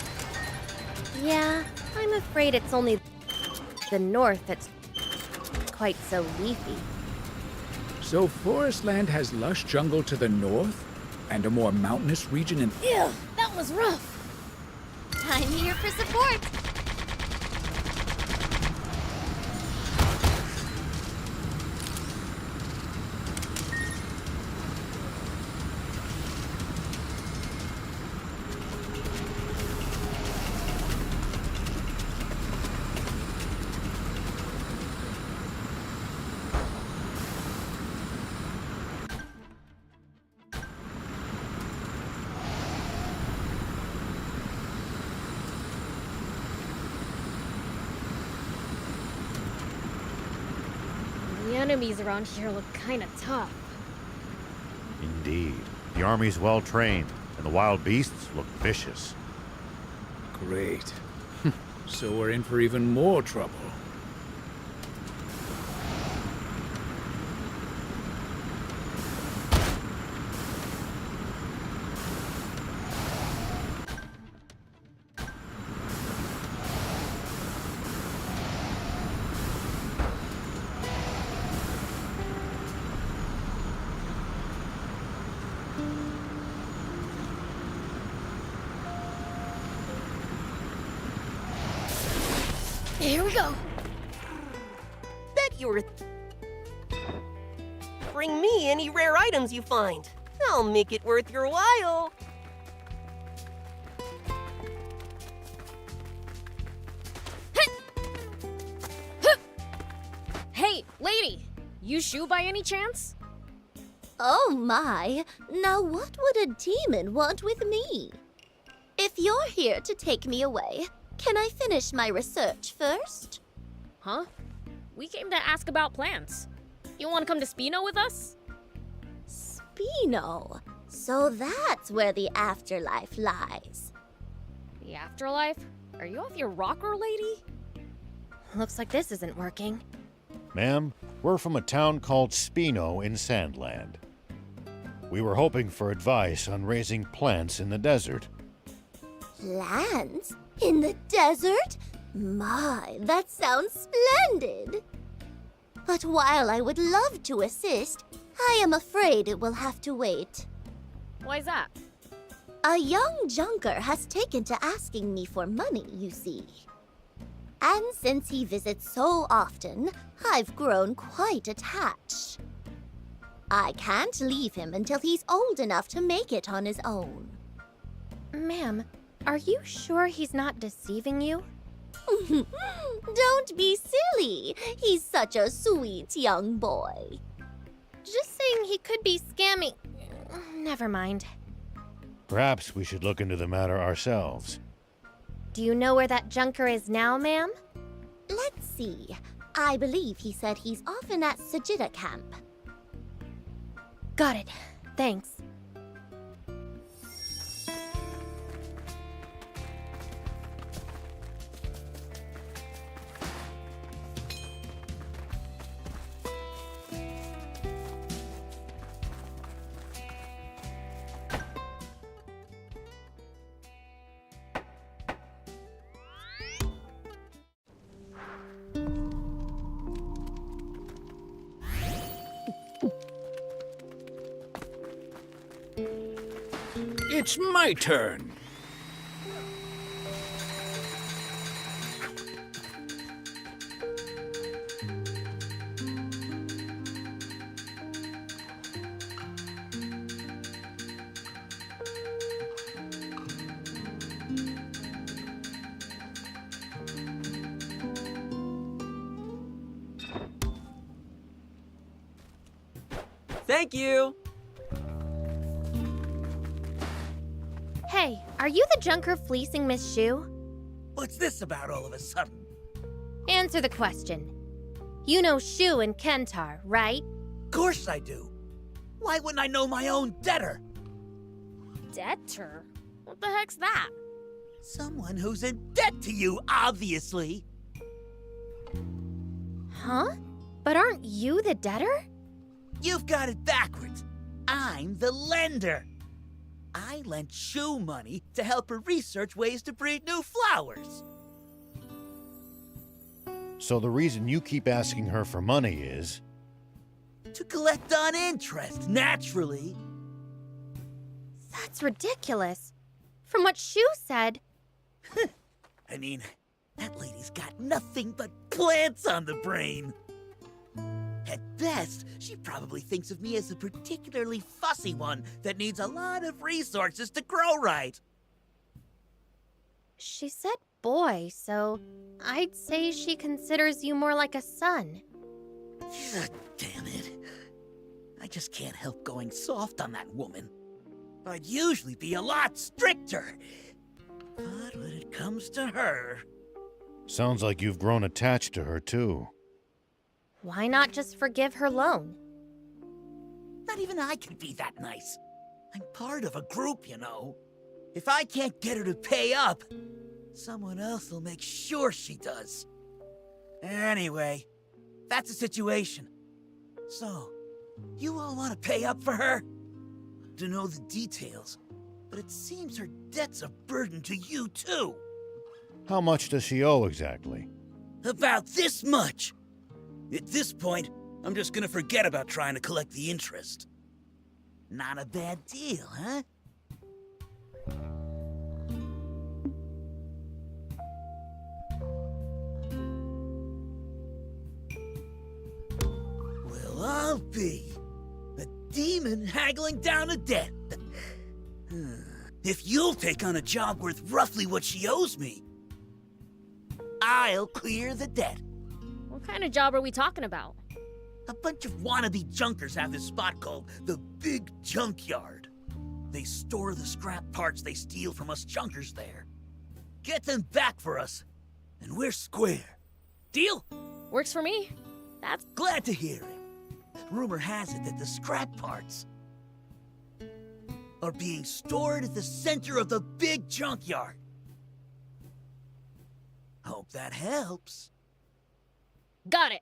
Yeah, I'm afraid it's only the north that's quite so leafy. So Forestland has lush jungle to the north, and a more mountainous region in... Ew, that was rough. I'm here for support. The enemies around here look kinda tough. Indeed. The army's well trained, and the wild beasts look vicious. Great. So we're in for even more trouble. Here we go. Bet you were... Bring me any rare items you find. I'll make it worth your while. Hey, lady! You Shu by any chance? Oh my, now what would a demon want with me? If you're here to take me away, can I finish my research first? Huh? We came to ask about plants. You want to come to Spino with us? Spino? So that's where the afterlife lies. The afterlife? Are you off your rocker, lady? Looks like this isn't working. Ma'am, we're from a town called Spino in Sandland. We were hoping for advice on raising plants in the desert. Plants? In the desert? My, that sounds splendid! But while I would love to assist, I am afraid it will have to wait. Why's that? A young junker has taken to asking me for money, you see. And since he visits so often, I've grown quite attached. I can't leave him until he's old enough to make it on his own. Ma'am, are you sure he's not deceiving you? Don't be silly. He's such a sweet young boy. Just saying he could be scamming. Never mind. Perhaps we should look into the matter ourselves. Do you know where that junker is now, ma'am? Let's see. I believe he said he's often at Sajida camp. Got it. Thanks. It's my turn. Thank you! Hey, are you the junker fleecing Miss Shu? What's this about all of a sudden? Answer the question. You know Shu and Kentar, right? Of course I do. Why wouldn't I know my own debtor? Debtor? What the heck's that? Someone who's in debt to you, obviously. Huh? But aren't you the debtor? You've got it backwards. I'm the lender. I lent Shu money to help her research ways to breed new flowers. So the reason you keep asking her for money is... To collect on interest, naturally. That's ridiculous. From what Shu said, I mean, that lady's got nothing but plants on the brain. At best, she probably thinks of me as a particularly fussy one that needs a lot of resources to grow right. she said boy, so I'd say she considers you more like a son. Damn it. I just can't help going soft on that woman. I'd usually be a lot stricter. But when it comes to her... Sounds like you've grown attached to her, too. Why not just forgive her loan? Not even I can be that nice. I'm part of a group, you know. If I can't get her to pay up, someone else will make sure she does. Anyway, that's the situation. So, you all want to pay up for her? To know the details, but it seems her debt's a burden to you, too. How much does she owe exactly? About this much. At this point, I'm just gonna forget about trying to collect the interest. Not a bad deal, huh? Well, I'll be a demon haggling down a debt. If you'll take on a job worth roughly what she owes me, I'll clear the debt. What kind of job are we talking about? A bunch of wannabe junkers have this spot called the Big Junkyard. They store the scrap parts they steal from us junkers there. Get them back for us, and we're square. Deal? Works for me. That's glad to hear it. Rumor has it that the scrap parts are being stored at the center of the Big Junkyard. Hope that helps. got it.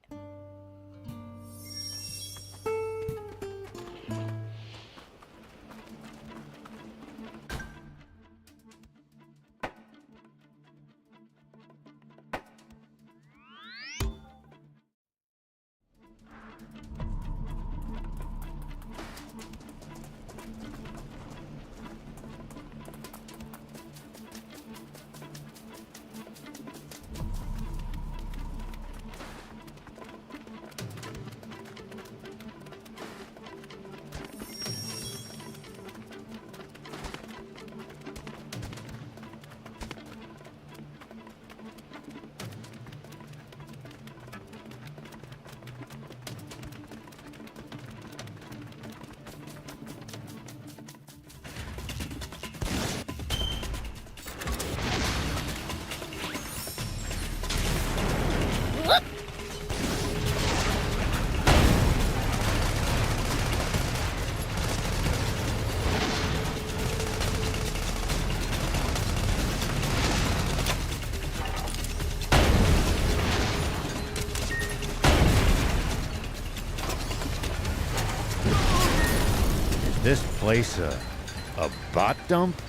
This place a bot dump?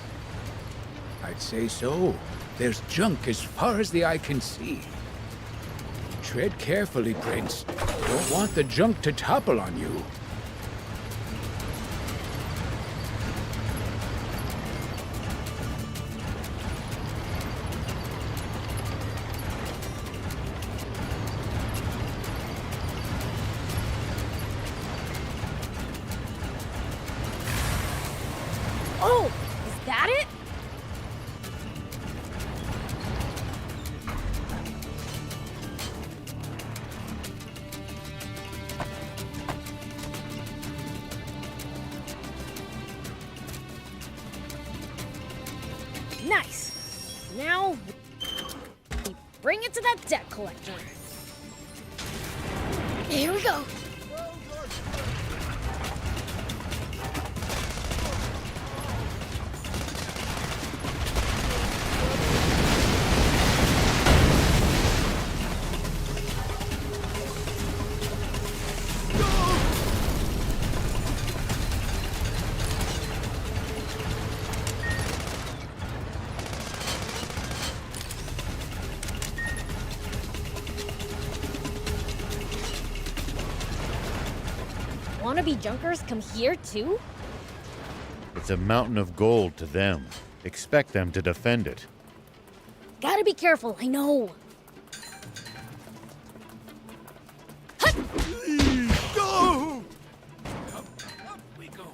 I'd say so. There's junk as far as the eye can see. Tread carefully, Prince. Don't want the junk to topple on you. Oh, is that it? Nice. Now, we bring it to that debt collector. Here we go. Wannabe junkers come here too? It's a mountain of gold to them. Expect them to defend it. Gotta be careful, I know. Go! Up we go.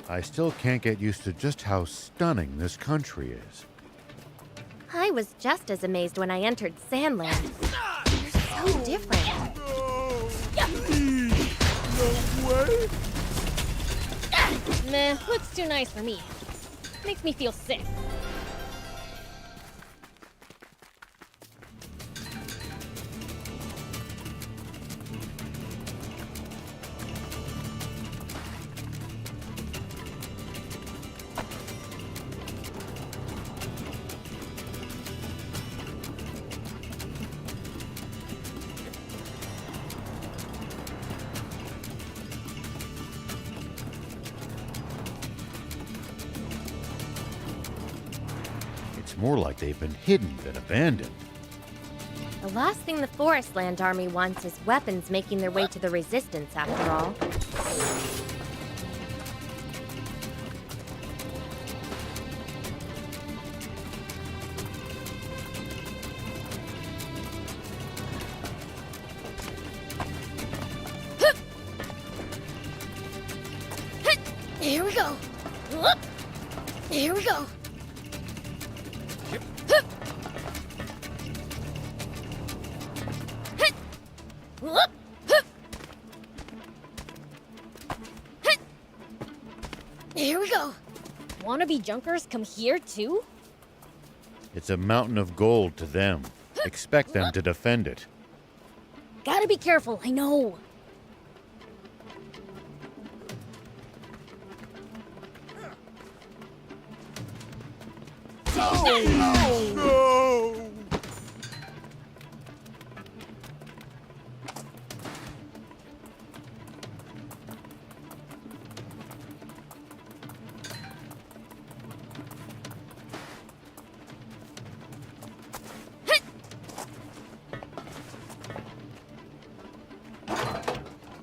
I still can't get used to just how stunning this country is. I was just as amazed when I entered Sandland. They're so different. No way! Meh, looks too nice for me. Makes me feel sick. It's more like they've been hidden than abandoned. The last thing the Forestland Army wants is weapons making their way to the Resistance, after all. Here we go. Here we go. Here we go. Wannabe junkers come here too? It's a mountain of gold to them. Expect them to defend it. Gotta be careful, I know. No!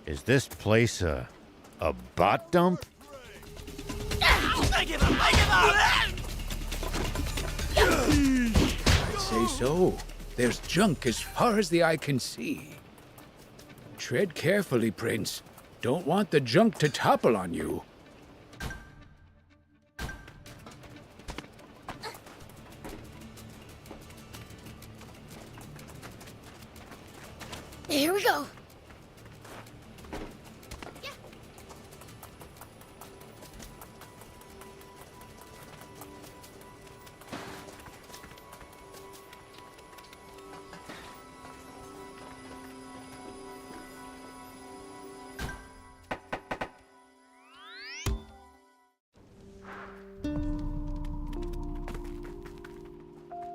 Is this place a bot dump? I give up! I give up! I'd say so. There's junk as far as the eye can see. Tread carefully, Prince. Don't want the junk to topple on you. Here we go.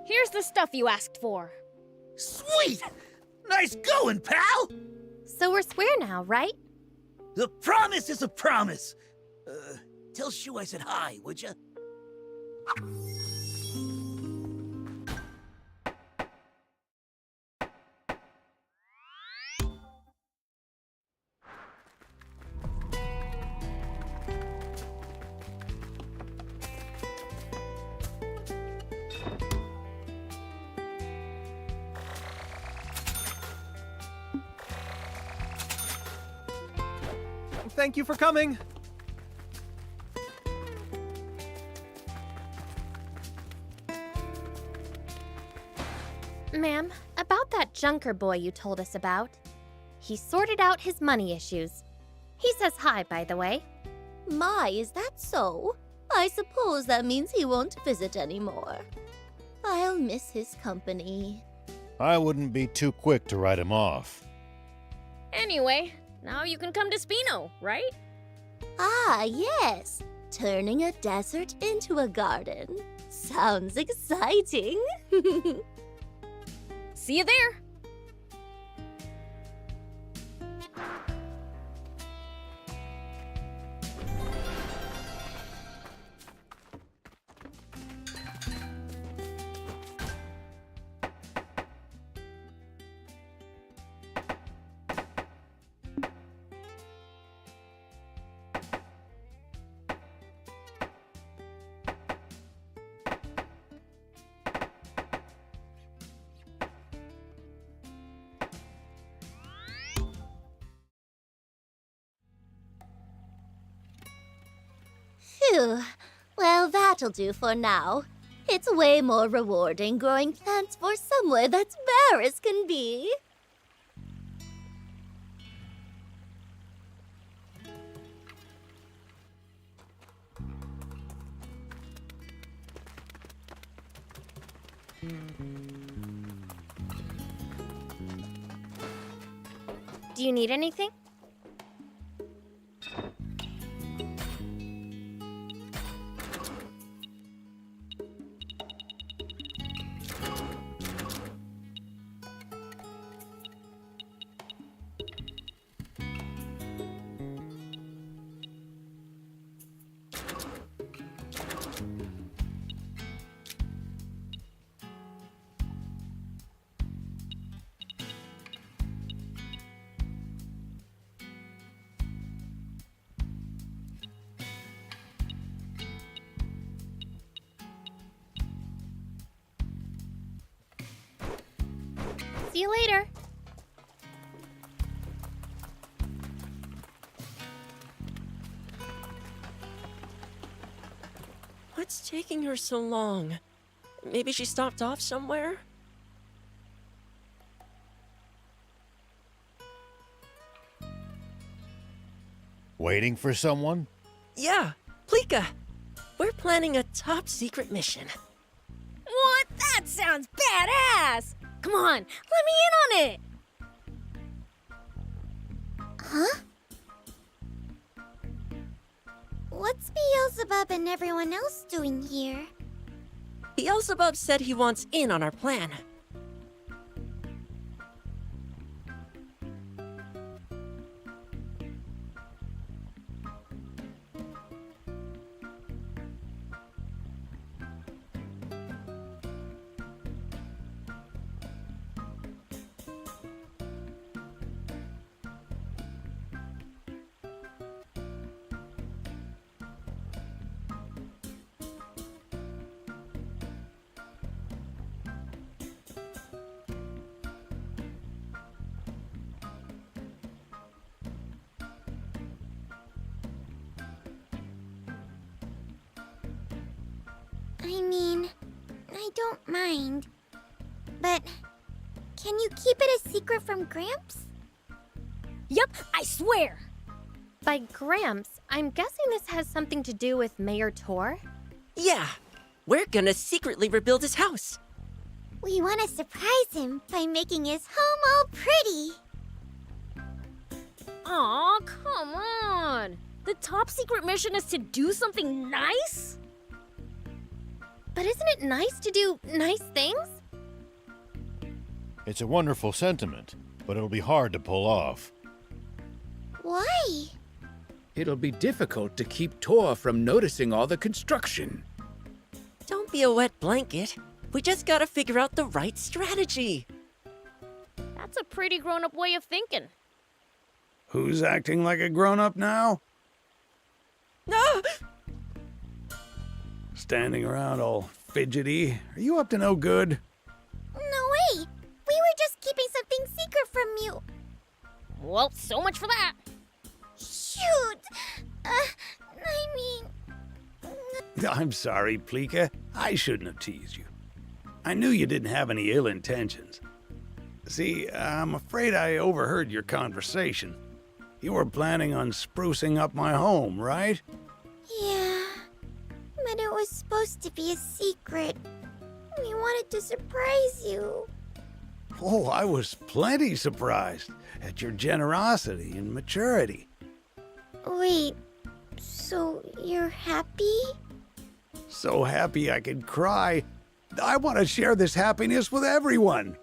Here's the stuff you asked for. Sweet! Nice going, pal! So we're square now, right? The promise is a promise. Tell Shu I said hi, would ya? Thank you for coming. Ma'am, about that junker boy you told us about. He sorted out his money issues. He says hi, by the way. My, is that so? I suppose that means he won't visit anymore. I'll miss his company. I wouldn't be too quick to write him off. Anyway, now you can come to Spino, right? Ah, yes. Turning a desert into a garden. sounds exciting. See you there. Phew. Well, that'll do for now. It's way more rewarding growing plants for somewhere that's bare as can be. Do you need anything? See you later. What's taking her so long? Maybe she stopped off somewhere? Waiting for someone? Yeah, Pleeka. We're planning a top-secret mission. What? That sounds badass! Come on, let me in on it! Huh? What's Beelzebub and everyone else doing here? Beelzebub said he wants in on our plan. I mean, I don't mind. But can you keep it a secret from Gramps? Yep, I swear! By Gramps, I'm guessing this has something to do with Mayor Tor? Yeah, we're gonna secretly rebuild his house. We want to surprise him by making his home all pretty. Aw, come on! The top secret mission is to do something nice? But isn't it nice to do nice things? It's a wonderful sentiment, but it'll be hard to pull off. Why? It'll be difficult to keep Tor from noticing all the construction. Don't be a wet blanket. We just gotta figure out the right strategy. That's a pretty grown-up way of thinking. Who's acting like a grown-up now? No! Standing around all fidgety. Are you up to no good? No way! We were just keeping something secret from you. Well, so much for that. Shoot! I mean... I'm sorry, Pleeka. I shouldn't have teased you. I knew you didn't have any ill intentions. See, I'm afraid I overheard your conversation. You were planning on sprucing up my home, right? Yeah, but it was supposed to be a secret. We wanted to surprise you. Oh, I was plenty surprised at your generosity and maturity. Wait, so you're happy? So happy I could cry. I want to share this happiness with everyone.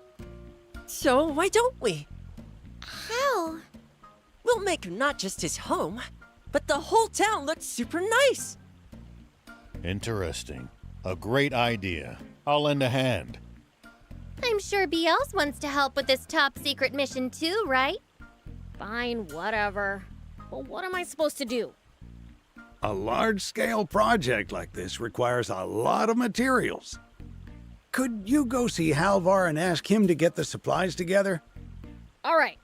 So why don't we? How? We'll make not just his home, but the whole town look super nice. Interesting. A great idea. I'll lend a hand. I'm sure BLs wants to help with this top secret mission too, right? Fine, whatever. But what am I supposed to do? A large-scale project like this requires a lot of materials. Could you go see Halvar and ask him to get the supplies together? All right,